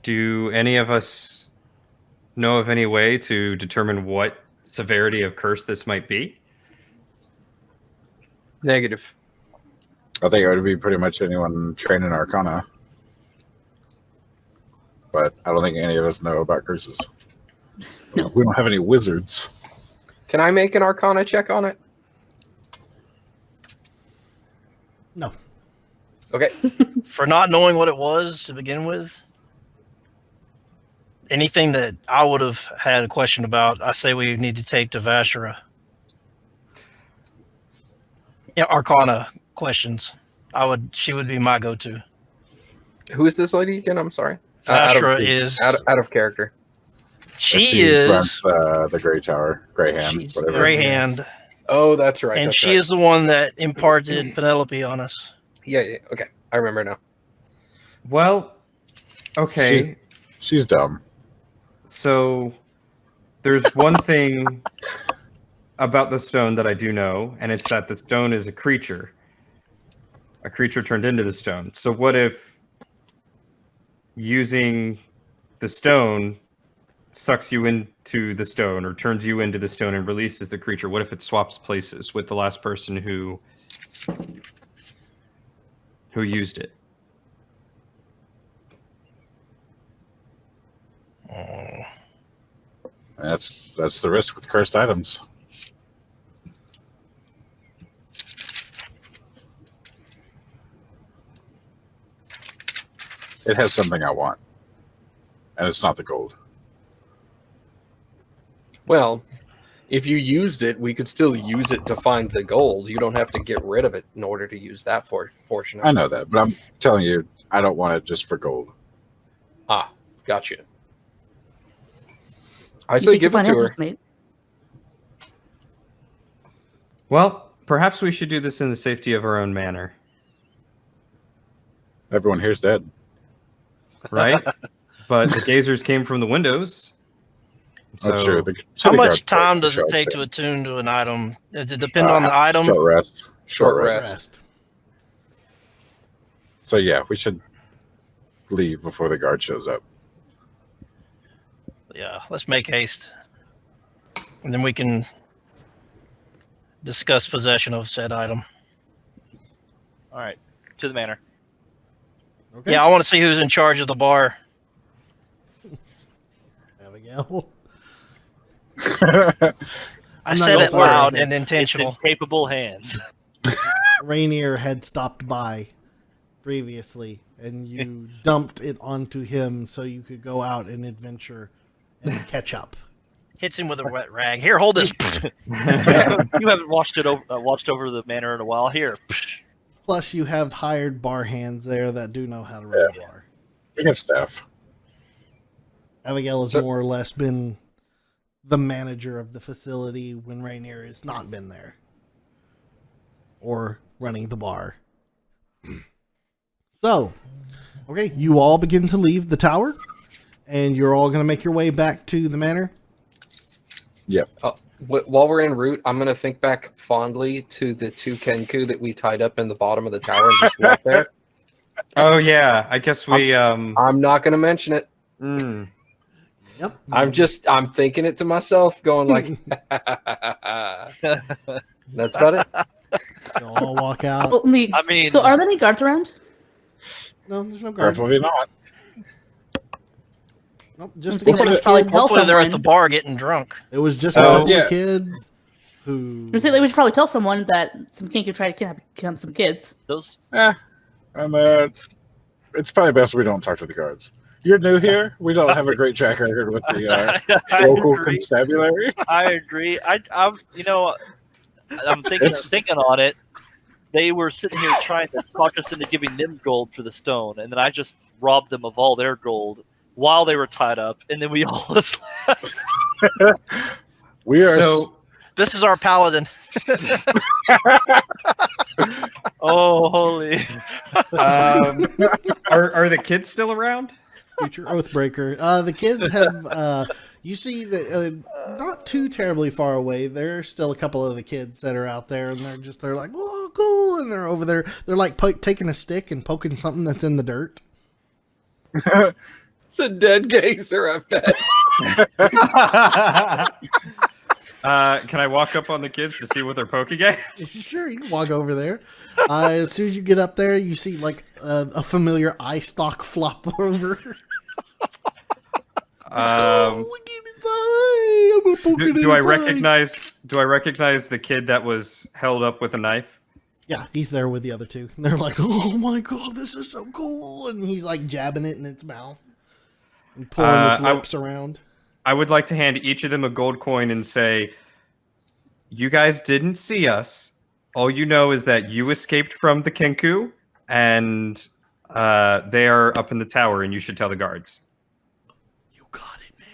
Do any of us know of any way to determine what severity of curse this might be? Negative. I think it would be pretty much anyone trained in Arcana. But I don't think any of us know about curses. We don't have any wizards. Can I make an Arcana check on it? No. Okay. For not knowing what it was to begin with, anything that I would have had a question about, I say we need to take to Vashra. Yeah, Arcana questions. She would be my go-to. Who is this lady again? I'm sorry. Vashra is out of character. she runs, is the Gray Tower, Gray Hand, she's whatever. Gray Hand, Oh, that's right. and that's she right. is the one that imparted Penelope on us. Yeah. Okay, I remember now. Well, okay. She's dumb. So there's one thing about the stone that I do know, and it's that the stone is a creature turned into the stone. So what if using the stone sucks you into the stone or turns you into the stone and releases the creature? What if it swaps places with the last person who used it? That's the risk with cursed items. It has something I want, and it's not the gold. Well, if you used it, we could still use it to find the gold. You don't have to get rid of it in order to use that portion of it. I know that, but I'm telling you, I don't want it just for gold. Ah, gotcha. I You say think give your it to her. financials, mate. Well, perhaps we should do this in the safety of our own manor, Everyone here's dead. right? But the gazers came from the windows. So That's true. How much time does it take to attune to an item? Does it depend on the item? Short rest. Short rest. Rest. So yeah, we should leave before the guard shows up. Yeah, let's make haste. And then we can discuss possession of said item. All right, to the manor. Okay. Yeah, I want to see who's in charge of the bar. Abigail. I I'm not said gonna it lie. loud and It's in intentional. capable hands. Rainier had stopped by previously, and you dumped it onto him so you could go out and adventure and catch up. Hits him with a wet rag. Here, hold this. You haven't watched over the manor in a while. Here, Plus, you have hired bar hands there that do know how to run a bar. We have staff. Abigail has So- more or less been the manager of the facility when Rainier has not been there. Or running the bar. So, okay, you all begin to leave the tower, and you're all going to make your way back to the manor. While we're en route, I'm going to think back fondly to the two Kenku that we tied up in the bottom of the tower and just walk there. Oh yeah, I guess we I'm not going to mention it. mm. Yep. I'm thinking it to myself, going like, that's about it. You'll all walk out. Well, I mean, so are there any guards around? No, there's no guards. Preferably not. Nope, I'm just a thinking couple they of should probably kids. tell Hopefully, they're at the someone. bar getting drunk. It was just So- a couple Yeah. of kids who. I'm saying we should probably tell someone that some Kenku tried to kidnap some kids. those It's probably best we don't talk to the guards. You're new here. We don't have a great track record with the I local agree. constabulary. I agree. I'm thinking on it. They were sitting here trying to talk us into giving them gold for the stone, and then I just robbed them of all their gold while they were tied up, and then we all was left. We are So This is our paladin. Oh, holy! are the kids still around? Future Oathbreaker. The kids have You see that not too terribly far away, there's still a couple of the kids that are out there, and they're like, oh, cool, and they're over there. They're like taking a stick and poking something that's in the dirt. It's a dead gazer, I bet. Can I walk up on the kids to see what they're poking at? Sure, you can walk over there. As soon as you get up there, you see like a familiar eye stalk flop over. Look at his eye! I'm gonna poke it in Do I his eye. recognize the kid that was held up with a knife? Yeah, he's there with the other two. And they're like, oh my god, this is so cool. And he's like jabbing it in its mouth and pulling its lips around. I would like to hand each of them a gold coin and say, you guys didn't see us. All you know is that you escaped from the Kenku, and they are up in the tower, and you should tell the guards. You got it, man.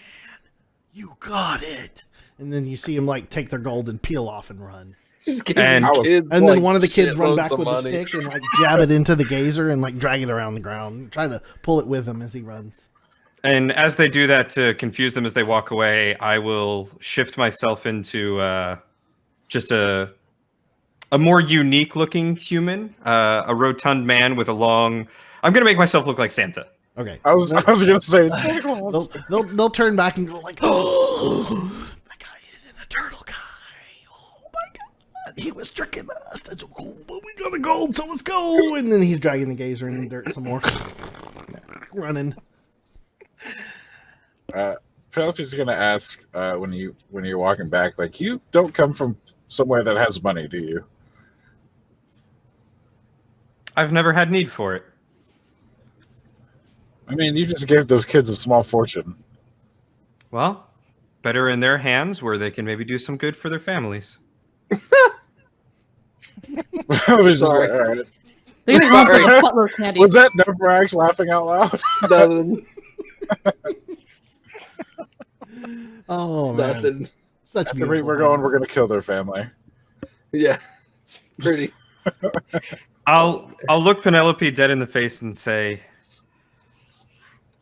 You got it. And then you see him like take their gold and peel off and run. And- And then one of the kids run shitloads back of with the money. stick and like jab it into the gazer and like drag it around the ground, try to pull it with him as he runs. And as they do that to confuse them as they walk away, I will shift myself into just a more unique looking human, a rotund man with a long. I'm gonna make myself look like Santa. Okay. I was gonna say. They'll turn back and go like, oh, that guy is in a turtle guy. Oh my god, he was tricking us. That's so cool, but we got a gold, so let's go. And then he's dragging the gazer in the dirt some more, running. Penelope's gonna ask when you're walking back, like, you don't come from somewhere that has money, do you? I've never had need for it. I mean, you just gave those kids a small fortune. Well, better in their hands where they can maybe do some good for their families. I was just Sorry. like, all right. They're gonna want the butler candy. Was that Nevrax laughing out loud? Nothing. Oh man, Nothing. such At the rate beautiful we're going, things. we're gonna kill their family. Yeah. It's pretty. I'll look Penelope dead in the face and say,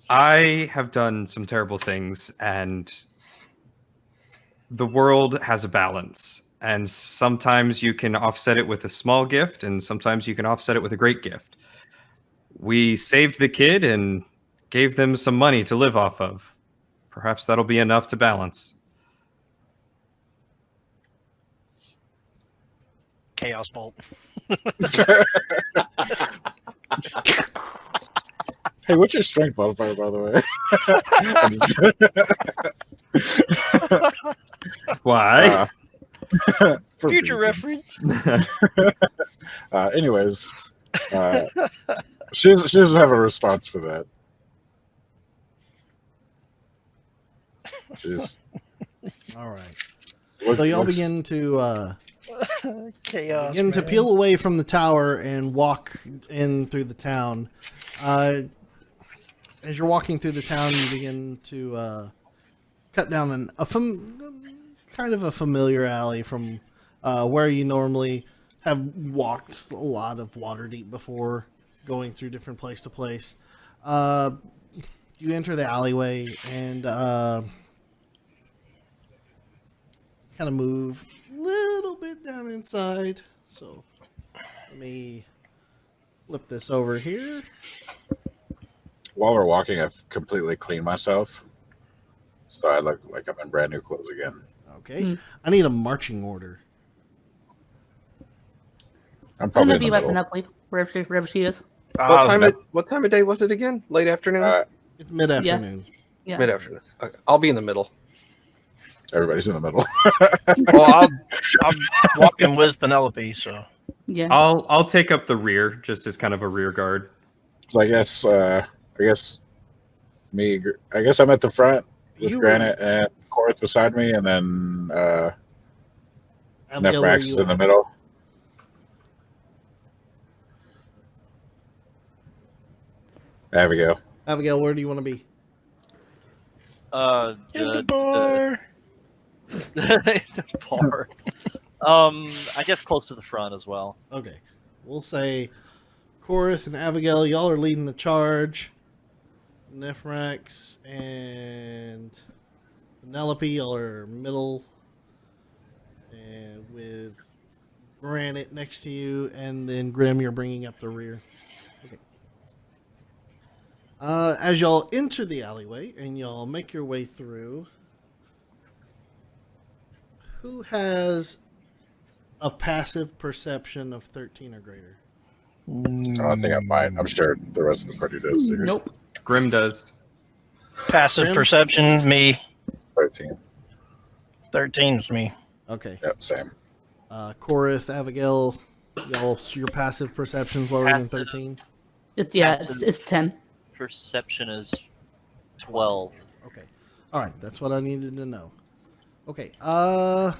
I have done some terrible things, and the world has a balance. And sometimes you can offset it with a small gift, and sometimes you can offset it with a great gift. We saved the kid and gave them some money to live off of. Perhaps that'll be enough to balance. Chaos bolt. Hey, what's your strength modifier, by the way? Why? For Future reasons. reference. Anyways, she doesn't have a response for that. She's All right. look, So y'all looks- begin to Chaos. begin to man. peel away from the tower and walk in through the town. As you're walking through the town, you begin to cut down kind of a familiar alley from where you normally have walked a lot of Waterdeep before, going through different place to place. You enter the alleyway and kind of move a little bit down inside. So let me flip this over here. While we're walking, I've completely cleaned myself, so I look like I'm in brand new clothes again. Okay. I need a marching order. I'm I'm probably gonna in be the by middle. Penelope, wherever she is. What time of day was it again? Late afternoon? It's mid-afternoon. Yeah. Mid afternoon. Okay. I'll be in the middle. Everybody's in the middle. Well, I'm walking with Penelope, so Yeah. I'll take up the rear, just as kind of a rear guard. So I guess I'm at the front with You- Granite and Korth beside me, and then Abigail, where Nefrax you is in the at? middle. Abigail. Abigail, where do you want to be? in the bar. the bar. I guess close to the front as well. Okay. We'll say Chorus and Abigail, y'all are leading the charge. Nefrax and Penelope, y'all are middle, and with Granite next to you, and then Grim, you're bringing up the rear. Okay. As y'all enter the alleyway and y'all make your way through, who has a passive perception of 13 or greater? I think I might. I'm sure the rest of the party does. too. Nope. Grim does. Passive Grim? perception, me. 13. 13's me. Okay. Yep, same. Korath, Abigail, y'all, your passive perception's lower Passive. than 13? It's 10. Perception is 12. Okay. All right, that's what I needed to know. Okay. All right.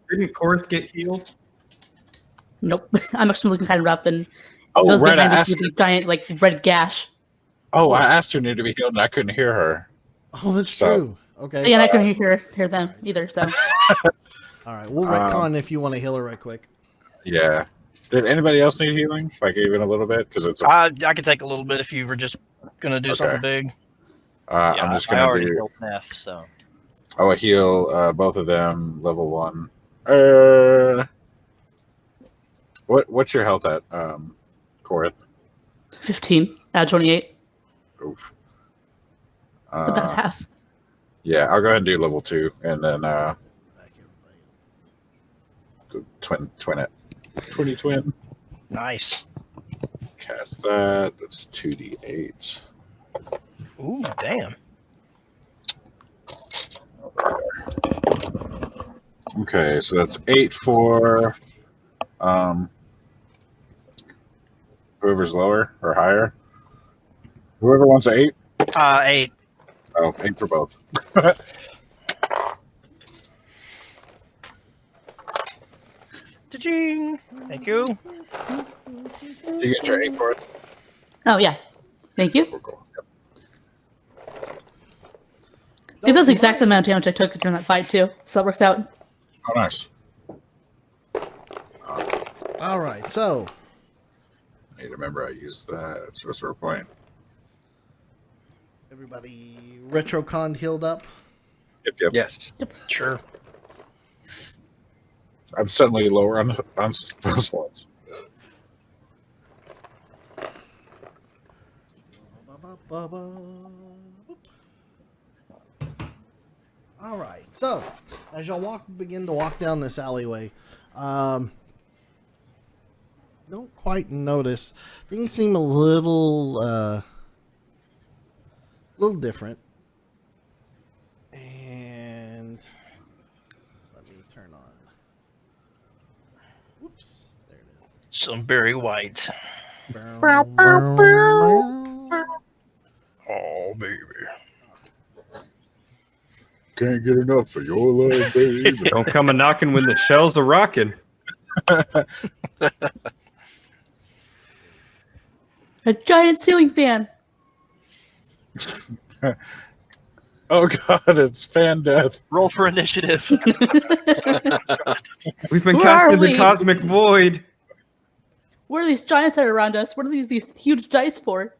Didn't Korth get healed? Nope. I'm actually looking kind of rough, and Oh, goes right. behind this with a giant like red gash. I asked her to be healed, and I couldn't hear her. Oh, that's So- true. Okay. Yeah, and I couldn't hear them either. So All right, we'll retcon if you want to heal her right quick. Yeah. Did anybody else need healing? Like even a little bit? Because it's. I could take a little bit if you were just gonna do Okay. something big. Yeah, I'm just I gonna already do. healed Neff, so. I will heal both of them level 1. What's your health at, Korath? 15 out of 28, Oof. about half. Yeah, I'll go ahead and do level 2, and then twin it. 20 twin. Nice. Cast that. That's 2d8. Ooh, damn. Okay, so that's 8 for whoever's lower or higher. Whoever wants 8. 8. Oh, 8 for both. Ta-ching. Thank you. You get your 8 for it? Oh yeah, thank you. Cool. Dude, that's the exact same amount of damage I took during that fight too. So that works out. Oh, nice. All right, so I need to remember I used that sorcerer point. everybody retrocon healed up. Yep. Yes. Sure. I'm suddenly lower on those ones. All right, so as y'all begin to walk down this alleyway, don't quite notice things seem a little different. And let me turn on. Whoops, there it is. Some Barry White. Oh, baby. Can't get enough of your love, baby. Don't come a knocking when the shells are rocking. A giant ceiling fan. Oh god, it's fan death. Roll for initiative. We've been Where cast are in the we? cosmic void. What are these giants that are around us? What are these huge dice for?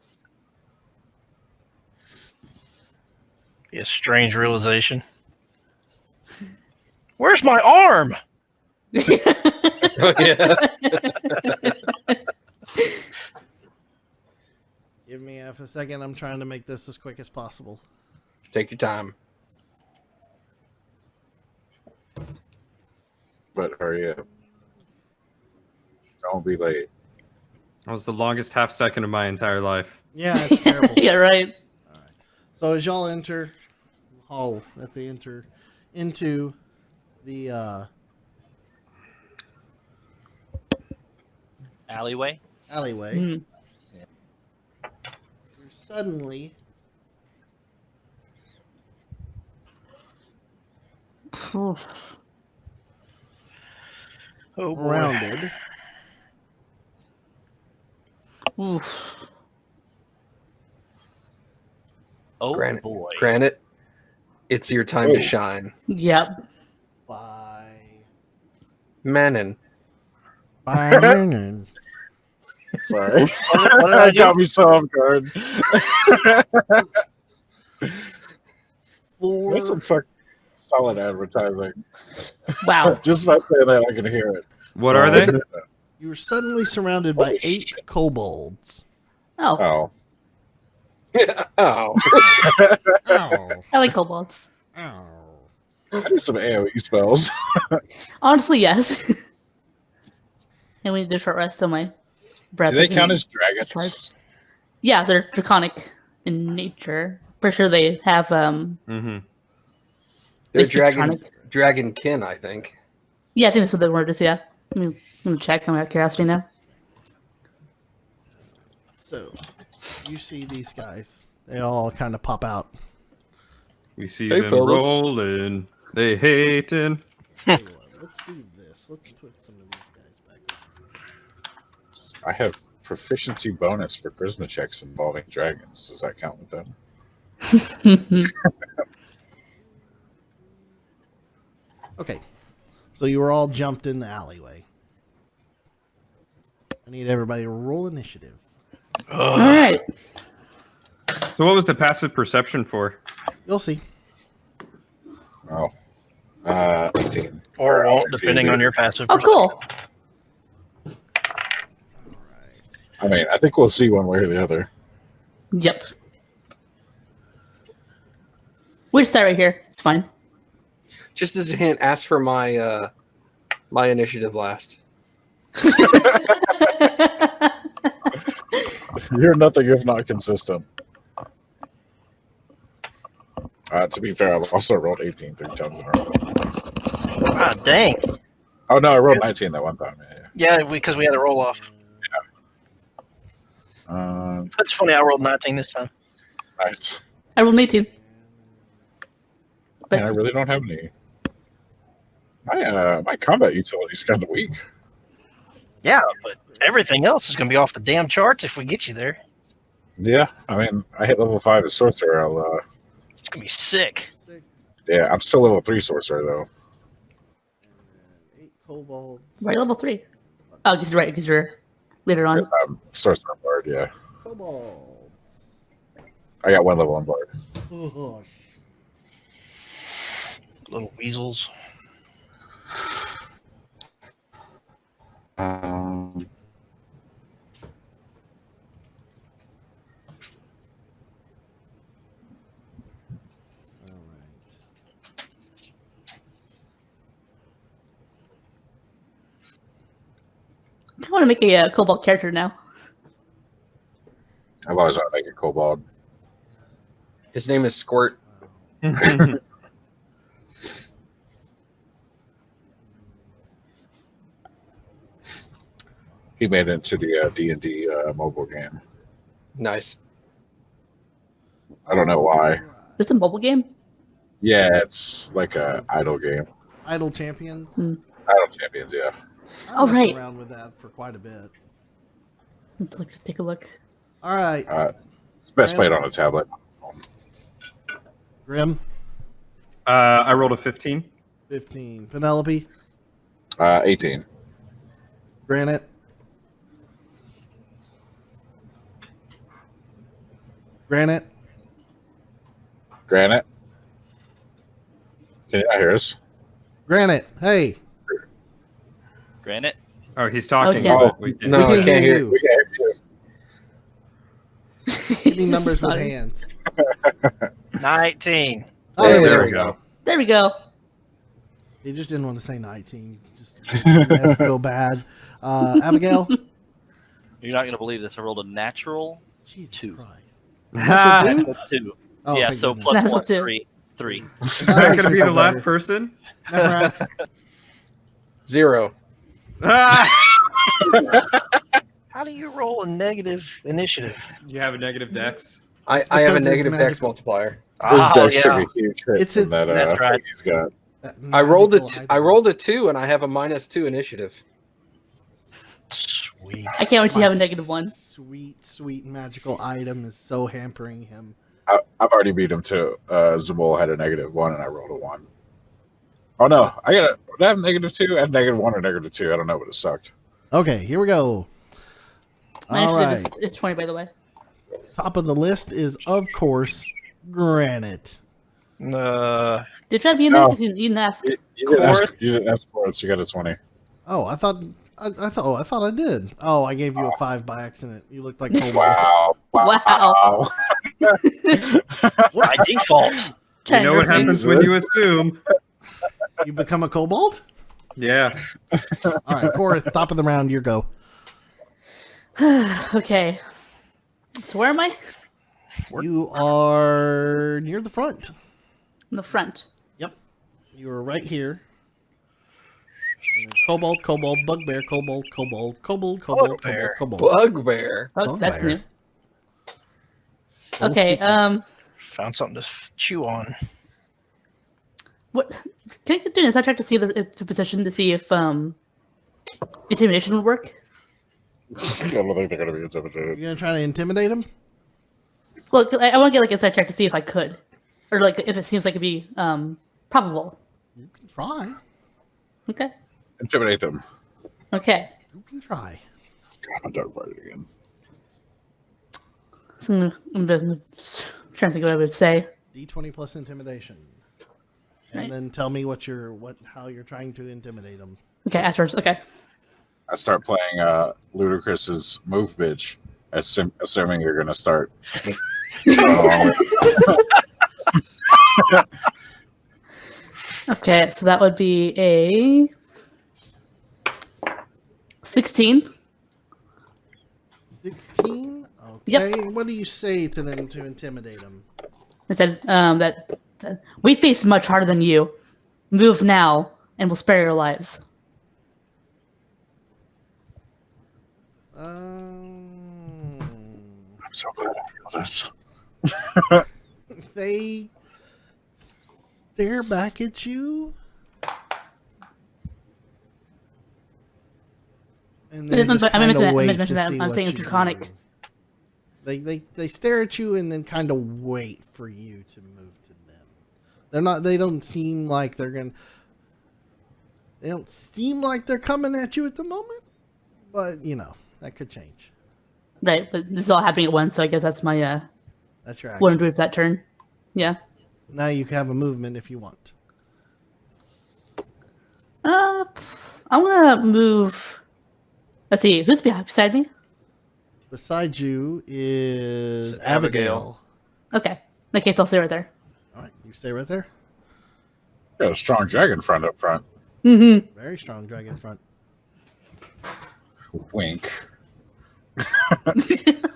A strange realization. Where's my arm? Oh, yeah. Give me half a second. I'm trying to make this as quick as possible. Take your time. But hurry up. Don't be late. That was the longest half second of my entire life. Yeah, it's terrible. Yeah, right. So as y'all enter the hall, that they enter into the Alleyway. alleyway, Mhm. you're suddenly Oof. Oh, boy. surrounded. Oof. Oh Granite. boy. Granite, it's your time Oh. to shine. Yep. by Manon. Byron. Sorry. What did I That do? got me so off guard. That's some fucking solid advertising. Wow. Just by saying that, I can hear it. What are they? You were suddenly surrounded by Holy 8 shit. kobolds. Oh, Oh. Oh. Ow. I like kobolds. Ow. I need some AoE spells. Honestly, yes. And we need a short rest, so my breath. Do they isn't count as dragons? charged. Yeah, they're draconic in nature. For sure, they have Mm-hmm. They're speak dragon kin, I think. Yeah, I think that's what the word is. Yeah, I'm gonna check. I'm out of curiosity now. So, you see these guys. They all kind of pop out. We see Hey, them fellas. rolling. They hating. Tell you what, let's do this. Let's put some of these guys back over. I have proficiency bonus for charisma checks involving dragons. Does that count with them? Okay. So you were all jumped in the alleyway. I need everybody to roll initiative. All right. So what was the passive perception for? You'll see. Oh. 18. Or won't, depending on your passive. Oh, cool. I mean, I think we'll see one way or the other. Yep. We just start right here. It's fine. Just as a hint, ask for my my initiative last. You're nothing if not consistent. To be fair, I've also rolled 18 3 times in a row. Ah, dang. Oh, no, I rolled 19 that one time. Yeah. Yeah, because we had a roll off. That's funny. I rolled 19 this time. Nice. I rolled an 18. Man, I really don't have any. My combat utility is kind of weak. Yeah, but everything else is going to be off the damn charts if we get you there. Yeah, I mean, I hit level 5 as sorcerer. It's going to be sick. 6 Yeah, I'm still level 3 sorcerer though. and 8 kobolds. Right, level 3. Oh, because you're right, because you're later on. I'm sorcerer bard. Yeah, Kobolds. I got 1 level on bard. Oh, Little weasels. all right. I want to make a kobold character now. I've always wanted to make a kobold. His name is Squirt. He made it into the D&D mobile game. Nice. I don't know why. This a mobile game? Yeah, it's like a idle game. Idle champions. Idle champions, yeah. I Oh, messed right. around with that for quite a bit. Let's take a look. All right, It's best played on a tablet. Grim. I rolled a 15. 15. Penelope. 18. Granite. Granite. Granite. Can you not hear us? Granite. Hey. Granite. Oh, he's talking. Okay. but we didn't. No, we I can't hear. you. We can hear you. Give me numbers with Sorry. hands. 19. Oh, there, There we we go. go. There we go. He just didn't want to say 19. Just made me feel bad. Abigail. You're not gonna believe this. I rolled a natural Jesus 2. Christ. Ah, Natural two? Natural 2. Oh, Yeah, thank so goodness. plus Natural 1, 2. 3. 3. is that going to be the last person? Nephrax. 0. Ah! How do you roll a negative initiative? You have a negative dex. I have a because it's negative dex magical. multiplier. His Oh, dex took yeah. a huge hit It's from a- that That's right. thing he's got. I rolled Magical I rolled a 2 and I have a -2 initiative. Sweet. I can't wait to My have a -1. Sweet, sweet magical item is so hampering him. I've already beat him too. Zamol had a -1 and I rolled a 1. Oh no, did I have -2? I had -1 or -2. I don't know, but it sucked. Okay, here we go. My All initiative right. is 20, by the way. Top of the list is, of course, Granite. Did you try to be in there? No. Because you didn't ask. You didn't ask for it, so you got a 20. Oh, I thought I did. Oh, I gave you a 5 by accident. You looked like Cobalt. Wow. Wow. By default. You know what happens when you assume. You become a Cobalt? Yeah. All right, Korath, top of the round, your go. Okay. So where am I? You are near the front. In the front. Yep. You are right here. And then Cobalt, Bugbear, Cobalt, Bugbear. Bugbear. Oh, that's Bugbear. new. Okay. Found something to chew on. What? Can I do this? I check to see the position to see if intimidation would work. I don't think they're going to be intimidated. You gonna try to intimidate him? Look, I want to get like a side check to see if I could, or like if it seems like it'd be probable. You can try. Okay. Intimidate them. Okay. You can try. God, I'm done fighting again. So I'm trying to think what I would say. D20 plus intimidation. And Right. then tell me how you're trying to intimidate him. Okay, ask first. Okay. I start playing Ludacris's Move Bitch, assuming you're going to start. Okay, so that would be a 16. 16? Okay. Yep. What do you say to them to intimidate them? I said that we face much harder than you. Move now, and we'll spare your lives. I'm so glad I feel this. They stare back at you. And then just I meant kinda to wait mention that. see I'm what saying you draconic. do. They stare at you and then kind of wait for you to move to them. They don't seem like they're coming at you at the moment, but that could change. Right, but this is all happening at once, so I guess that's my That's your what I'm action. doing for that turn. Yeah. Now you can have a movement if you want. I'm gonna move. Let's see, who's beside me? Beside you is It's Abigail. Abigail. Okay. In that case, I'll stay right there. All right, you stay right there. Got a strong dragon friend up front. Mm-hmm. Very strong dragon front. Wink. Oh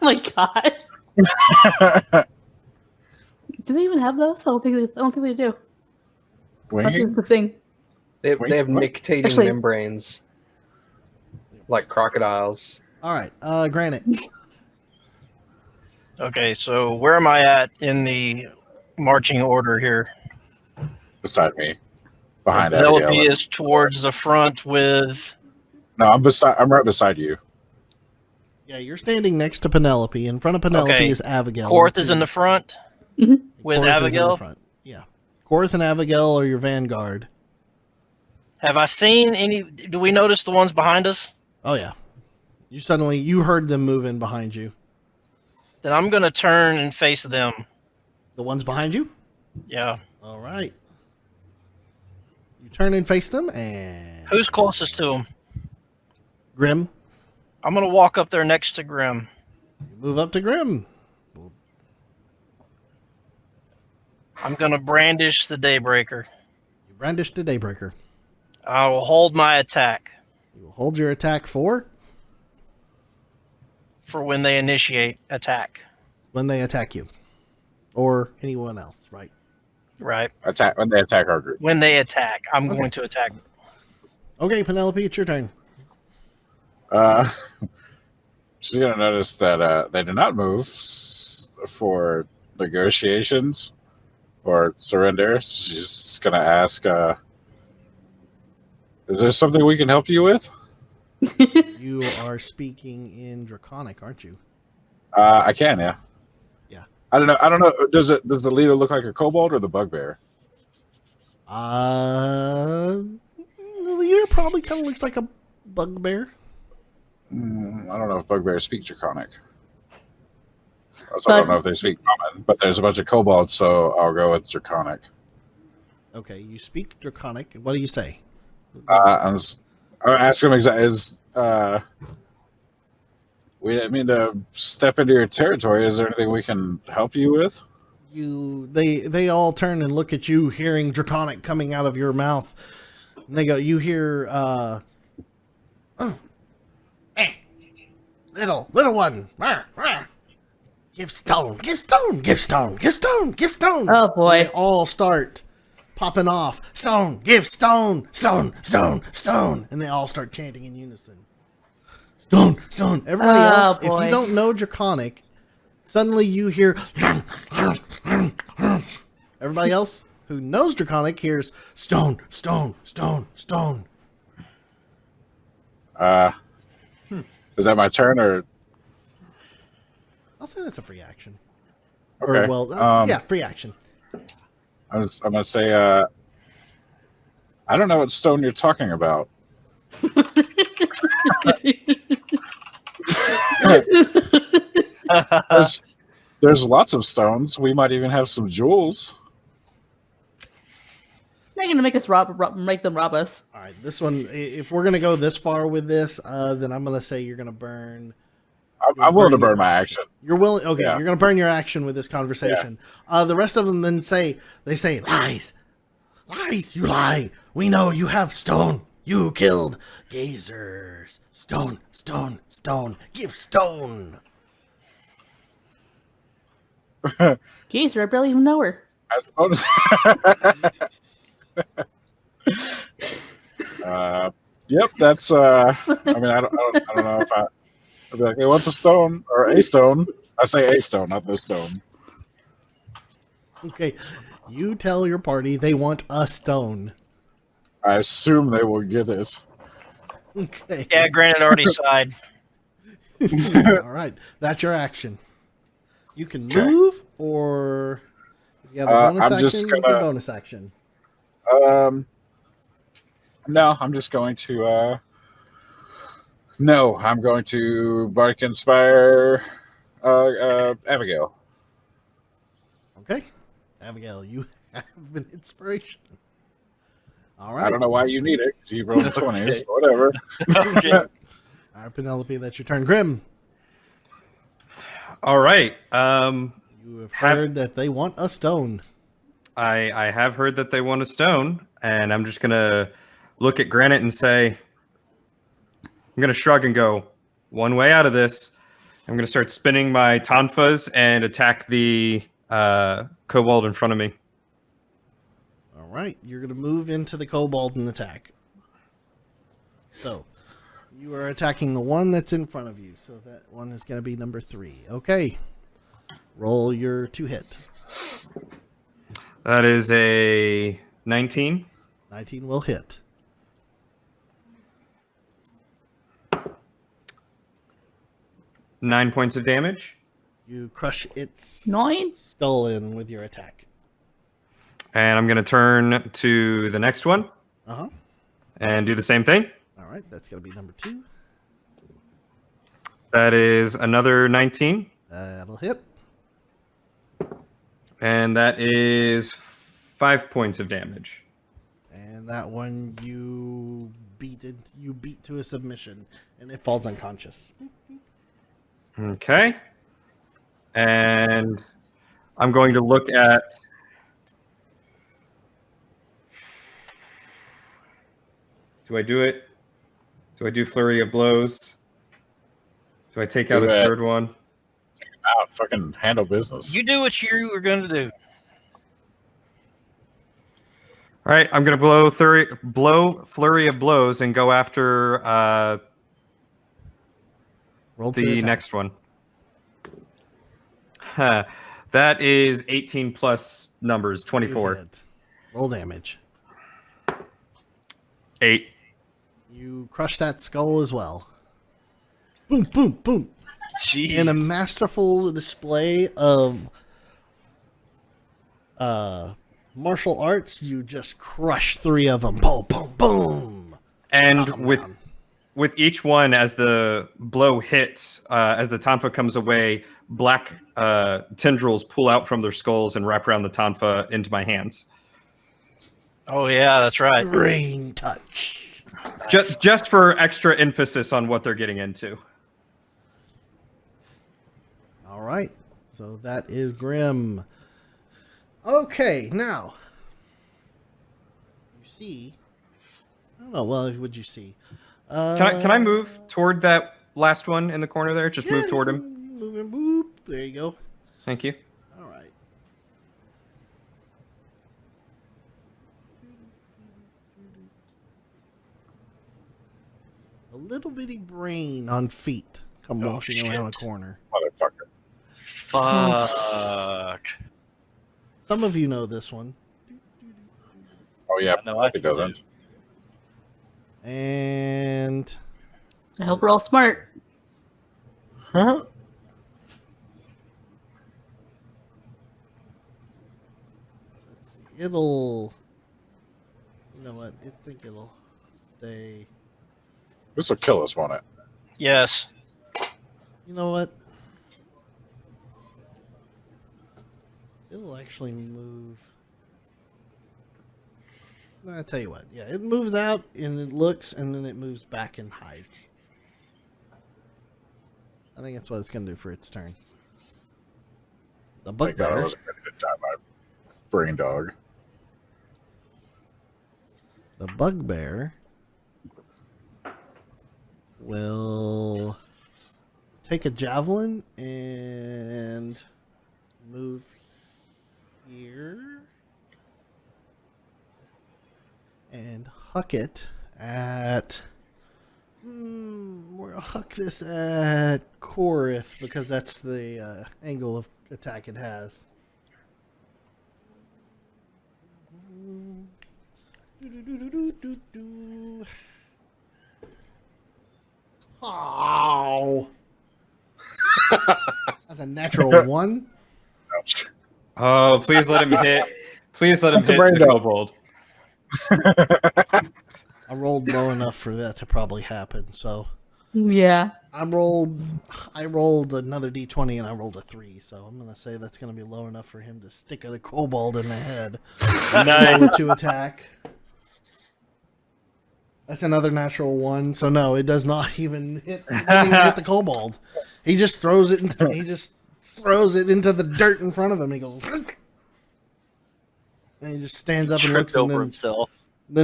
my god. Do they even have those? I don't think they do. I think Winking? it's the thing. They have Wait, what? nictating Actually- membranes. Like crocodiles. All right, Granite. Okay, so where am I at in the marching order here? Beside me. Behind Penelope Abigail. is towards the front with. No, I'm right beside you. Yeah, you're standing next to Penelope. In front of Penelope Okay. is Abigail. Korath is in the front with Korath is in the Abigail. front. Yeah, Korath and Abigail are your vanguard. Have I seen any? Do we notice the ones behind us? Oh yeah, you heard them moving behind you. Then I'm going to turn and face them. The ones behind you. Yeah. All right. You turn and face them, and Who's closest to them? Grim. I'm going to walk up there next to Grim. You move up to Grim. I'm going to brandish the Daybreaker. You brandish the Daybreaker. I will hold my attack You will hold your attack for when they initiate attack. when they attack you, or anyone else. Right. Right. Attack when they attack our group. When they attack, I'm Okay. going to attack. Okay, Penelope, it's your turn. She's gonna notice that they do not move for negotiations or surrender. She's just gonna ask, "Is there something we can help you with?" You are speaking in Draconic, aren't you? I can, yeah. Yeah. I don't know. Does the leader look like a kobold or the bugbear? The leader probably kind of looks like a bugbear. I don't know if bugbears speak Draconic. So I don't know if they speak common, but there's a bunch of kobolds, so I'll go with Draconic. Okay, you speak Draconic. What do you say? I'll ask him we didn't mean to step into your territory. Is there anything we can help you with? They all turn and look at you, hearing Draconic coming out of your mouth. And they go, you hear, little one, give stone, give stone, give stone, give stone, give stone. Oh, boy. And they all start popping off. Stone, give stone, stone, stone, stone. And they all start chanting in unison. Stone, stone. Everybody else, if boy. you don't know Draconic, suddenly you hear. Everybody else who knows Draconic hears stone, stone, stone, stone. Is that my turn or? I'll say that's a free action. Okay. Or, well, yeah, free action. I'm gonna say, I don't know what stone you're talking about. There's lots of stones. We might even have some jewels. They're gonna make us make them rob us. All right, this one. If we're gonna go this far with this, then I'm gonna say you're gonna burn. I'm willing to burn my action. You're willing. Okay, Yeah. you're gonna burn your action with this conversation. The rest of them then say lies, lies. You lie. We know you have stone. You killed gazers. Stone, stone, stone. Give stone. Geezer, I barely even know her. As the bonus. Yep, that's. I mean, I don't know if I'd be like, they want the stone or a stone. I say a stone, not the stone. Okay, you tell your party they want a stone. I assume they will get it. Okay. Yeah, Granite already sighed. All right, that's your action. You can move, or if you have a bonus I'm action, just you can gonna- bonus action. No, I'm just going to. No, I'm going to Bardic Inspire Abigail. Okay, Abigail, you have an inspiration. All right. I don't know why you need it. 'Cause you rolled 20s. Whatever. Okay. All right, Penelope, that's your turn. Grim, All right. you have heard that they want a stone. I have heard that they want a stone, and I'm just gonna look at Granite and say, I'm gonna shrug and go, one way out of this. I'm gonna start spinning my tonfas and attack the kobold in front of me. All right, you're going to move into the kobold and attack. So, you are attacking the one that's in front of you. So that one is going to be number 3. Okay. Roll your 2-hit. That is a 19. 19 will hit. Nine points of damage. You crush its 9? skull in with your attack. And I'm gonna turn to the next one Uh-huh. and do the same thing. All right, that's going to be number 2. That is another 19. That'll hit. And that is 5 points of damage. And that one you beat to a submission, and it falls unconscious. Okay. And I'm going to look at do I do it? Do I do flurry of blows? Do I take out Do a it. third one? Out, fucking handle business. You do what you were going to do. All right, I'm going to blow flurry of blows and go after Roll to the attack. next one. Huh. That is 18 plus numbers, 24. You hit. Roll damage. 8. You crush that skull as well. Boom, boom, boom. Jeez. In a masterful display of martial arts, you just crush 3 of them. Boom, boom, boom. And Knock 'em with down. with each one, as the blow hits, as the tonfa comes away, black tendrils pull out from their skulls and wrap around the tonfa into my hands. Oh yeah, that's right. Drain touch. Just for extra emphasis on what they're getting into. All right. So that is Grim. Okay, now you see. I don't know. Well, what'd you see? Can I move toward that last one in the corner there? Just move toward him. Move him. Boop. There you go. Thank you. All right. A little bitty brain on feet come walking around a corner. Motherfucker. Fuck. Some of you know this one. Oh yeah, No, I he doesn't. And I hope we're all smart. Huh? let's see, it'll. You know what? I think it'll stay. This will kill us, won't it? Yes. You know what? It'll actually move. No, I tell you what. Yeah, it moves out and it looks, and then it moves back and hides. I think that's what it's going to do for its turn. The Thank God I bugbear. wasn't ready to die my brain dog. The bugbear will take a javelin and move here and huck it at. We'll huck this at Korith because that's the angle of attack it has. Oh, that's a natural one. Ouch. Oh, please let him hit. Please let him That's a hit brain the dog. kobold. I rolled low enough for that to probably happen. So Yeah. I rolled another d20 and I rolled a 3. So I'm gonna say that's gonna be low enough for him to stick a kobold in the head. Nice. To attack. That's another natural 1. So no, it does not even hit. It doesn't even hit the kobold. He just throws it into. The dirt in front of him. He goes. And he just stands up and looks, Tripped and over then himself.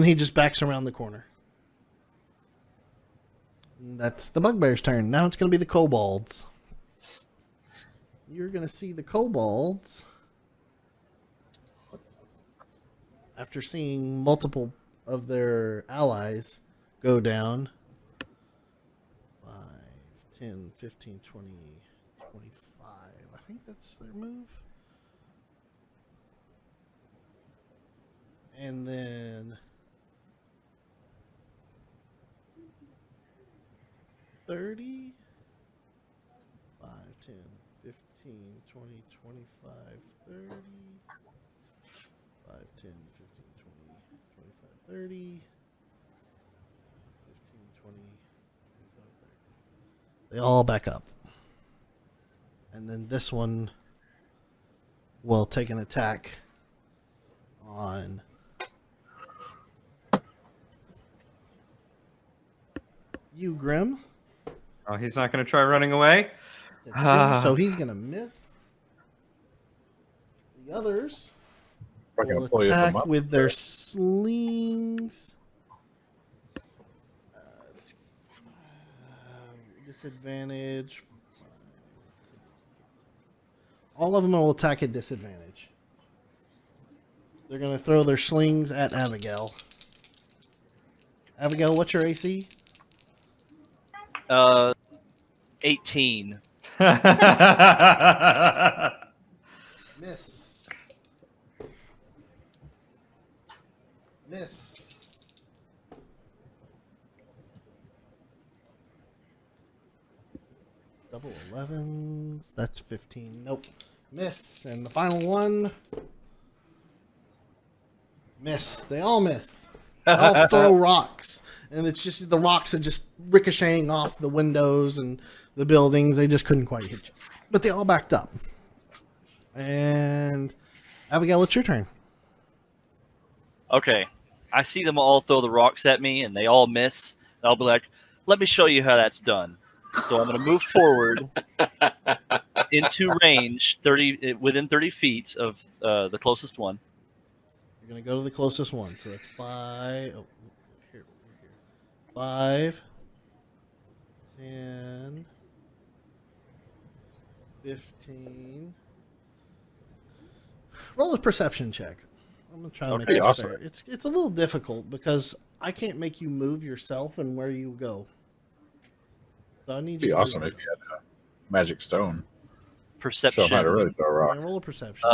he just backs around the corner. That's the bugbear's turn. Now it's going to be the kobolds. You're going to see the kobolds after seeing multiple of their allies go down. 5, 10, 15, 20, 25. I think that's their move. And then 30, 5, 10, 15, 20, 25, 30, 5, 10, 15, 20, 25, 30, 15, 20, 25, 30. They all back up. And then this one will take an attack on you, Grim. Oh, he's not going to try running away. So he's going to miss. The others Fucking will employees attack them up. with their slings. Disadvantage. All of them will attack at disadvantage. They're going to throw their slings at Abigail. Abigail, what's your AC? 18. Miss. Miss. Double 11s. That's 15. Nope. Miss. And the final one. Miss. They all miss. They all throw rocks and it's just the rocks are just ricocheting off the windows and the buildings. They just couldn't quite hit you, but they all backed up. And Abigail, it's your turn. Okay. I see them all throw the rocks at me, and they all miss. And I'll be like, let me show you how that's done. So I'm going to move forward into range, within 30 feet of the closest one. You're gonna go to the closest one. So it's 5. Oh, here. 5, 10, 15. Roll a perception check. I'm gonna try to make Okay, it awesome. fair. It's a little difficult because I can't make you move yourself and where you go. So I need It'd be you to awesome move. if you had a magic stone. Show Perception. them how to really throw a rock. Yeah, roll a perception.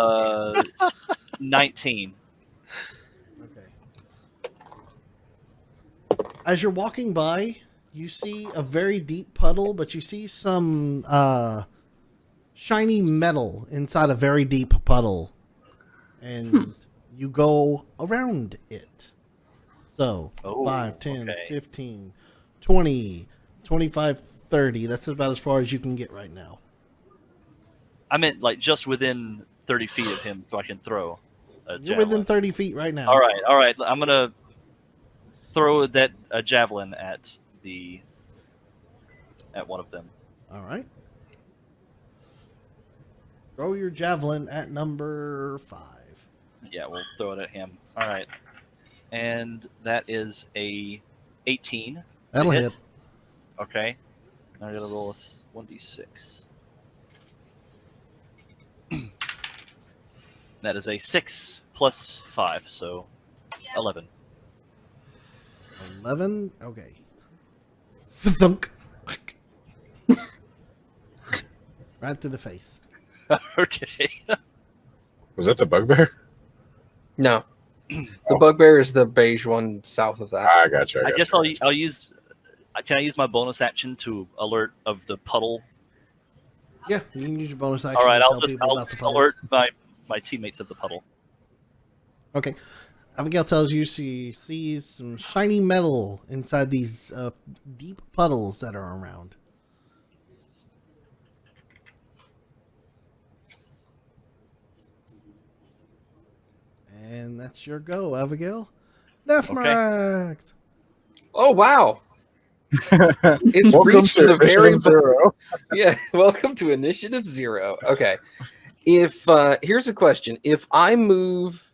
19. Okay. As you're walking by, you see a very deep puddle, but you see some shiny metal inside a very deep puddle. And you go around it. So, Oh, 5, 10, okay. 15, 20, 25, 30. That's about as far as you can get right now. I meant like just within 30 feet of him so I can throw a You're javelin. within 30 feet right now. All right. I'm going to throw a javelin at one of them. All right. Throw your javelin at number 5. Yeah, we'll throw it at him. All right. And that is a 18. to That'll hit. Okay. Now I got to roll a 1d6. That is a 6 plus 5, so 11. 11. Okay. Thunk. Right to the face. Okay. Was that the bugbear? No. The bugbear is the beige one south of that. I got you. I guess I'll use. Can I use my bonus action to alert of the puddle? Yeah, you can use your bonus action. All right, to I'll tell just people I'll about the puddles. alert my teammates of the puddle. Okay. Abigail tells you she sees some shiny metal inside these deep puddles that are around. And that's your go, Abigail. Nefmax! Oh wow! It's Welcome reached to the very Initiative Zero. yeah. Welcome to Initiative 0. Okay, if here's a question: if I move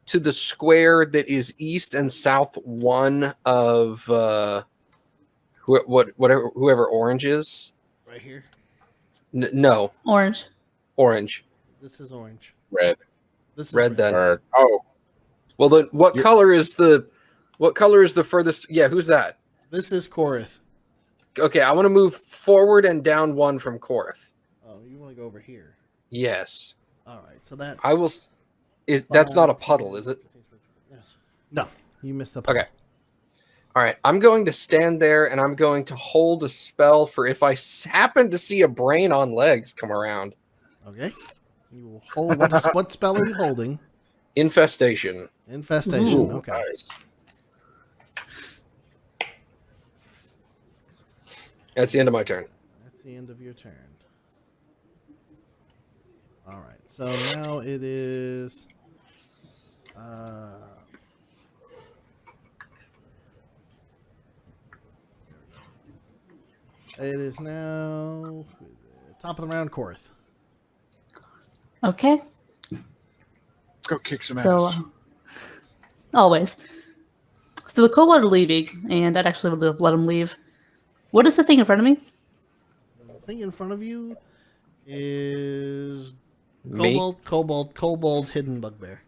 to the square that is east and south one of whoever orange is, Right here. no Orange. orange, This is orange. Red. This is red. Then Or, well, then what You're- color is the furthest? Yeah, who's that? This is Korith. Okay, I want to move forward and down one from Korth. Oh, you want to go over here. Yes, All right, so that's... I will. That's not a 5, puddle, 10, is it? 15, yes. No, you missed the puddle. Okay. All right, I'm going to stand there and I'm going to hold a spell for if I happen to see a brain on legs come around. Okay. You will hold... what spell are you holding? Infestation. Infestation. Ooh, Okay. nice. That's the end of my turn. That's the end of your turn. All right. So now it is. It is now top of the round, Korth. Okay. Let's go kick some So, ass. always. So the kobold are leaving, and I'd actually let them leave. What is the thing in front of me? The thing in front of you is Me? kobold, hidden bugbear.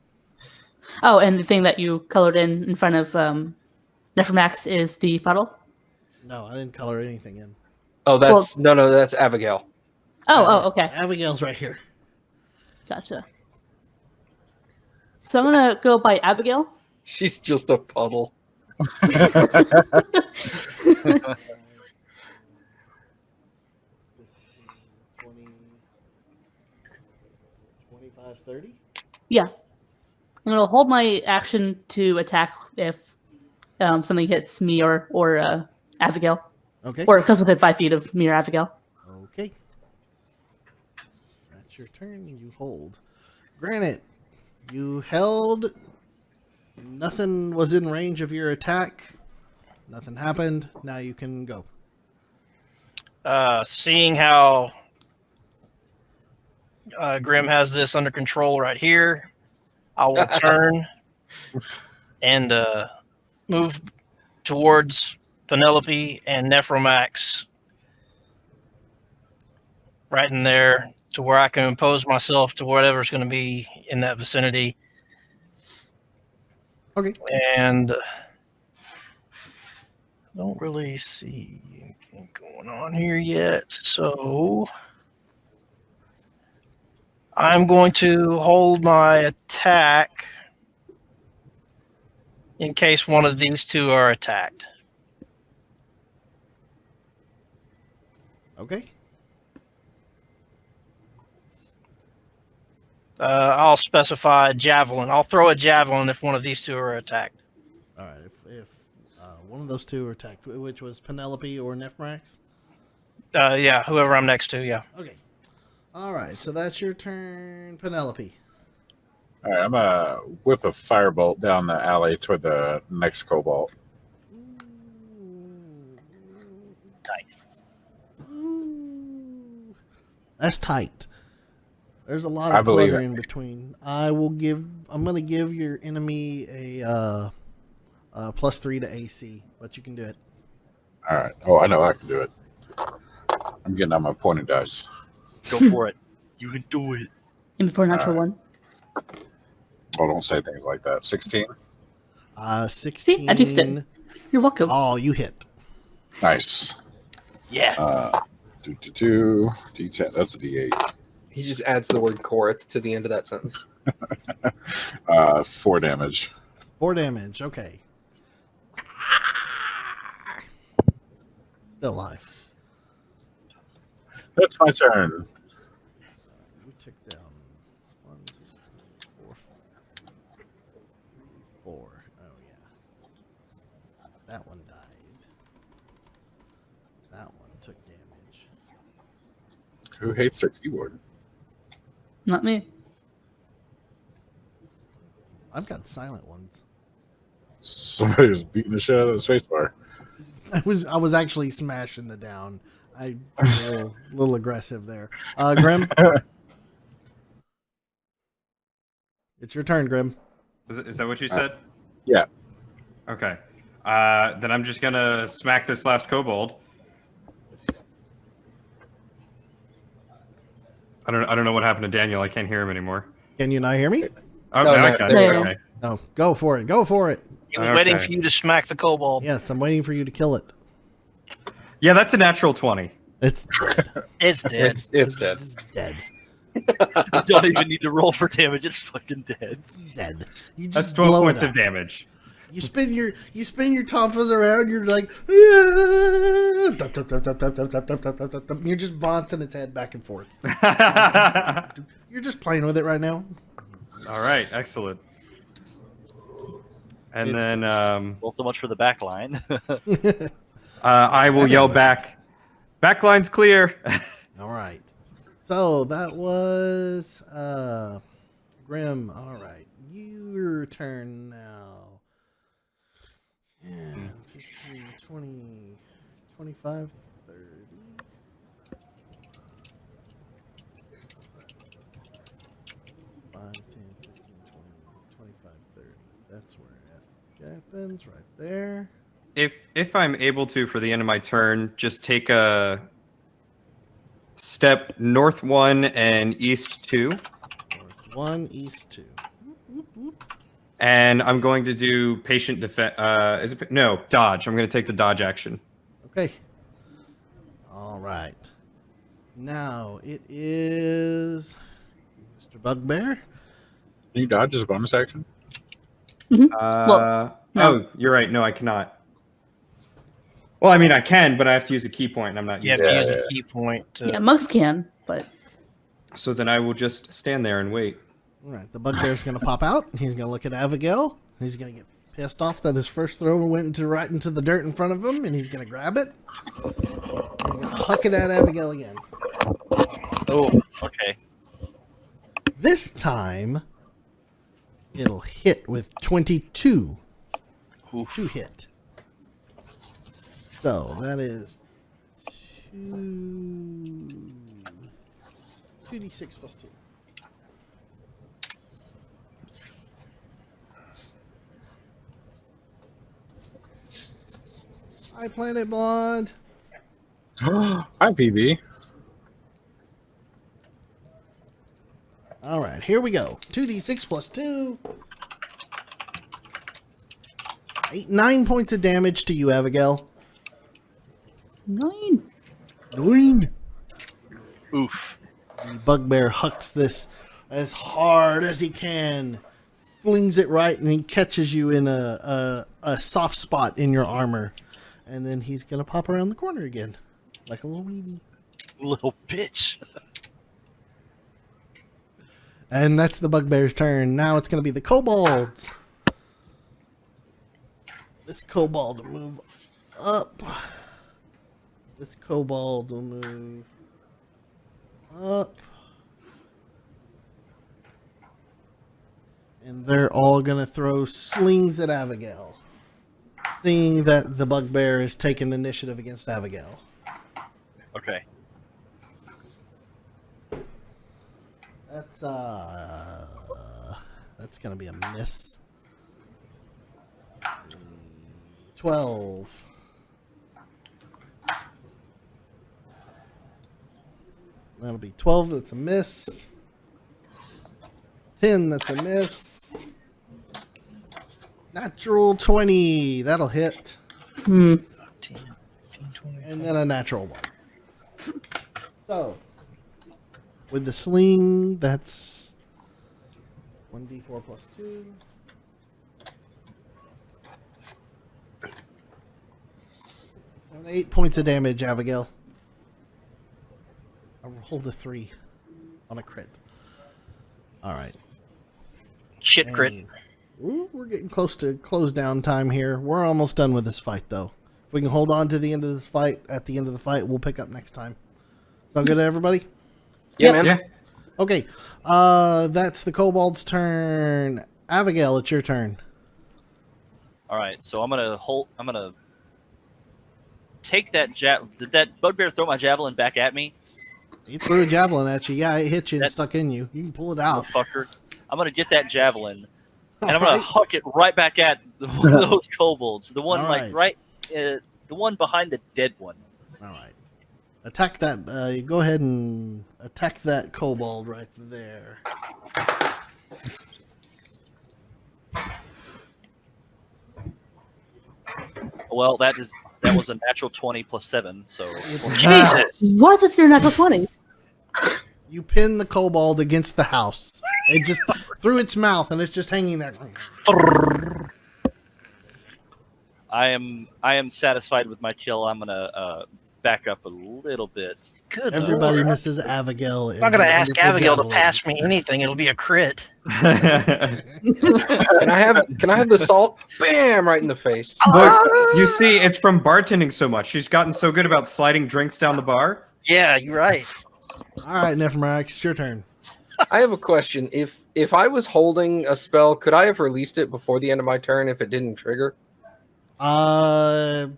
Oh, and the thing that you colored in front of Nephromax is the puddle? No, I didn't color anything in. Oh, that's no, that's Abigail. Oh, okay. Abigail's right here. Gotcha. So I'm going to go by Abigail. She's just a puddle. 25, 30. Yeah. I'm going to hold my action to attack if something hits me or Abigail, Okay. or comes within 5 feet of me or Abigail. Okay. That's your turn. You hold. Granite, you held. Nothing was in range of your attack. Nothing happened. Now you can go. Seeing how Grim has this under control right here, I will turn and move towards Penelope and Nephromax right in there to where I can impose myself to whatever's going to be in that vicinity. Okay. And I don't really see anything going on here yet, so I'm going to hold my attack in case one of these two are attacked. Okay. I'll specify javelin. I'll throw a javelin if one of these two are attacked. All right. If one of those two are attacked, which was Penelope or Nephrax? Yeah, whoever I'm next to, yeah. Okay. All right. So that's your turn, Penelope. All right, I'm gonna whip a firebolt down the alley toward the next cobalt. Nice. Ooh. That's tight. There's a lot I of believe clutter it. in between. I'm gonna give your enemy a +3 to AC, but you can do it. All right. Oh, I know I can do it. I'm getting out my pointing dice. Go for it. You can do it. And before natural All right. one. Oh, don't say things like that. 16. 16. See, I jinxed it. You're welcome. Oh, you hit. Nice. Yes. D10. That's a D8. He just adds the word Korath to the end of that sentence. 4 damage. 4 damage. Okay. Still alive. That's my turn. You took down 1, 2, 3, 4, 4. Oh yeah. That one died. That one took damage. Who hates their keyboard? Not me. I've got silent ones. Somebody was beating the shit out of the spacebar. I was actually smashing the down. I was a little aggressive there. Grim, it's your turn, Grim. Is that what you said? Yeah. Okay. Then I'm just gonna smack this last kobold. I don't know what happened to Daniel. I can't hear him anymore. Can you not hear me? Oh, No, now I no, can. there you go. Okay. No. Go for it. Go for it. He was waiting Okay. for you to smack the kobold. Yes, I'm waiting for you to kill it. Yeah, that's a natural 20. It's It's dead. It's dead. It's dead. You don't even need to roll for damage. It's fucking dead. It's dead. You just That's 12 blow points it of up. damage. You spin your toffas around. You're like, you're just bouncing its head back and forth. You're just playing with it right now. All right, excellent. And It's- then Well, so much for the back line. I will yell back. Backline's clear. All right. So that was Grim. All right. Your turn now. Yeah. 15, 20, 25, 30. 5, 10, 15, 20, 25, 30. That's where it happens, right there. If I'm able to, for the end of my turn, just take a step north 1 and east 2. North 1, east 2. And I'm going to do patient defense. No, dodge. I'm going to take the dodge action. Okay. All right. Now it is Mr. Bugbear. Can you dodge as a bonus action? Well, no. Oh, you're right. No, I cannot. Well, I mean, I can, but I have to use a key point, and I'm not You have using to it. use a key point. To, Yeah, monks can, but So then I will just stand there and wait. All right. The Bugbear's going to pop out. He's going to look at Abigail. He's going to get pissed off that his first throw went right into the dirt in front of him, and he's gonna grab it. And he's gonna huck it at Abigail again. Oh, okay. This time, it'll hit with 22 Oof. to hit. So that is 2d6 plus 2. Hi, Planet Blonde. Hi, PB. All right, here we go. 2d6 plus 2. 9 points of damage to you, Abigail. 9. 9. Oof. Bugbear hucks this as hard as he can, flings it right, and he catches you in a soft spot in your armor. And then he's going to pop around the corner again, like a little weenie. Little bitch. And that's the Bugbear's turn. Now it's going to be the Kobolds. This Kobold will move up. This Kobold will move up. And they're all going to throw slings at Abigail. Seeing that the Bugbear is taking initiative against Abigail. Okay. That's going to be a miss. 12. That'll be 12. That's a miss. 10. That's a miss. Natural 20. That'll hit. 10, 15, 20. And then a natural 1. So, with the sling, that's 1d4 plus 2. And 8 points of damage, Abigail. I rolled a 3 on a crit. Alright. Shit crit. Ooh, we're getting close to close down time here. We're almost done with this fight, though. If we can hold on to the end of this fight, at the end of the fight, we'll pick up next time. Sound good to everybody? Yeah, Yep. man. Yeah. Okay. That's the Kobold's turn. Abigail, it's your turn. All right. So I'm gonna take that Did that bugbear throw my javelin back at me? He threw a javelin at you. Yeah, it hit you and That- stuck in you. You can pull it out. Motherfucker. I'm gonna get that javelin and I'm gonna Alright. huck it right back at one of those kobolds. The one Alright. the one behind the dead one. All right. Attack that. Go ahead and attack that kobold right there. Well, that was a natural 20 plus 7. So Jesus. Why is it your natural 20s? You pin the kobold against the house. It just through its mouth, and it's just hanging there. I am satisfied with my kill. I'm gonna back up a little bit. Good Everybody Lord. misses Abigail. I'm not going to ask Abigail to pass me anything. It'll be a crit. Can I have the salt? Bam! Right in the face. But you see, it's from bartending so much. She's gotten so good about sliding drinks down the bar. Yeah, you're right. All right, Nephromax, it's your turn. I have a question. If I was holding a spell, could I have released it before the end of my turn if it didn't trigger? You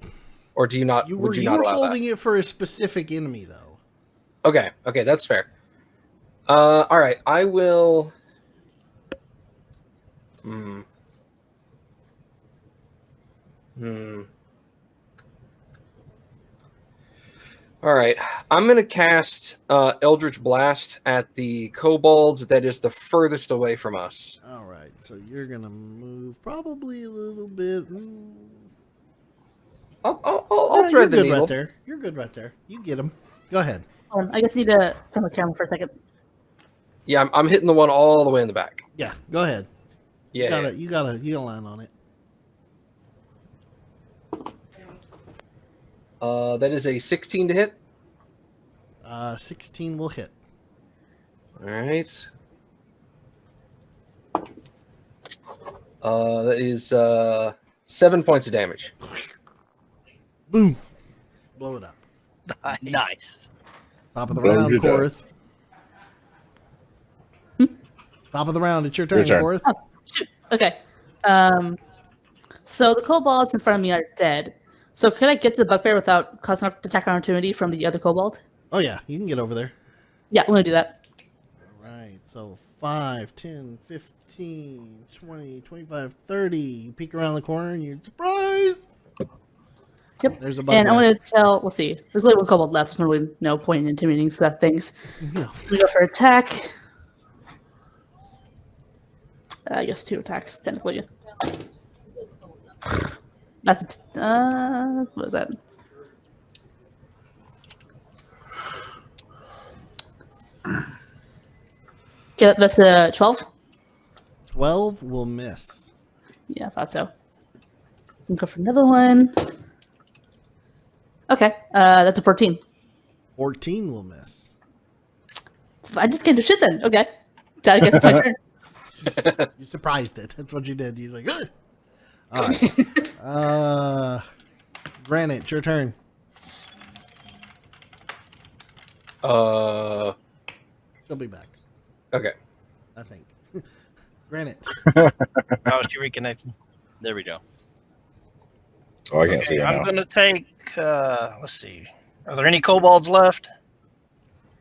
Or do you not? were would you not allow holding it for a specific enemy, though. that? Okay, that's fair. All right, I will. All right, I'm gonna cast Eldritch Blast at the kobolds that is the furthest away from us. All right, so you're gonna move probably a little bit. I'll You're thread the good needle. right there. You're good right there. You get him. Go ahead. Hold on, I guess I need to turn the camera for a second. Yeah, I'm hitting the one all the way in the back. Yeah, go ahead. Yeah. You gotta land on it. That is a 16 to hit. 16 will hit. All right. That is 7 points of damage. Boom. Blow it up. Nice. Top of the Blow round, it up. Korth. Top of the round. It's your turn, turn. Korth. Okay. So the kobolds in front of me are dead. So could I get to the bugbear without causing an attack opportunity from the other kobold? Oh, yeah. You can get over there. Yeah, I'm gonna do that. All right. So 5, 10, 15, 20, 25, 30. You peek around the corner and you're surprised. Yep. There's a And I'm bugbear. gonna tell. Let's see. There's only one kobold left. So there's really no point in intimidating stuff things. No. I'm gonna go for attack. I guess 2 attacks technically. That's what is that? Okay, that's a 12. 12 will miss. Yeah, I thought so. I'll go for another one. Okay, that's a 14. 14 will miss. I just can't do shit then. Okay, I guess it's my turn. You surprised it. That's what you did. You're like, ugh. All right. Granite, your turn. Uh, She'll be back, okay. I think. Granite. Oh, she reconnected. There we go. Oh, I can't see it I'm now. gonna take. Let's see. Are there any kobolds left?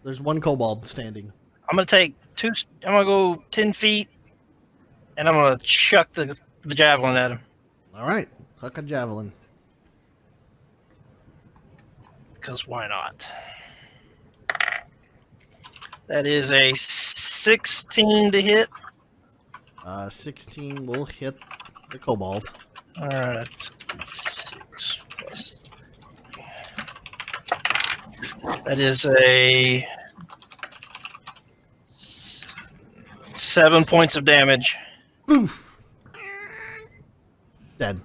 There's one kobold standing. I'm gonna take 2. I'm gonna go 10 feet, and I'm gonna chuck the javelin at him All right. Huck a javelin. because why not? That is a 16 to hit. 16 will hit the kobold. All right. 6 plus 3. That is a 7 points of damage. Dead.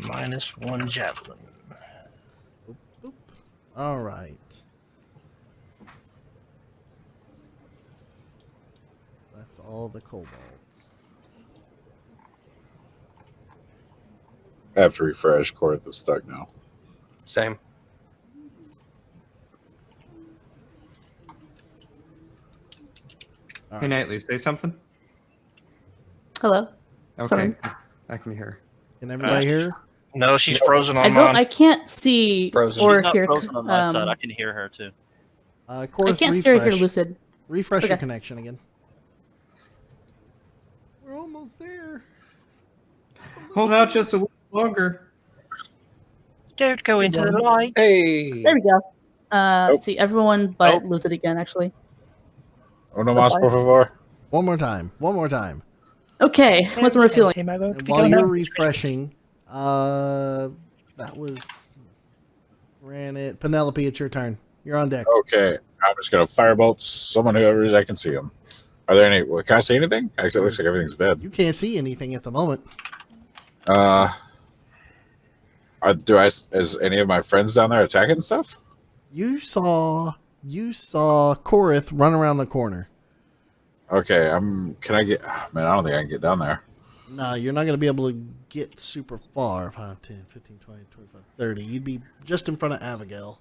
Minus 1 javelin. Boop. All right. That's all the kobolds. I have to refresh. Korth is stuck now. Same. Hey, Nightly, say something. Hello. Okay, Something. I can hear. Can everybody hear? No, she's frozen on I don't. mine. I can't see Frozen. or She's not hear. frozen on my side. I can hear her too. Korth, I can't see or hear refresh. Lucid. Refresh your Okay. connection again. We're almost there. Hold out just a little longer. Don't go into the light. Hey. There we go. Nope. Let's see. Everyone but Lucid again, actually. Uno So más, far. por favor. One more time. One more time. Okay. What's my feeling? And while you're refreshing, that was Granite. Penelope, it's your turn. You're on deck. Okay, I'm just gonna firebolt someone whoever I can see them. Are there any? Can I see anything? Actually, it looks like everything's dead. You can't see anything at the moment. Is any of my friends down there attacking stuff? You saw Korth run around the corner. Okay, can I get? Man, I don't think I can get down there. No, you're not going to be able to get super far. 5, 10, 15, 20, 25, 30. You'd be just in front of Abigail.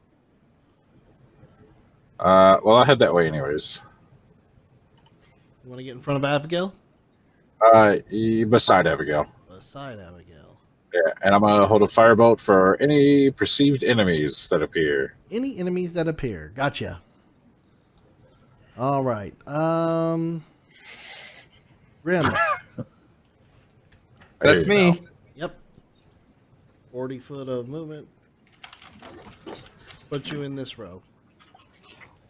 Well, I'll head that way anyways. You want to get in front of Abigail? Beside Abigail. Beside Abigail. Yeah, and I'm gonna hold a firebolt for any perceived enemies that appear. Any enemies that appear. Gotcha. All right. Grim. That's There you me. go. Yep. 40 foot of movement. Put you in this row.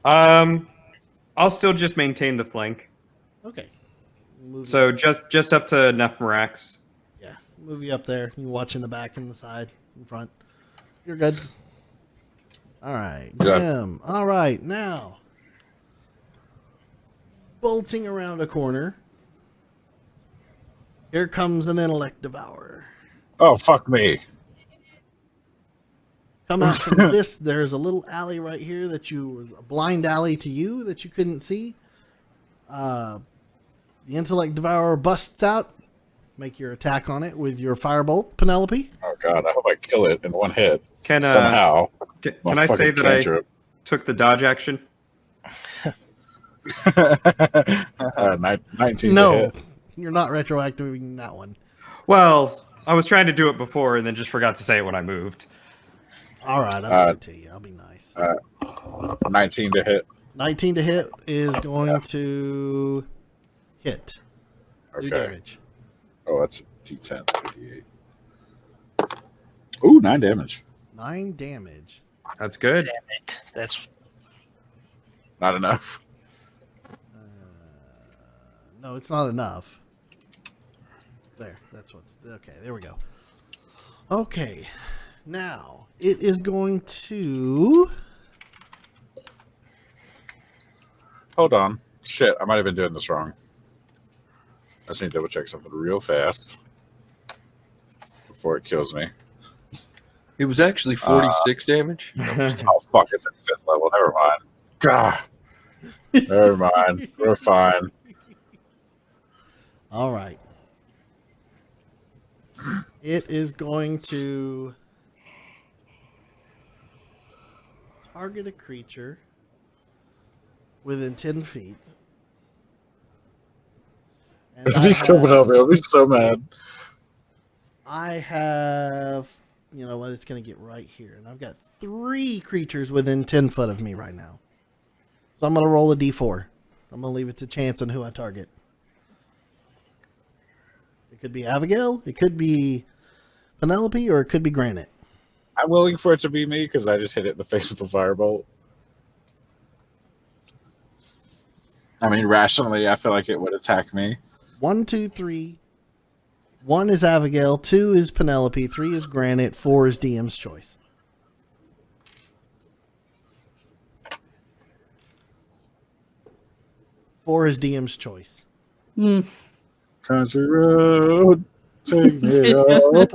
I'll still just maintain the flank. Okay. Move So just up to Nephmarax. yeah, move you up there. You watch in the back and the side, in front. You're good. All right, Good. Grim. All right, now bolting around a corner. Here comes an intellect devourer. Oh, fuck me. Come out from this. There's a little alley right here that was a blind alley to you that you couldn't see. The Intellect Devourer busts out. Make your attack on it with your Firebolt, Penelope. Oh god, I hope I kill it in one hit. Can Somehow. can My I say fucking that I cantrip. took the dodge action? 19 to No, hit. you're not retroactivating that one. Well, I was trying to do it before and then just forgot to say it when I moved. All right, I'll give it to you. I'll be nice. 19 to hit. 19 to hit is going to hit. Do Okay. damage. Oh, that's D10. D8. Ooh, 9 damage. 9 damage. That's good. Damn it. That's Not enough. No, it's not enough. There, that's what's okay. There we go. Okay, now it is going to. Hold on. Shit, I might have been doing this wrong. I just need to double check something real fast before it kills me. It was actually 46 damage. Oh, fuck, it's at 5th level. Never mind. God. Never mind. We're fine. All right. It is going to target a creature within 10 feet. And If he's coming up, I'll be so mad. I have, you know what, it's going to get right here. And I've got 3 creatures within 10 foot of me right now. So I'm going to roll a d4. I'm going to leave it to chance on who I target. It could be Abigail, it could be Penelope, or it could be Granite. I'm willing for it to be me because I just hit it in the face with the firebolt. I mean, rationally, I feel like it would attack me. 1, 2, 3. 1 is Abigail, 2 is Penelope, 3 is Granite, 4 is DM's choice. Four is DM's choice. Hmm. Country road, take me up.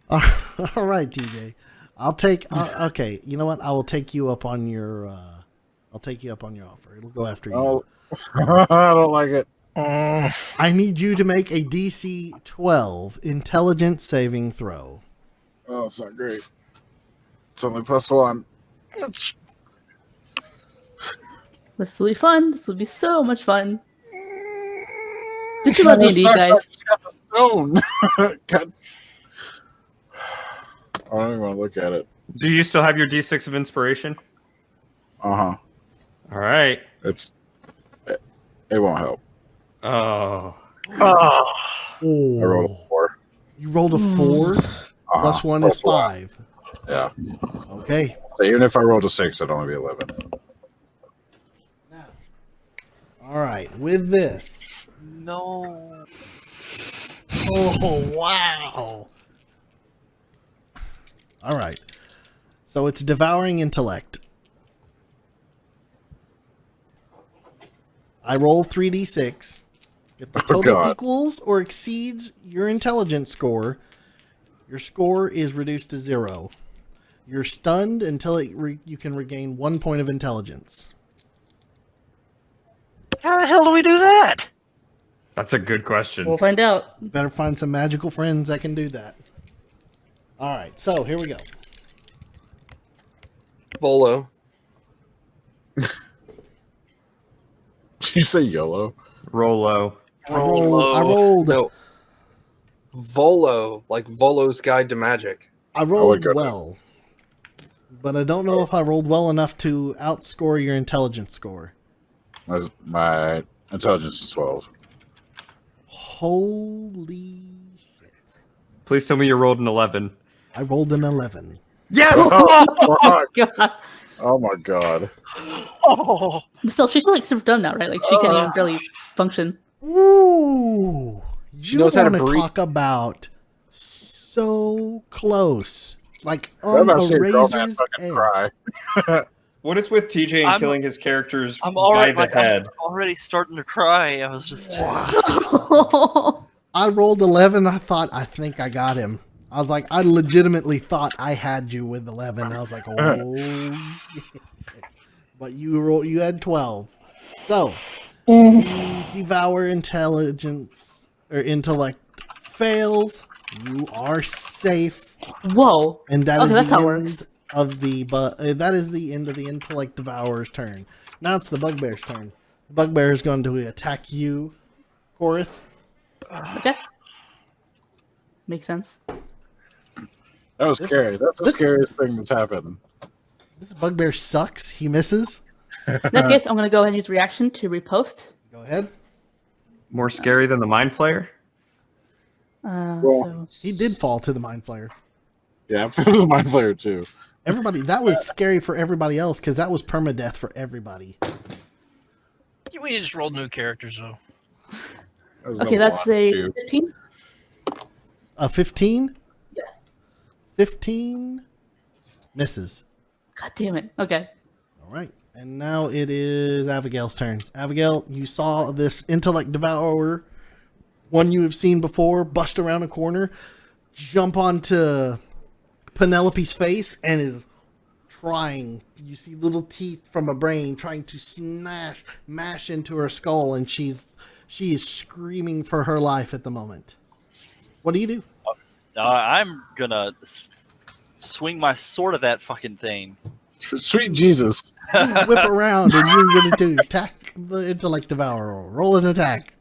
All right, TJ. I'll take. Okay, you know what? I will take you up on your. I'll take you up on your offer. It'll go after you. Oh, I don't like it. I need you to make a DC 12 intelligence saving throw. Oh, it's not great. It's only +1. This will be fun. This will be so much fun. Did you love This D&D, sucks. I guys? just got the stone. God. I don't even want to look at it. Do you still have your D6 of inspiration? Uh-huh. All right. It won't help. Oh. oh, I rolled a 4. You rolled a 4. Plus 1 is 5. Yeah. Okay. So even if I rolled a 6, it'd only be 11. All right. With this. No. Oh, wow. All right. So it's devouring intellect. I roll 3d6. If the Oh, total God. equals or exceeds your intelligence score, your score is reduced to 0. You're stunned until you can regain 1 point of intelligence. how the hell do we do that? That's a good question. We'll find out. Better find some magical friends that can do that. All right, so here we go. Volo. Did you say YOLO? Rolo. I rolled. No. Volo, like Volo's Guide to Magic. I rolled go well, but I don't know if I rolled well enough to outscore your intelligence score. My intelligence is 12. Holy shit! Please tell me you rolled an 11. I rolled an 11. Yes! Oh, fuck. God. Oh my god. Oh, Still, she's like super dumb now, right? Like she can't even barely function. Ooh! You knows how to want to breathe. talk about so close, like I'm on about to a see a grown man razor's fucking edge. cry. What is with TJ and I'm- killing his characters I'm by already the like, head? I'm already starting to cry. I was just I rolled 11. I thought, I think I got him. I was like, I legitimately thought I had you with 11. I was like, oh, shit. But you had 12. So, the devour intelligence or intellect fails. You are safe, Whoa. and that Okay, is that's the how it end works. of the. But that is the end of the intellect devourer's turn. Now it's the bugbear's turn. The bugbear is going to attack you, Korath. Okay. Makes sense. That was scary. That's the scariest thing that's happened. This bugbear sucks. He misses. In that case, I'm going to go ahead and use reaction to repost. Go ahead. More scary than the Mind Flayer? So He did fall to the mind flayer. Yeah, the mind flayer too. Everybody, that was scary for everybody else because that was permadeath for everybody. We just rolled new characters though. That was Okay, number that's one, a too. 15. A 15? Yeah. 15 misses. God damn it. Okay. All right. And now it is Abigail's turn. Abigail, you saw this intellect devourer, one you have seen before, bust around a corner, jump onto Penelope's face, and is trying. You see little teeth from a brain trying to mash into her skull, and she is screaming for her life at the moment. What do you do? I'm gonna swing my sword at that fucking thing. Sweet Jesus. You whip around, and you're going to attack the intellect devourer. Roll an attack.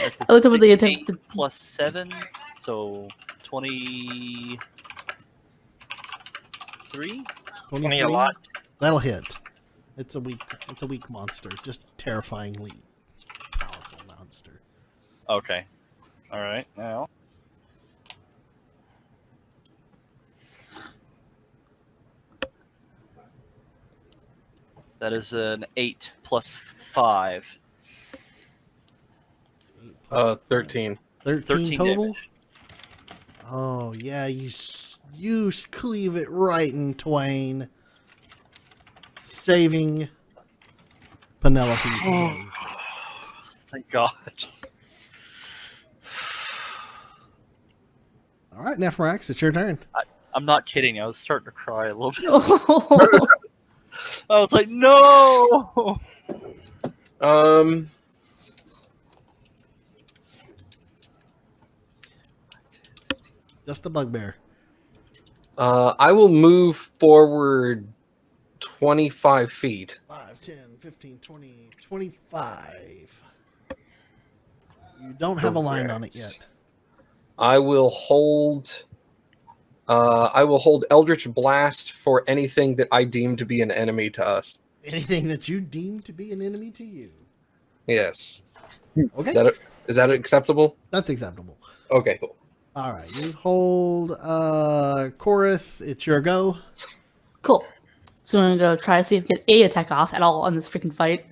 That's a I looked over the 16 attempt. plus 7, so 23. 20 a lot. That'll hit. It's a weak monster. Just terrifyingly powerful monster. Okay. All right. Now. That is an 8 plus 5. 13. 13 total? damage. Oh, yeah, you cleave it right in twain, saving Penelope's life. Thank God. All right, Nephrax, it's your turn. I'm not kidding. I was starting to cry a little bit. Oh. I was like, no. Just a bugbear. I will move forward 25 feet. 5, 10, 15, 20, 25. You don't have a line on it yet. I will hold. I will hold Eldritch Blast for anything that I deem to be an enemy to us. Anything that you deem to be an enemy to you. Yes. Okay, Is that acceptable? that's acceptable. Okay, cool. All right, you hold Korath. It's your go. Cool. So I'm going to go try to see if we get a attack off at all on this freaking fight.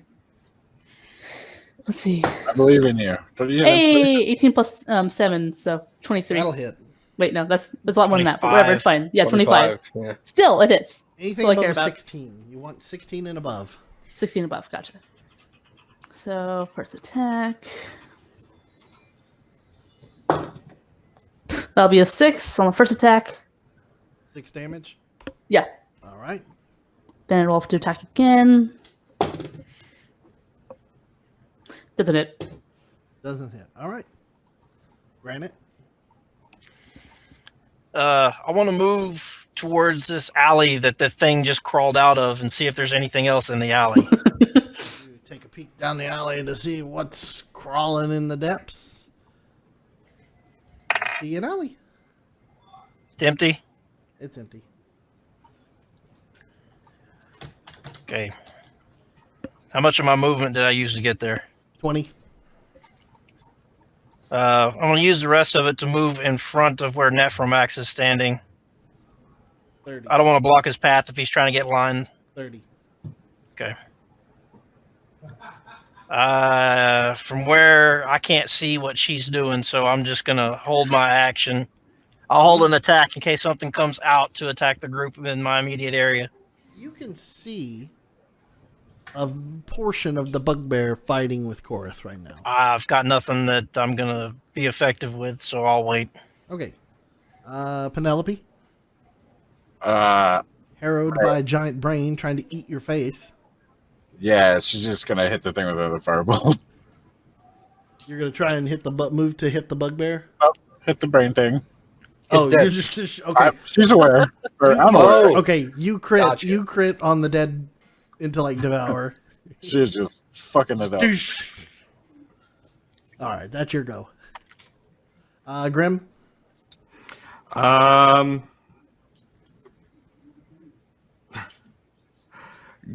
Let's see. I believe in you. But yeah, Hey, 18 plus 7, so 23. That'll hit. Wait, no, that's a lot more than that, but whatever, it's fine. Yeah, 25. Yeah. Still, it hits. Anything That's all I above care a about. 16. You want 16 and above. 16 above, gotcha. So, first attack. That'll be a 6 on the first attack. 6 damage. Yeah. All right. Then roll to attack again. Doesn't hit. Doesn't hit. All right. Granite. I want to move towards this alley that the thing just crawled out of and see if there's anything else in the alley. You take a peek down the alley to see what's crawling in the depths. See an alley. It's empty. It's empty. Okay. How much of my movement did I use to get there? 20. I'm going to use the rest of it to move in front of where Nephromax is standing. 30. I don't want to block his path if he's trying to get line. 30. Okay. From where I can't see what she's doing, so I'm just going to hold my action. I'll hold an attack in case something comes out to attack the group in my immediate area. You can see a portion of the bugbear fighting with Korath right now. I've got nothing that I'm going to be effective with, so I'll wait. Okay. Penelope. Harrowed by a giant brain trying to eat your face. Yeah, she's just gonna hit the thing with another firebolt. You're gonna try and hit the move to hit the bugbear. Hit the brain thing. Oh, dead. you're just okay. She's aware. Or I'm Oh. aware. Okay, you crit. Gotcha. You crit on the dead intellect devour. She's just fucking it up. Doosh. All right, that's your go. Grim.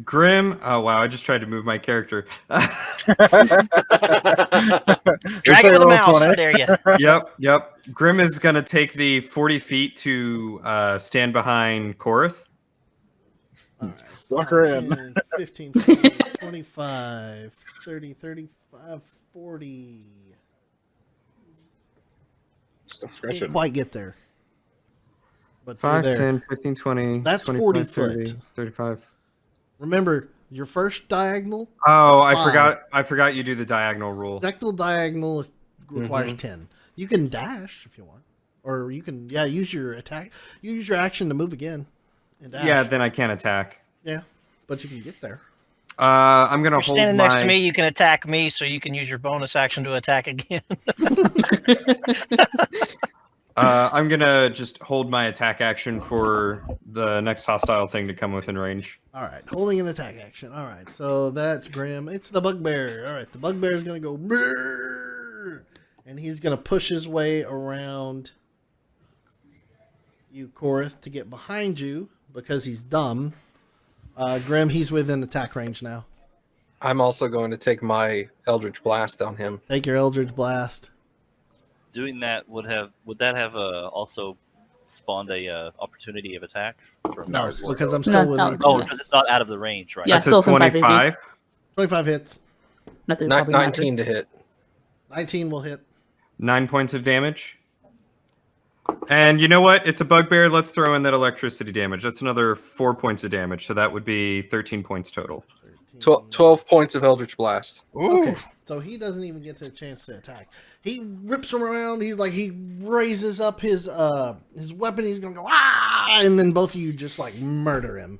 Grim. Oh wow! I just tried to move my character. Drag it with a mouse. I dare you. Yep. Grim is gonna take the 40 feet to stand behind Korath. All right. Lock her in. 10, 15, 20, 25, 30, 35, 40. Stop Didn't scratching. quite get there. But 5, you're there. 10, 15, 20. That's 25, 40 30, foot. 35. Remember, your first diagonal, Oh, I 5. forgot. I forgot you do the diagonal rule. diagonal requires 10. You can dash if you want. Or you can, use your attack. You use your action to move again. And dash. Yeah, then I can't attack. Yeah, but you can get there. I'm gonna You're hold standing my. next to me. You can attack me, so you can use your bonus action to attack again. I'm gonna just hold my attack action for the next hostile thing to come within range. All right, holding an attack action. All right, so that's Grim. It's the bugbear. All right, the bugbear is going to go, "Brrr," and he's going to push his way around you, Korath, to get behind you because he's dumb. Grim, he's within attack range now. I'm also going to take my Eldritch Blast on him. Take your Eldritch Blast. Doing that would that have also spawned a opportunity of attack? No, because I'm still No, within. no. Oh, because it's not out of the range, right? Yeah, That's still a within 5 AV. 25. 25 hits. Nothing probably not 19 to hit. 19 will hit. 9 points of damage. And you know what? It's a bugbear. Let's throw in that electricity damage. That's another 4 points of damage. So that would be 13 points total. 12 points of Eldritch Blast. Okay, so he doesn't even get a chance to attack. He rips him around. He raises up his weapon. He's gonna go and then both of you just like murder him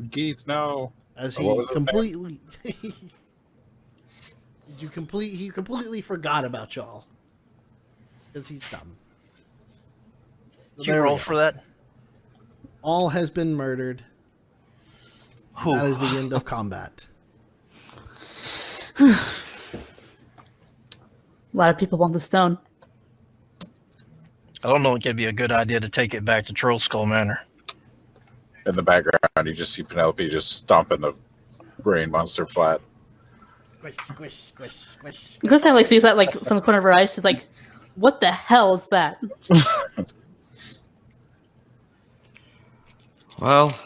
Geeth, no. as What he was his completely. He completely forgot about y'all because he's dumb. So Did you there we roll go. for that? All has been murdered. That is the end of combat. A lot of people want the stone. I don't know. It could be a good idea to take it back to Troll Skull Manor. In the background, you just see Penelope just stomping the brain monster flat. Squish, squish, squish, squish. You kind of like sees that like from the corner of her eye. She's like, "What the hell is that?" Well,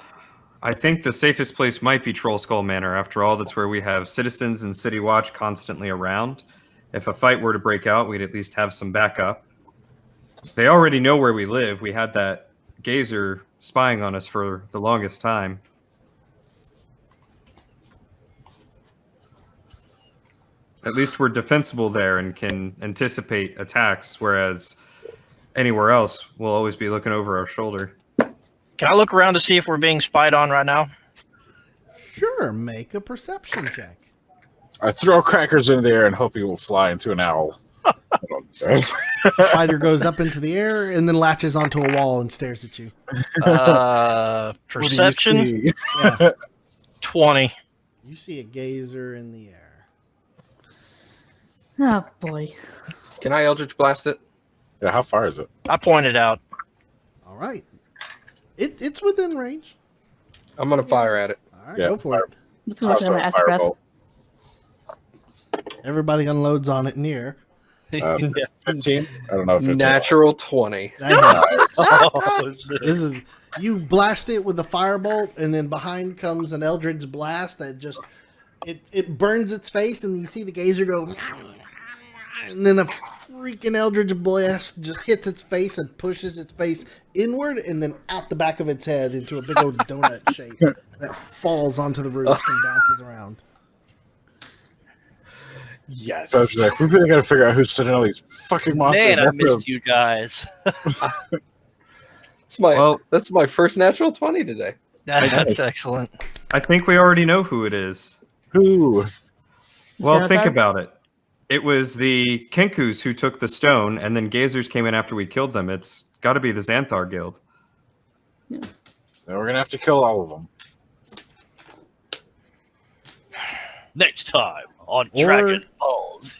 I think the safest place might be Troll Skull Manor. After all, that's where we have citizens and City Watch constantly around. If a fight were to break out, we'd at least have some backup. They already know where we live. We had that gazer spying on us for the longest time. At least we're defensible there and can anticipate attacks, whereas anywhere else, we'll always be looking over our shoulder. Can I look around to see if we're being spied on right now? Sure, make a perception check. I throw crackers into the air and hope he will fly into an owl. Spider goes up into the air and then latches onto a wall and stares at you. Perception What do you see? Yeah. 20. You see a gazer in the air. Oh boy. Can I Eldritch Blast it? Yeah, how far is it? I pointed out. All right. It's within range. I'm going to fire at it. All right, Yeah, go for it. I'm just gonna watch Also my acid breath. fireball. Everybody unloads on it in the air. 15? I don't know if it's Natural 20. Oh, shit. This is you blast it with a firebolt, and then behind comes an Eldritch blast that just it burns its face, and you see the gazer go, and then a freaking Eldritch blast just hits its face and pushes its face inward, and then out the back of its head into a big old donut shape that falls onto the roof and bounces around. Yes. So it's like, we really got to figure out who's sending all these fucking monsters. Man, I after missed him. you guys. That's my first natural 20 today. That's excellent. I think we already know who it is. Who? Well, think Xanathar? about it. It was the Kenkus who took the stone, and then Gazers came in after we killed them. It's got to be the Xanthar Guild. Then we're gonna have to kill all of them. Next time on Or- Dragon Balls.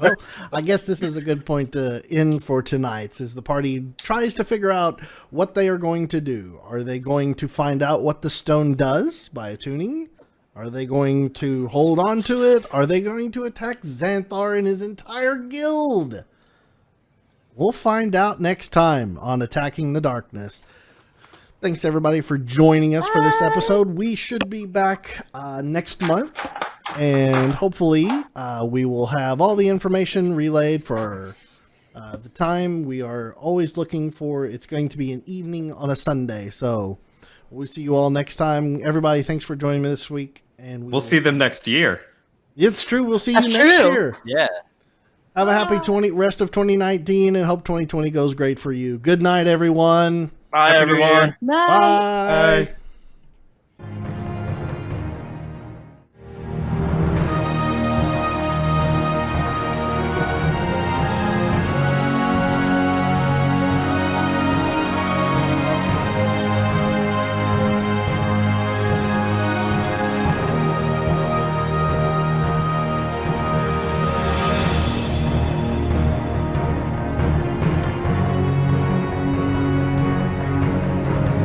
Well, I guess this is a good point to end for tonight, as the party tries to figure out what they are going to do. Are they going to find out what the stone does by attuning? Are they going to hold on to it? Are they going to attack Xanthar and his entire guild? We'll find out next time on Attacking the Darkness. Thanks everybody for joining us for this episode. We should be back next month, and hopefully we will have all the information relayed for the time. We are always looking for, it's going to be an evening on a Sunday, so we'll see you all next time. Everybody, thanks for joining me this week, and We'll see them next year. It's true. We'll see you That's next true. year. Yeah. Have a happy rest of 2019, and hope 2020 goes great for you. Good night, everyone. Bye, Happy New Year. everyone. Bye. Bye.